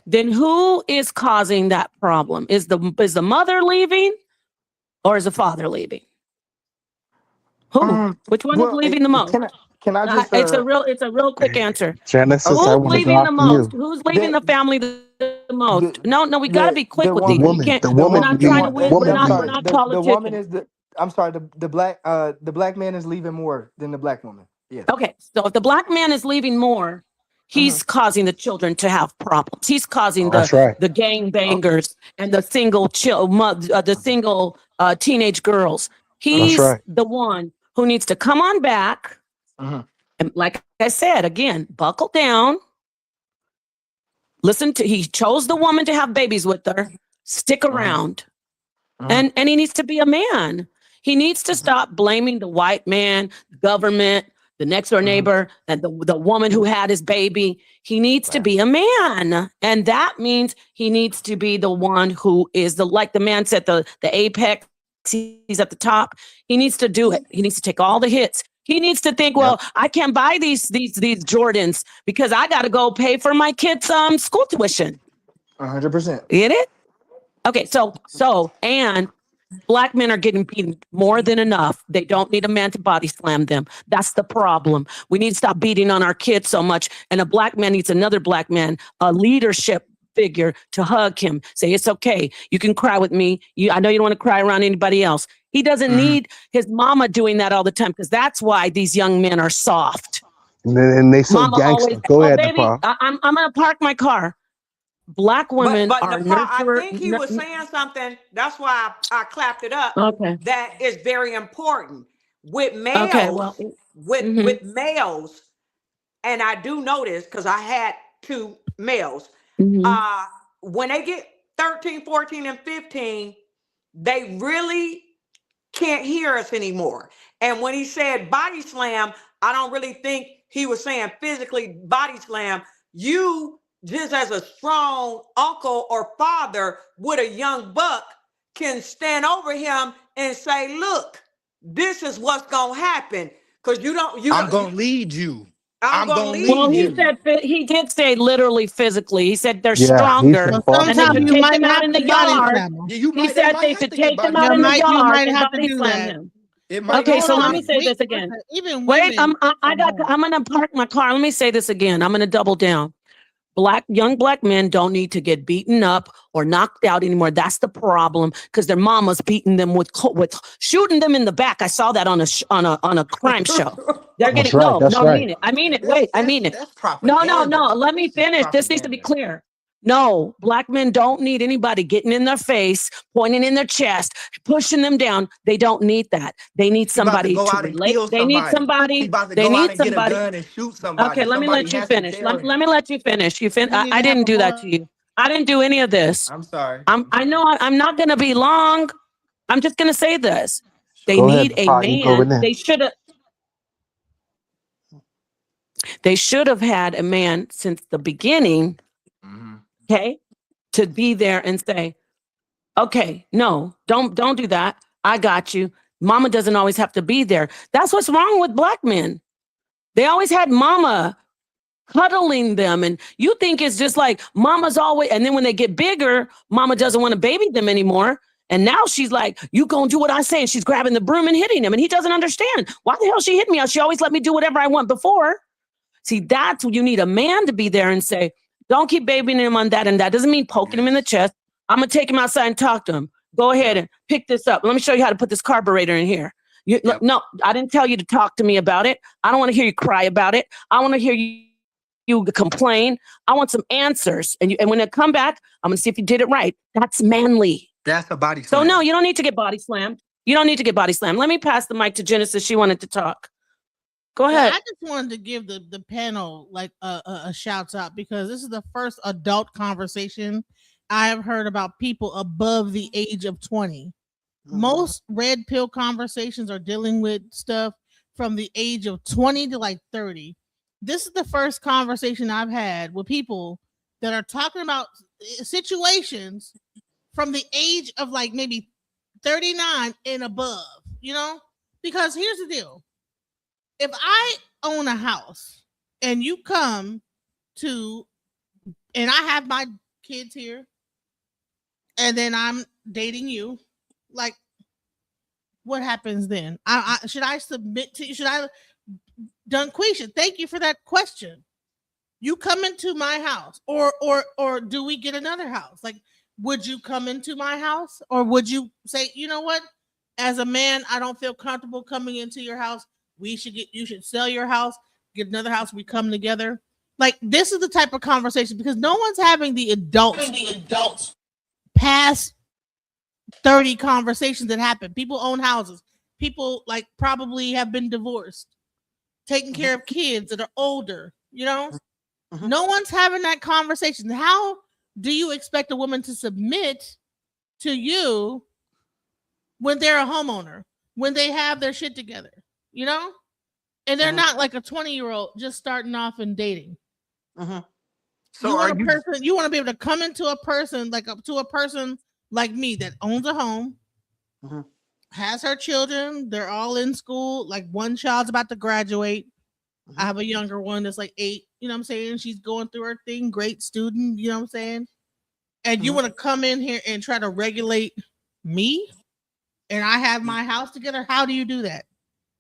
Then who is causing that problem? Is the mother leaving, or is the father leaving? Who? Which one is leaving the most? Can I just? It's a real quick answer. Genesis, I Who's want to go leaving the after most? you. Who's leaving the family the most? No, we got to be quick with these. woman. We can't. The We're woman not leave- trying to win. woman We're leave. not the woman politicians. is I'm sorry. The black man is leaving more than the black woman. Yeah. Okay, so if the black man is leaving more, he's causing the children to have problems. He's causing That's right. the gang bangers and the single teenage girls. He's right. the one who needs to come on back. And like I said, again, buckle down. He chose the woman to have babies with her. Stick around. And he needs to be a man. He needs to stop blaming the white man, the government, the next door neighbor, and the woman who had his baby. He needs to be a man. And that means he needs to be the one who is like the man said, the apex, he's at the top. He needs to do it. He needs to take all the hits. He needs to think, well, I can't buy these Jordans because I got to go pay for my kids' school tuition. 100%. Get it? Okay, so and Black men are getting beaten more than enough. They don't need a man to body slam them. That's the problem. We need to stop beating on our kids so much. And a black man needs another black man, a leadership figure to hug him. Say, it's okay. You can cry with me. I know you don't want to cry around anybody else. He doesn't need his mama doing that all the time, because that's why these young men are soft. And they so Mama always, gangster. Go oh ahead, baby, Napah. I'm gonna park my car. Black women But are Nepal, I nurturer. think he was saying something. That's why I clapped it up. Okay. That is very important with Okay. males. Well. With males, and I do notice because I had two males. When they get 13, 14, and 15, they really can't hear us anymore. And when he said body slam, I don't really think he was saying physically body slam. You, just as a strong uncle or father with a young buck, can stand over him and say, look, this is what's gonna happen. Because I'm gonna lead you. I'm I'm gonna gonna lead Well, lead he you. you. said he did say literally physically. He said they're Yeah, he stronger, said So and they body sometimes should you slam. take might him out have in to the body yard. slam them. Yeah, you He might. They said might they have should to get take him body out You in the slammed. might yard and have to body do slam that. him. It might. Okay, Hold so Listen, let on. me say this again. Even Wait, women I from got. home. I'm gonna park my car. Let me say this again. I'm gonna double down. Young black men don't need to get beaten up or knocked out anymore. That's the problem, because their mama's beating them with shooting them in the back. I saw that on a crime show. They're That's getting right. That's I right. mean it. I mean it. that's Wait, I that's mean it. that's No. propaganda. Let me This is finish. This needs to be propaganda. clear. No, black men don't need anybody getting in their face, pointing in their chest, pushing them down. They don't need that. They need He about to somebody go to out and relate. kill They need somebody. He somebody. about to They go out need and get a somebody. gun and shoot somebody. Okay, let me Somebody let you has to finish. tell Let him. me let you finish. We need I to have didn't a do whole that to you. I didn't do any of this. I'm sorry. I know I'm not going to be long. I'm just going to say this. They Go ahead, need a Napah. You going man. in? They should have had a man since the beginning, Mhm. okay, to be there and say, okay, no, don't do that. I got you. Mama doesn't always have to be there. That's what's wrong with black men. They always had mama cuddling them, and you think it's just like mama's always, and then when they get bigger, mama doesn't want to baby them anymore, and now she's like, you gonna do what I say, and she's grabbing the broom and hitting him, and he doesn't understand why the hell she hit me. She always let me do whatever I want before. See, that's when you need a man to be there and say, don't keep babying him on that, and that doesn't mean poking him in the Yes. chest. I'm gonna take him outside and talk to him. Go ahead Yep. and pick this up. Let me show you how to put this carburetor in here. Yep. No, I didn't tell you to talk to me about it. I don't want to hear you cry about it. I want to hear you complain. I want some answers. And when they come back, I'm going to see if you did it right. That's manly. That's a body So slam. no, you don't need to get body slammed. You don't need to get body slammed. Let me pass the mic to Genesis. She wanted to talk. Go Yeah, ahead. I just wanted to give the panel like a shout out, because this is the first adult conversation I have heard about people above the age of 20. Most red pill conversations are dealing with stuff from the age of 20 to like 30. This is the first conversation I've had with people that are talking about situations from the age of like maybe 39 and above, Because here's the deal. If I own a house and you come to, and I have my kids here, and then I'm dating you, like, what happens then? Should I submit to you? Should I, Dungqueesha, thank you for that question. You come into my house, or do we get another house? Like, would you come into my house, or would you say, you know what? As a man, I don't feel comfortable coming into your house. You should sell your house, get another house. We come together. Like, this is the type of conversation, because no one's having the adults past 30 conversations that happen. People own houses. People like probably have been divorced, taking care of kids that are older, No one's having that conversation. How do you expect a woman to submit to you when they're a homeowner, when they have their shit together, And they're not like a 20-year-old just starting off and dating. So you want to be able to come into a person like me that owns a home, has her children, they're all in school, like one child's about to graduate. I have a younger one that's like 8, you know what I'm saying? She's going through her thing, great student, you know what I'm saying? And you want to come in here and try to regulate me? and I have my house together, how do you do that?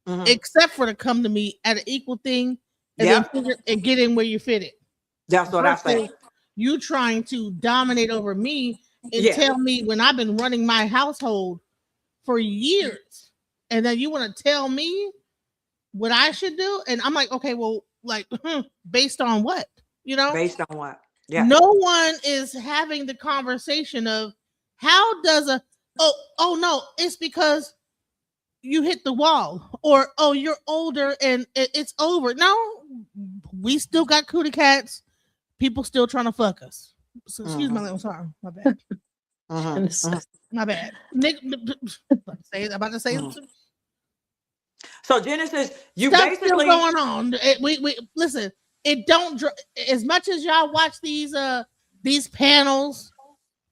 Mhm. Except for to come to me at an equal thing and Yeah, and get in where you fit it. that's what I say. Versus you trying to dominate over me and Yeah. tell me when I've been running my household for years, and then you want to tell me what I should do, and I'm like, okay, well, like, based on what? You know, Based on what? Yeah. no one is having the conversation of how does a oh no, it's because you hit the wall, or oh, you're older and it's over. No, we still got cootie cats. People still trying to fuck us. So excuse my Mhm. language. Sorry, my bad. Mhm. Mhm. My bad. Nick, about to say Mhm. So Genesis, you stuff still basically going on. We listen. It don't as much as y'all watch these panels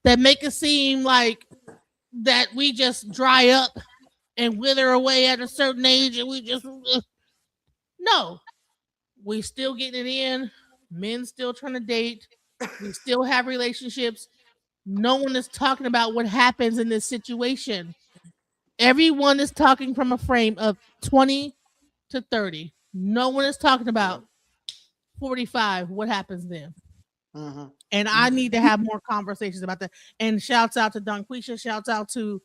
that make it seem like that we just dry up and wither away at a certain age, and we just no. We still getting it in. Men still trying to date. We still have relationships. No one is talking about what happens in this situation. Everyone is talking from a frame of 20 to 30. No one is talking about 45. What happens then? Mhm. And I Mhm. need to have more conversations about that. And shouts out to Dungqueesha, shouts out to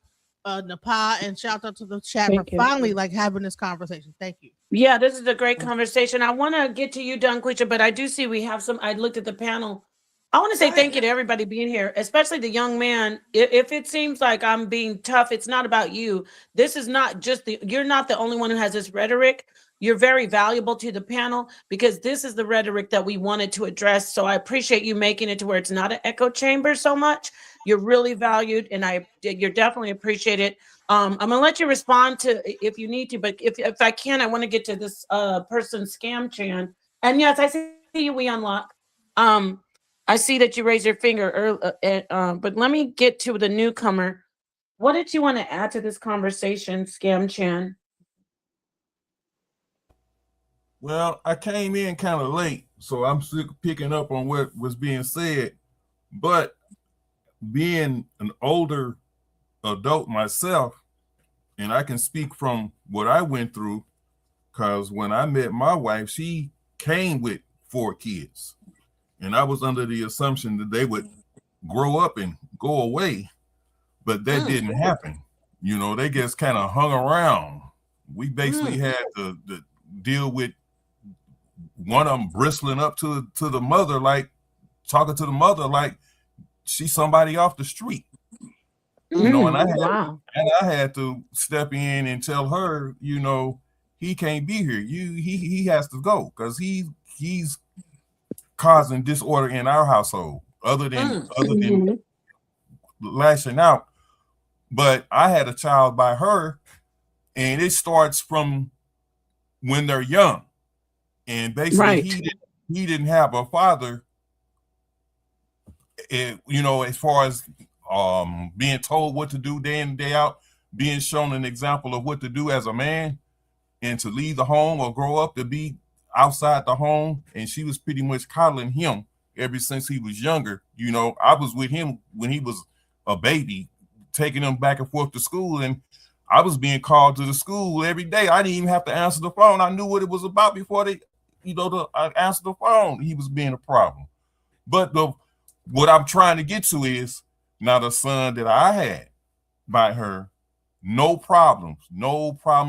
Napah, and shout out to the chat for Thank you. finally like having this conversation. Thank you. Yeah, this is a great conversation. I want to get to you, Dunquisha, but I do see we have some. I looked at the panel. I want to Go say ahead. thank you to everybody being here, especially the young man. If it seems like I'm being tough, it's not about you. This is not just you're not the only one who has this rhetoric. You're very valuable to the panel because this is the rhetoric that we wanted to address. So I appreciate you making it to where it's not an echo chamber so much. You're really valued, and you're definitely appreciated. I'm gonna let you respond to if you need to, but if I can, I want to get to this person scam chan. And yes, I see you. We unlock. Um, I see that you raise your finger early, but let me get to the newcomer. What did you want to add to this conversation, scam chan? Well, I came in kind of late, so I'm still picking up on what was being said. But being an older adult myself, and I can speak from what I went through, because when I met my wife, she came with 4 kids. And I was under the assumption that they would grow up and go away, but that Mm. didn't happen. They just kind of hung around. We basically Mm. had to deal with one of them bristling up to the mother, like talking to the mother like she's somebody off the street. And Mm. Wow. I had to step in and tell her, he can't be here. He has to go because he's causing disorder in our household. Other than Mm. Mhm. lashing out, but I had a child by her, and it starts from when they're young, and basically Right. he didn't have a father. As far as being told what to do day in and day out, being shown an example of what to do as a man and to leave the home or grow up to be outside the home. And she was pretty much coddling him ever since he was younger. I was with him when he was a baby, taking him back and forth to school, and I was being called to the school every day. I didn't even have to answer the phone. I knew what it was about before I answered the phone. He was being a problem. But what I'm trying to get to is now the son that I had by her, no problem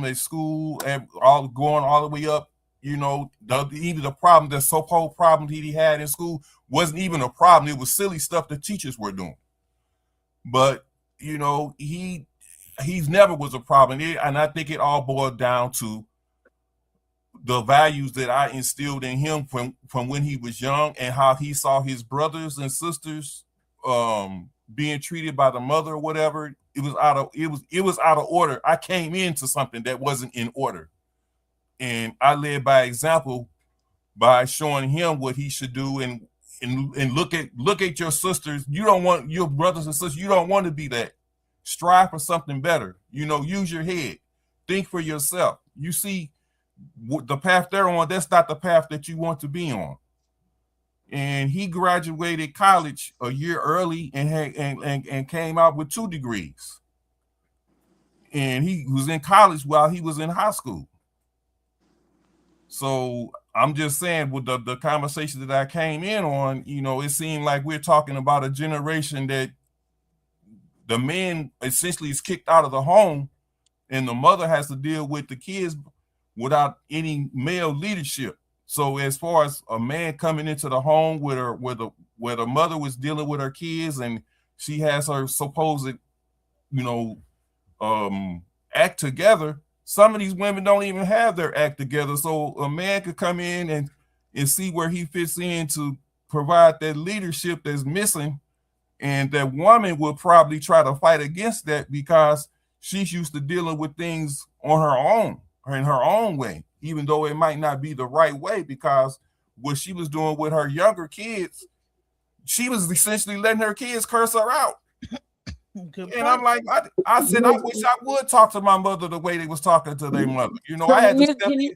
at school, and all going all the way up. Even the problem, the so-called problem he had in school wasn't even a problem. It was silly stuff the teachers were doing. But he's never was a problem, and I think it all boiled down to the values that I instilled in him from when he was young, and how he saw his brothers and sisters being treated by the mother or whatever. It was out of order. I came into something that wasn't in order, and I led by example by showing him what he should do, and look at your sisters. You don't want your brothers and sisters. You don't want to be that. Strive for something better. Use your head. Think for yourself. You see the path they're on, that's not the path that you want to be on. And he graduated college a year early and came out with 2 degrees. and he was in college while he was in high school. So I'm just saying, with the conversation that I came in on, it seemed like we're talking about a generation that the man essentially is kicked out of the home, and the mother has to deal with the kids without any male leadership. So as far as a man coming into the home where the mother was dealing with her kids, and she has her supposed, act together. Some of these women don't even have their act together. So a man could come in and see where he fits in to provide that leadership that's missing. And that woman will probably try to fight against that because she's used to dealing with things on her own or in her own way, even though it might not be the right way, because what she was doing with her younger kids, she was essentially letting her kids curse her out. And I'm like, I said, I wish I would talk to my mother the way they was talking to their mother. I had to step in.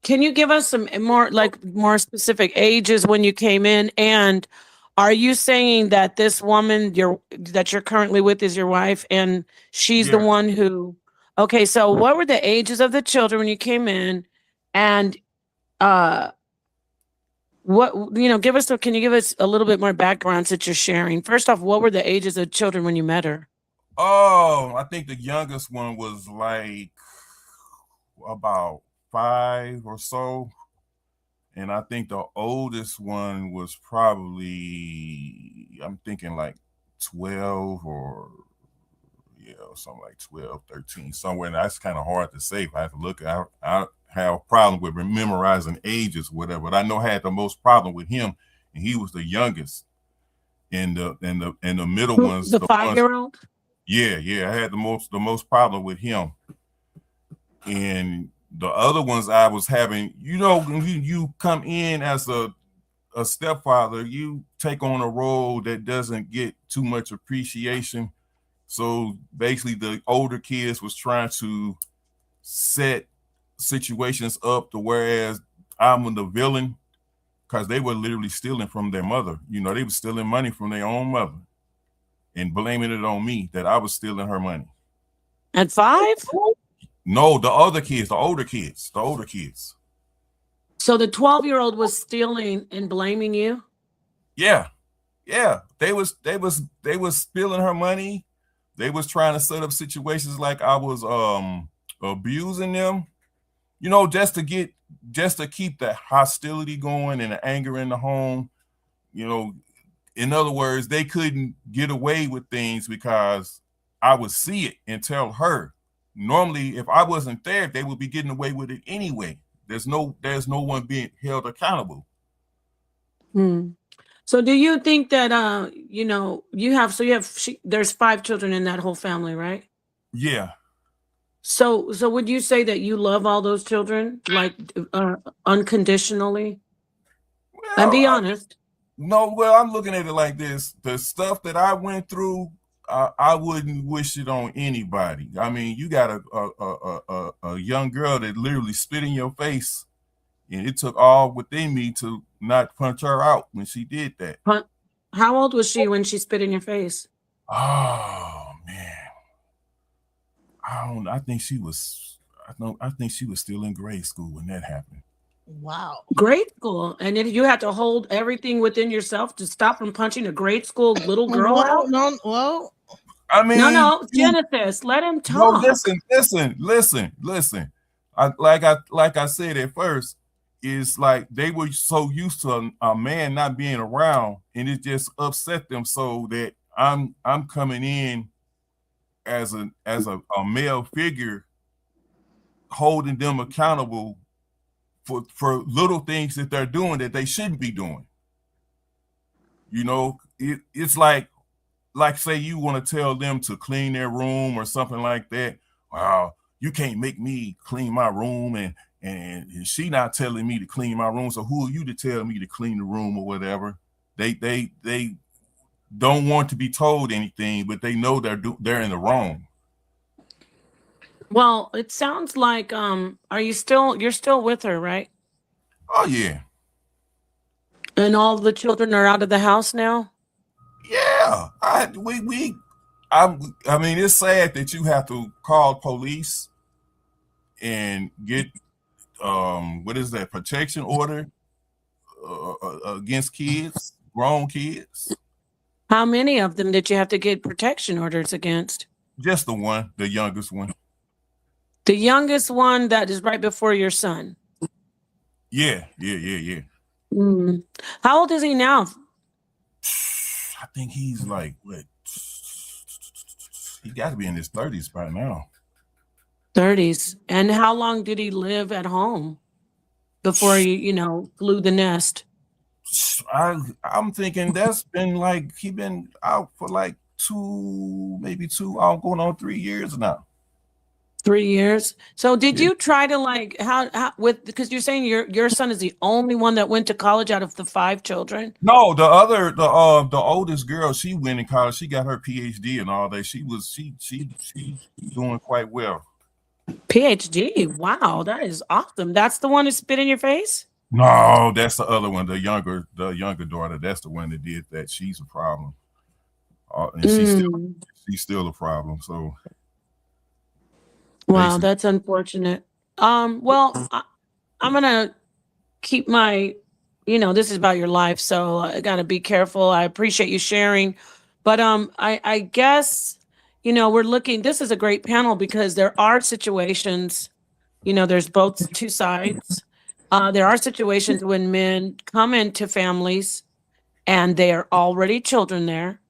Can you give us some more specific ages when you came in? And are you saying that this woman that you're currently with is your wife, and she's the one who? Okay, so what were the ages of the children when you came in, and can you give us a little bit more background that you're sharing? First off, what were the ages of children when you met her? Oh, I think the youngest one was like about 5 or so. And I think the oldest one was probably, I'm thinking like 12 or something like 12, 13, somewhere. And that's kind of hard to say. If I have to look, I have a problem with memorizing ages, whatever. But I know I had the most problem with him, and he was the youngest. And the middle ones, the 5-year-old. Yeah, I had the most problem with him. And the other ones I was having, when you come in as a stepfather, you take on a role that doesn't get too much appreciation. So basically the older kids was trying to set situations up to whereas I'm the villain, because they were literally stealing from their mother. They were stealing money from their own mother and blaming it on me that I was stealing her money. At 5? No, the older kids. So the 12-year-old was stealing and blaming you? Yeah. They was stealing her money. They was trying to set up situations like I was abusing them, just to keep the hostility going and the anger in the home. In other words, they couldn't get away with things because I would see it and tell her. Normally, if I wasn't there, they would be getting away with it anyway. There's no one being held accountable. So do you think that there's 5 children in that whole family, right? Yeah. So would you say that you love all those children unconditionally? Well, and be honest. I'm looking at it like this. The stuff that I went through, I wouldn't wish it on anybody. I mean, you got a young girl that literally spit in your face, and it took all within me to not punch her out when she did that. How old was she when she spit in your face? Oh man, I think she was still in grade school when that happened. Wow. Grade school. And if you had to hold everything within yourself to stop from punching a grade school little girl out? Well, I mean, no, Genesis, let him talk. No, listen. Like I said at first, it's like they were so used to a man not being around, and it just upset them so that I'm coming in as a male figure, holding them accountable for little things that they're doing that they shouldn't be doing. It's like say you want to tell them to clean their room or something like that. Wow, you can't make me clean my room, and she not telling me to clean my room. So who are you to tell me to clean the room or whatever? They don't want to be told anything, but they know they're in the wrong. Well, it sounds like you're still with her, right? Oh yeah. And all the children are out of the house now? Yeah. I I mean, it's sad that you have to call police and get what is that, protection order against kids, grown kids. How many of them did you have to get protection orders against? Just the one, the youngest one. The youngest one that is right before your son. Yeah. Mm. How old is he now? I think he's like, what? He got to be in his 30s by now. 30s. And how long did he live at home before he, flew the nest? I'm thinking that's been like, he been out for like maybe two, going on 3 years now. 3 years. So did you try to how because you're saying your son is the only one that went to college out of the 5 children? No, the oldest girl, she went in college. She got her PhD and all that. She's doing quite well. PhD. Wow, that is awesome. That's the one who spit in your face? No, that's the other one, the younger daughter. That's the one that did that. She's a problem. And she's still a problem. So wow, that's unfortunate. Well, I'm gonna keep my, this is about your life, so I gotta be careful. I appreciate you sharing, but I guess we're looking. This is a great panel because there are situations, there's both two sides. There are situations when men come into families and they are already children there,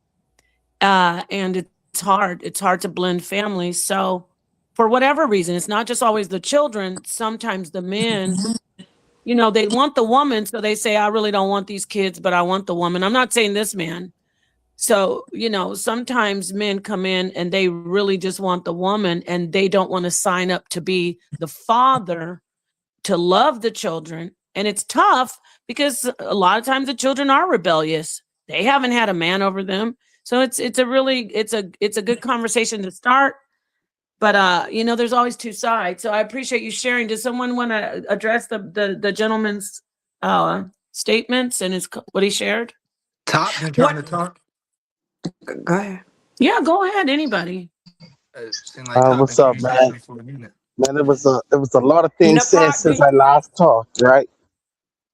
and it's hard. It's hard to blend families. So for whatever reason, it's not just always the children. Sometimes the men, they want the woman. So they say, I really don't want these kids, but I want the woman. I'm not saying this man. So, sometimes men come in and they really just want the woman and they don't want to sign up to be the father, to love the children. And it's tough because a lot of times the children are rebellious. They haven't had a man over them. So it's a good conversation to start. But there's always two sides. So I appreciate you sharing. Does someone want to address the gentleman's statements and what he shared? Top been trying to talk. Go ahead. Yeah, go ahead. Anybody. What's up, man? Man, it was a lot of things said since I last talked, right?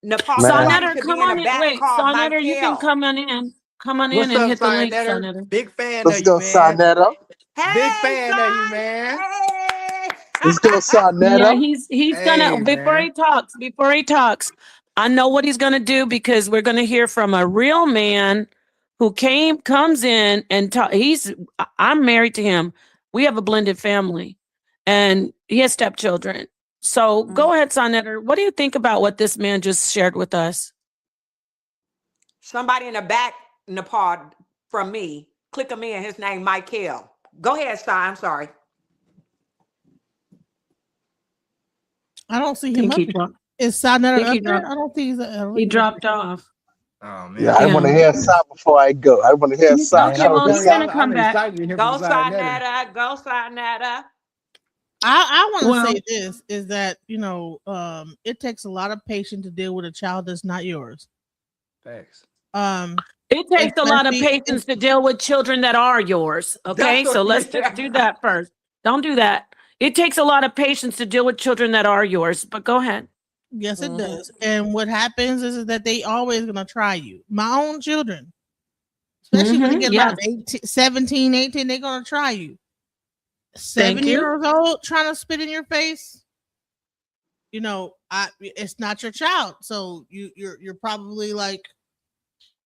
Napah, Sonetter, come on in. Wait, Sonetter, you can come on in. Come on in and hit the link, Sonetter. Big fan Let's of go, you, man. Sonetter. Big fan of you, man. Let's go, Sonetter. Yeah, he's gonna before he talks, I know what he's gonna do because we're gonna hear from a real man who comes in and I'm married to him. We have a blended family and he has stepchildren. So go ahead, Sonetter. What do you think about what this man just shared with us? Somebody in the back, Napah, from me, click him in. His name, Michael. Go ahead, Son. I'm sorry. I don't see him up here. Is Sonetter up there? I don't think he dropped off. Oh, man. Yeah, I want to hear Side before I go. I want to hear Side. Okay, well, he's going to come back. Go, Sonetter. Go, Sonetter. I want to say this is that, it takes a lot of patience to deal with a child that's not yours. Thanks. It takes a lot of patience to deal with children that are yours. Okay, so let's just do that first. Don't do that. It takes a lot of patience to deal with children that are yours, but go ahead. Yes, it does. And what happens is that they always going to try you. My own children, especially when they get about 17, 18, they're going to try you. 7 years old trying to spit in your face. It's not your child. So you're probably like,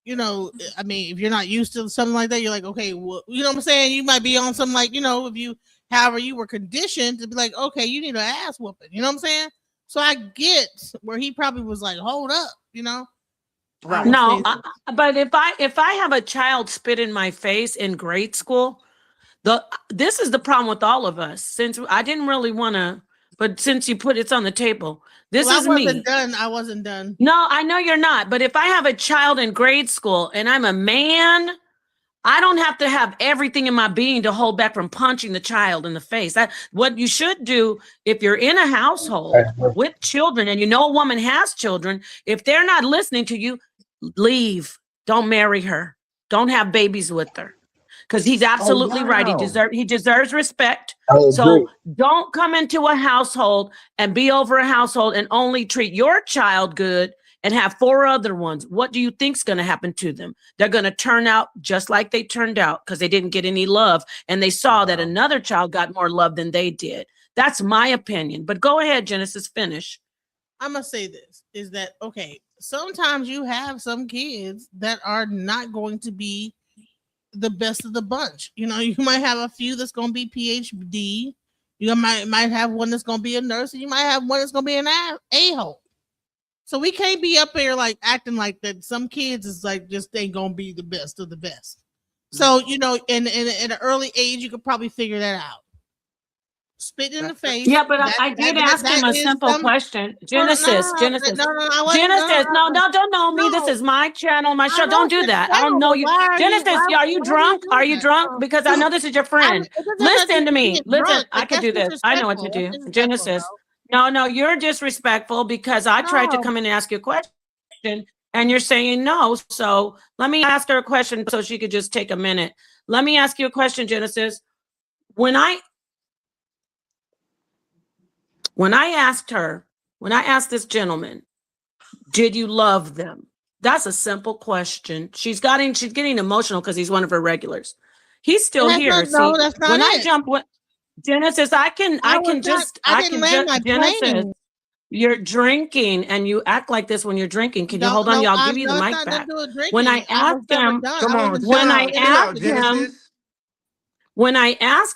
I mean, if you're not used to something like that, you're like, okay, well, you know what I'm saying? You might be on something like, however you were conditioned to be like, okay, you need an ass whooping. You know what I'm saying? So I get where he probably was like, hold up, Right. No, but if I have a child spit in my face in grade school, this is the problem with all of us. Since I didn't really want to, but since you put it's on the table, this is me. I wasn't done. No, I know you're not. But if I have a child in grade school and I'm a man, I don't have to have everything in my being to hold back from punching the child in the face. What you should do if you're in a household with children and a woman has children, if they're not listening to you, leave. Don't marry her. Don't have babies with her. because he's Oh absolutely right. wow. He deserves respect. I So agree. don't come into a household and be over a household and only treat your child good and have 4 other ones. What do you think's going to happen to them? They're going to turn out just like they turned out because they didn't get any love and they saw that Wow. another child got more love than they did. That's my opinion. But go ahead, Genesis, finish. I'm gonna say this is that okay. Sometimes you have some kids that are not going to be the best of the bunch. You know, you might have a few that's going to be PhD. You might have one that's going to be a nurse, and you might have one that's going to be an a-hole. So we can't be up here like acting like that. Some kids is like just ain't going to be the best of the best. So you know, in an early age, you could probably figure that out. Spit in the face. Yeah, but I did ask him a is simple some. question. No, no, Genesis, no, Genesis, no, no, I wasn't. Genesis. No, no, don't know me. This No, is my channel, my I show. know Don't it's do your that. I don't channel, know but you. why are you? Genesis, are you Why are you drunk? Are doing you that? drunk? No. Because I know this is your It friend. doesn't have Listen nothing to to me. be Listen, drunk. I Like could that's do this. I know what to disrespectful. That's do. disrespectful, Genesis. No, you're disrespectful because I tried to bro. come in and ask you a question and you're saying no. So let me ask her a question so she could just take a minute. Let me ask you a question, Genesis. When I asked this gentleman, did you love them? That's a simple question. She's getting emotional because he's one of her regulars. He's still here. No, See, that's not when I it. jump with Genesis, I can I didn't land my Genesis, plane. you're drinking and you act like this when you're drinking. Can you No, hold on? no, Y'all give I'm you the no, it's mic not nothing back. to do with When I drinking. I was asked never him, done. Come I on, wasn't when done. I chill out, asked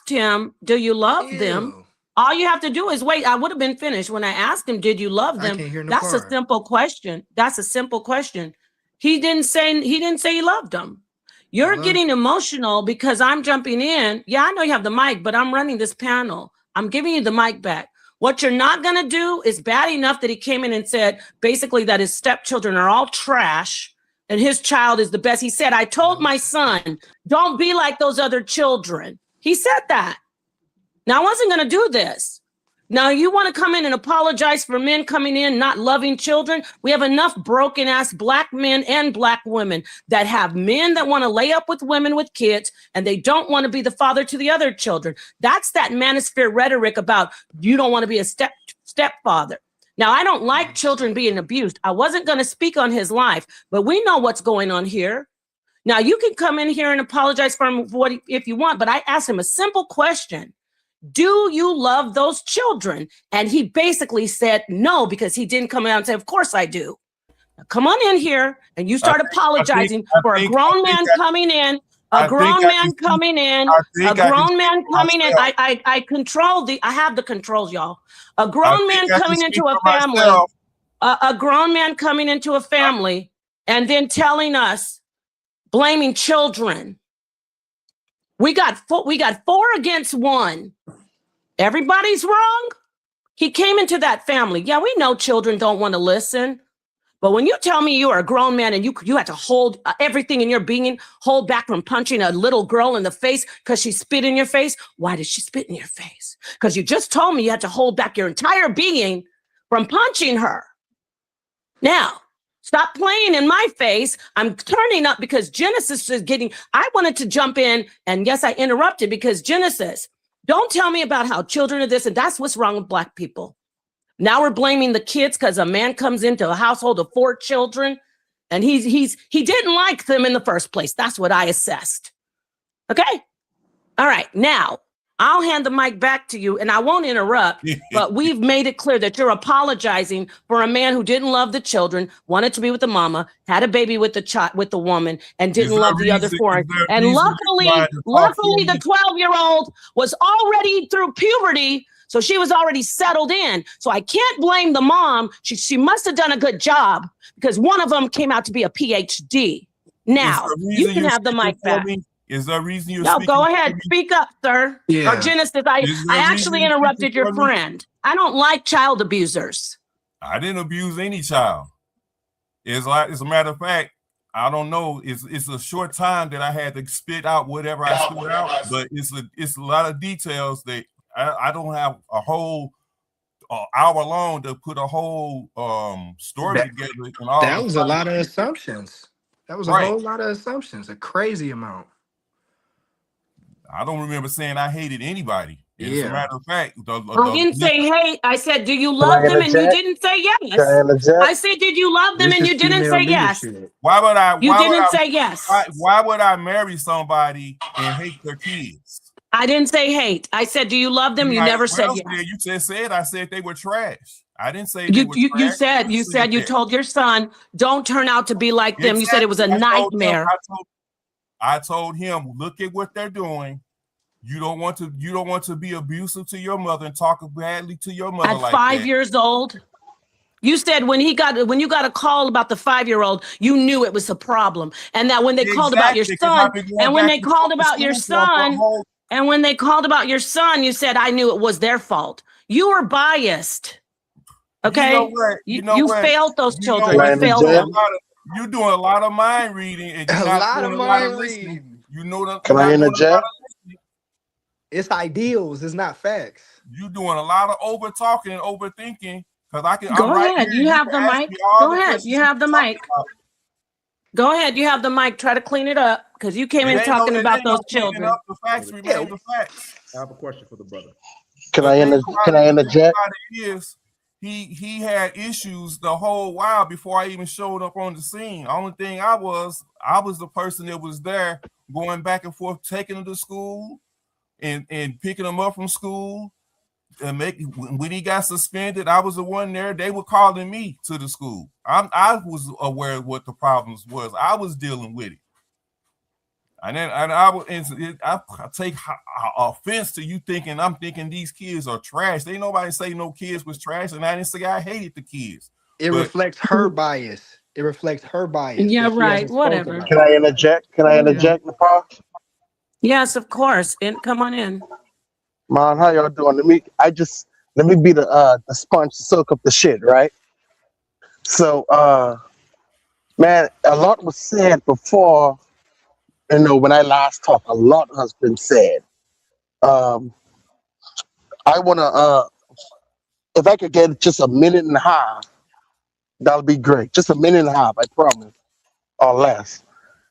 him, Genesis. do you love them? Ew. All you have to do is wait. I would have been finished. When I asked him, did you love I them? can't hear no That's a part. simple question. That's a simple question. He didn't say he loved them. You're Hello? getting emotional because I'm jumping in. Yeah, I know you have the mic, but I'm running this panel. I'm giving you the mic back. What you're not going to do is bad enough that he came in and said basically that his stepchildren are all trash and his child is the best. He said, I told my son, don't be like those other children. He said that. Now, I wasn't going to do this. Now, you want to come in and apologize for men coming in not loving children? We have enough broken ass black men and black women that have men that want to lay up with women with kids and they don't want to be the father to the other children. That's that manosphere rhetoric about you don't want to be a stepfather. Now, I don't like children being abused. I wasn't going to speak on his life, but we know what's going on here. Now, you can come in here and apologize for him if you want, but I asked him a simple question. Do you love those children? And he basically said no, because he didn't come out and say, of course I do. Now, come on in here and you start apologizing for a grown man coming in, a grown man coming in. I control I have the controls, y'all. A grown man coming into a family, a grown man coming into a family and then telling us, blaming children. We got 4 against 1. Everybody's wrong. He came into that family. Yeah, we know children don't want to listen. But when you tell me you are a grown man and you had to hold everything in your being, hold back from punching a little girl in the face because she spit in your face. Why did she spit in your face? Because you just told me you had to hold back your entire being from punching her. Now, stop playing in my face. I'm turning up because Genesis is I wanted to jump in. And yes, I interrupted because Genesis, don't tell me about how children are this and that's what's wrong with black people. Now we're blaming the kids because a man comes into a household of 4 children and he didn't like them in the first place. That's what I assessed. Okay. All right. Now I'll hand the mic back to you and I won't interrupt, but we've made it clear that you're apologizing for a man who didn't love the children, wanted to be with the mama, had a baby with the woman and didn't love the other 4. And luckily the 12-year-old was already through puberty. So she was already settled in. So I can't blame the mom. She must have done a good job because one of them came out to be a PhD. Now you can have the mic back. Is there a reason you're speaking? No, go ahead. Speak up, sir. Yeah. Or Genesis, I actually interrupted your friend. I don't like child abusers. I didn't abuse any child. It's a matter of fact, I don't know. It's a short time that I had to spit out whatever I spit out, but it's a lot of details that I don't have a whole hour long to put a whole story together. And all that was a lot of assumptions. That was a whole lot of assumptions, a crazy amount. I don't remember saying I hated anybody. As a Yeah. matter of fact, I didn't say hate. I said, do you Can I love them? And you interject? didn't say Can I yes. interject? I said, did you love them? This And is you didn't female say yes. leadership. why would I? You Why would didn't I? say yes. Why would I marry somebody and hate their kids? I didn't say hate. I said, do you love them? You You might as never said well say yes. you just said I said they were trash. I didn't say they You were you you trash. said you said you that. told your son, don't turn out to be like them. You said it was Exactly. a nightmare. I told him, look at what they're doing. You don't want to be abusive to your mother and talk badly to your mother At like 5 that. years old, you said when you got a call about the 5-year-old, you knew it was a problem, and that when they called about your Exactly, because son, I've been going and when back they and forth called to about your school for a son, whole. and when they called about your son, you said I knew it was their fault. You were biased. Okay, You know what? you failed those You know children. Can I You what? failed interject? them. You're doing a lot of mind reading, and you're A not lot doing of a lot of mind listening. reading. You know that Can you're I not doing a lot interject? of listening. It's ideals. It's not facts. You're doing a lot of over talking and overthinking. Because I'm Go right ahead. here. You You have can the ask mic. me all Go the ahead. questions You you have the talking mic. about. Go ahead. You have the mic. Try to clean it up because you came in talking It about ain't no those cleaning children. up. The facts Yeah. remain the facts. I have a question for the brother. Can The I thing can I interject? about it is he had issues the whole while before I even showed up on the scene. Only thing I was the person that was there going back and forth, taking him to school and picking him up from school. And when he got suspended, I was the one there. They were calling me to the school. I was aware of what the problems was. I was dealing with it. And then I take offense to you thinking I'm thinking these kids are trash. Ain't nobody say no kids was trash, and I didn't say I hated the kids. It But reflects her bias. It reflects her bias Yeah, that she right. hasn't spoke Whatever. Can about. I interject? Can I Yeah. interject, Napah? Yes, of course. And come on in. Man, how y'all doing? Let me be the sponge to soak up the shit, right? So man, a lot was said before, when I last talked, a lot has been said. Um I wanna if I could get just a minute and a half, that'll be great. Just a minute and a half, I promise, or less.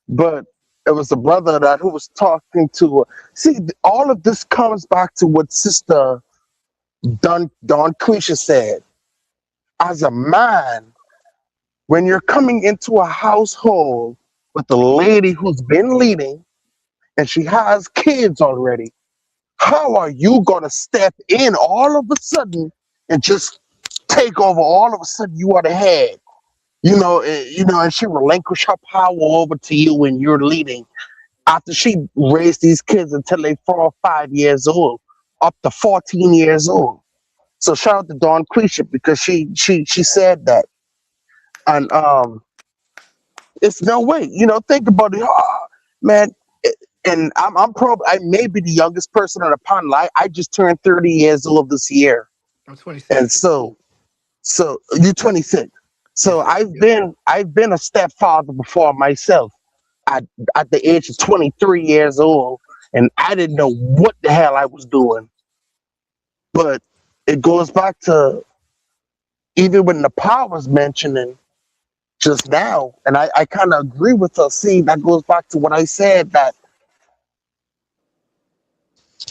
But it was a brother that who was talking to. See, all of this comes back to what Sister Dungqueesha said. As a man, when you're coming into a household with a lady who's been leading and she has kids already, how are you gonna step in all of a sudden and just take over? All of a sudden, you are the head. And she relinquish her power over to you when you're leading after she raised these kids until they 4 or 5 years old, up to 14 years old. So shout out to Dawn Quisha because she said that. And it's no way. Think about it. Man, and I'm probably I may be the youngest person on the panel. I just turned 30 years old this year. I'm And 26. so you're 26. So Yes, sir. I've been a stepfather before myself at at the age of 23 years old, and I didn't know what the hell I was doing. But it goes back to even when the power was mentioning just now, and I kind of agree with her. See, that goes back to what I said that,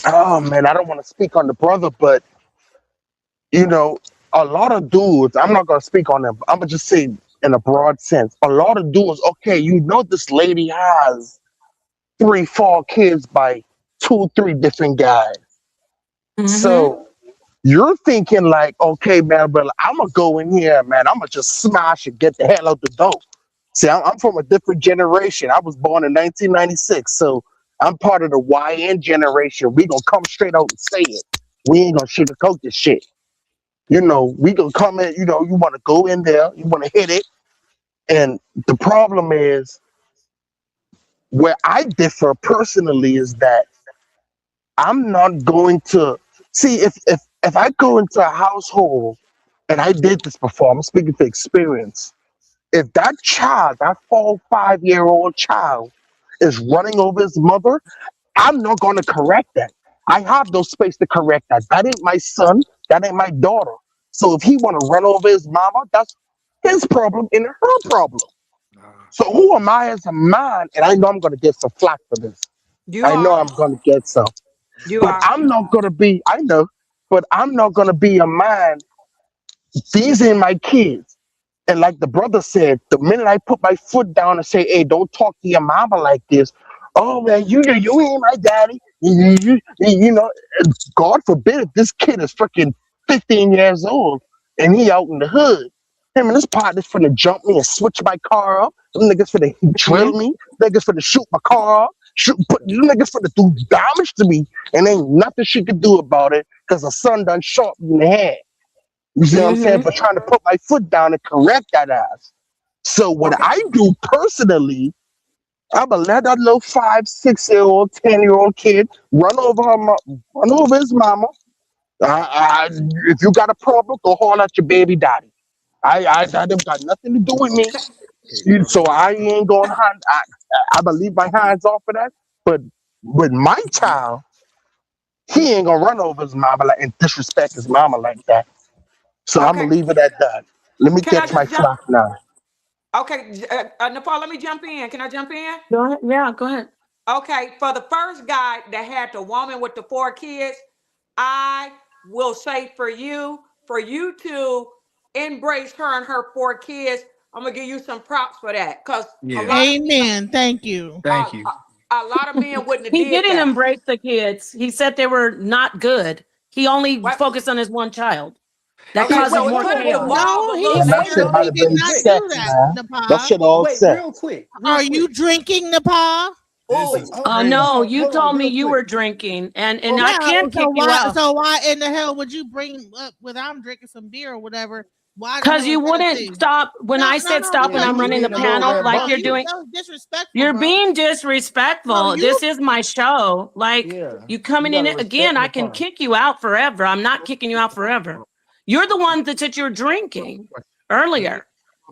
oh man, I don't want to speak on the brother, but you know, a lot of dudes, I'm not gonna speak on them. I'm gonna just say in a broad sense, a lot of dudes. Okay, this lady has 3, 4 kids by 2, 3 different guys. Mm-hmm. So you're thinking like, okay, man, but I'm gonna go in here, man. I'm gonna just smash and get the hell out the door. See, I'm from a different generation. I was born in 1996, so I'm part of the YN generation. We gonna come straight out and say it. We ain't gonna sugarcoat this shit. We gonna come in. You want to go in there. You want to hit it. And the problem is where I differ personally is that I'm not going to see if I go into a household and I did this before. I'm speaking for experience. If that child, that 4 or 5 year old child, is running over his mother, I'm not going to correct that. I have no space to correct that. That ain't my son. That ain't my daughter. So if he want to run over his mama, that's his problem and her problem. Nah. So who am I as a man? And I know I'm going to get some flack for this. You I know are. I'm gonna get some. You But are. I'm not gonna be. I know, but I'm not gonna be a man. These ain't my kids. And like the brother said, the minute I put my foot down and say, "Hey, don't talk to your mama like this," oh man, you ain't my daddy. You know, God forbid if this kid is freaking 15 years old and he out in the hood. Him and his partners finna jump me and switch my car up. Them niggas finna drill Mhm. me. Niggas finna shoot my car up. Them niggas finna do damage to me, and ain't nothing she could do about it because the son done shot me in the head. You see what I'm saying? Mhm. But trying to put my foot down and correct that ass. So what Okay. I do personally, I'm gonna let that little 5, 6 year old, 10 year old kid run over his mama. If you got a problem, go haul at your baby daddy. That ain't got nothing to do with me. Okay. Hey, brother. So I ain't gonna hand. I gonna leave my hands off of that. But with my child, he ain't gonna run over his mama like and disrespect his mama like that. So I'm Okay. gonna leave it at that. Let me Can I catch my just jump? flack now. Okay, Nepal, let me jump in. Can I jump in? Go ahead. Yeah, go ahead. Okay, for the first guy that had the woman with the 4 kids, I will say for you to embrace her and her 4 kids, I'm gonna give you some props for that. Cause a Yeah. lot of men, Amen. Thank you. Thank you. a lot of men wouldn't have He did didn't that. embrace the kids. He said they were not good. He only What? focused on his one child. That Okay, causes so it more could have Hold on. chaos. devolved No, a he little And that shit later. might certainly have did been not Wait, do sex, that, man. That Napah. shit all wait, sex. real quick, real Are you quick. drinking, Napah? This Wait, is hold No, crazy. on, you hold on, told me real you quick. were drinking, and I Yeah. can't So kick you out why in the hell would you bring up when I'm drinking some beer or whatever? Why the because hell is you that a wouldn't thing? stop when No, I no, said no. stop Yeah, and Because I'm you was you running the being a little panel no, like no. you're rambunctious. doing. That was disrespectful, You're bro. being No, disrespectful. you This is my show. Like Yeah, you you coming in gotta it again, respect I can Napar. kick you out forever. I'm not kicking you out forever. You're the one that said you're drinking Question. Let me, earlier.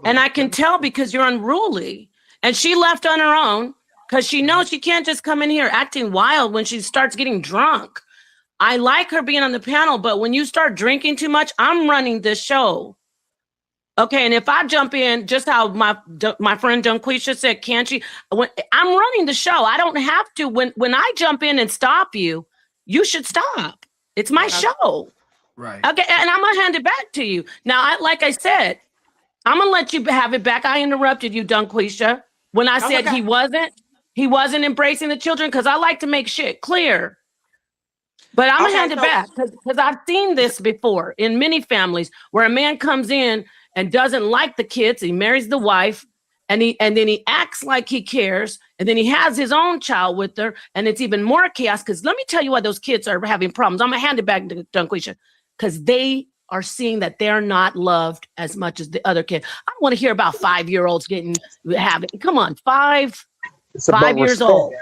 And I let can me. tell because you're unruly. And she left on her own because she Mhm. knows she can't just come in here acting wild when she starts getting drunk. I like her being on the panel, but when you start drinking too much, I'm running this show. Okay, and if I jump in, just how my friend Dungqueesha said, can't she? When I'm running the show, I don't have to. When I jump in and stop you, you should stop. It's my Right, Okay. show. right. Okay, and I'm gonna hand it back to you. Now, like I said, I'm gonna let you have it back. I interrupted you, Dungqueesha, when I That's said okay. he wasn't embracing the children because I like to make shit clear. But I'm gonna Okay, hand it so back because I've seen this before in many families where a man comes in and doesn't like the kids. He marries the wife, and then he acts like he cares, and then he has his own child with her, and it's even more chaos. Because let me tell you why those kids are having problems. I'm gonna hand it back to Dunquisha because they are seeing that they're not loved as much as the other kid. I don't want to hear about 5 year olds getting having. Come on, It's about 5 years respect. old.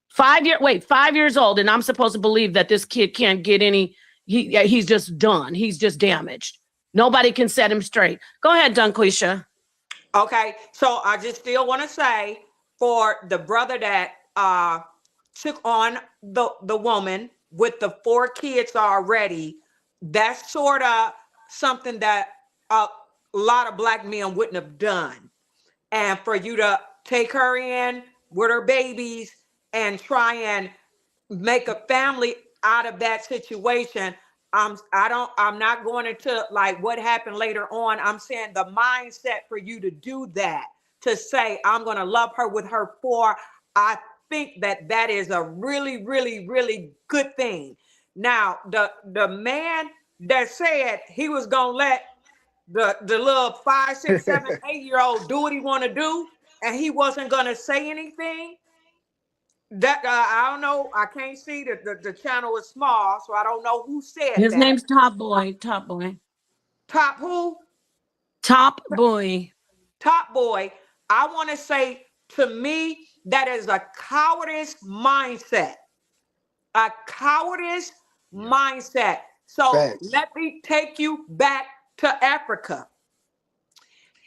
5 years old, and I'm supposed to believe that this kid can't get any. He's just done. He's just damaged. Nobody can set him straight. Go ahead, Dunquisha. okay, so I just still want to say for the brother that took on the woman with the 4 kids already, that's sort of something that a lot of black men wouldn't have done. And for you to take her in with her babies and try and make a family out of that situation. I'm not going into like what happened later on. I'm saying the mindset for you to do that, to say I'm going to love her with her 4. I think that that is a really really really good thing. Now the man that said he was going to let the little 5, 6, 7, 8 year old do what he want to do and he wasn't going to say anything, that I don't know. I can't see that the channel is small, so I don't know who said His that. name's Top Boy. Top Boy. Top who? Top Boy. Top boy. I want to say, to me, that is a cowardice mindset. A cowardice Yeah. mindset. So Facts. let me take you back to Africa.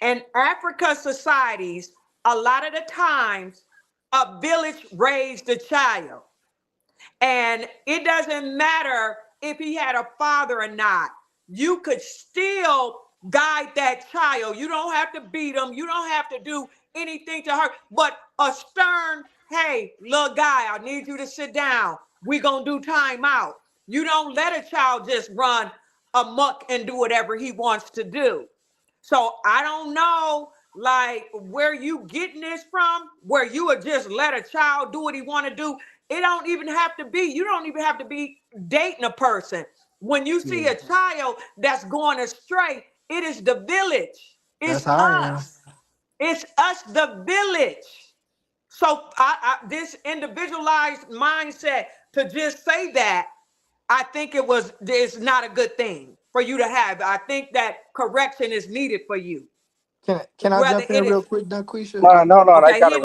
In Africa societies, a lot of the times, a village raised a child. And it doesn't matter if he had a father or not. You could still guide that child. You don't have to beat them. You don't have to do anything to her. But a stern, hey, little guy, I need you to sit down. We're going to do time out. You don't let a child just run amok and do whatever he wants to do. So I don't know, like, where you getting this from, where you would just let a child do what he want to do. It don't even have to be, you don't even have to be dating a person. When you see a child that's going astray, it is the village. That's It's how I am. us. It's us, the village. So this individualized mindset to just say that, I think it's not a good thing for you to have. I think that correction is needed for you. Can I Whether jump in it real is, quick, Dungqueesha? No, I okay, gotta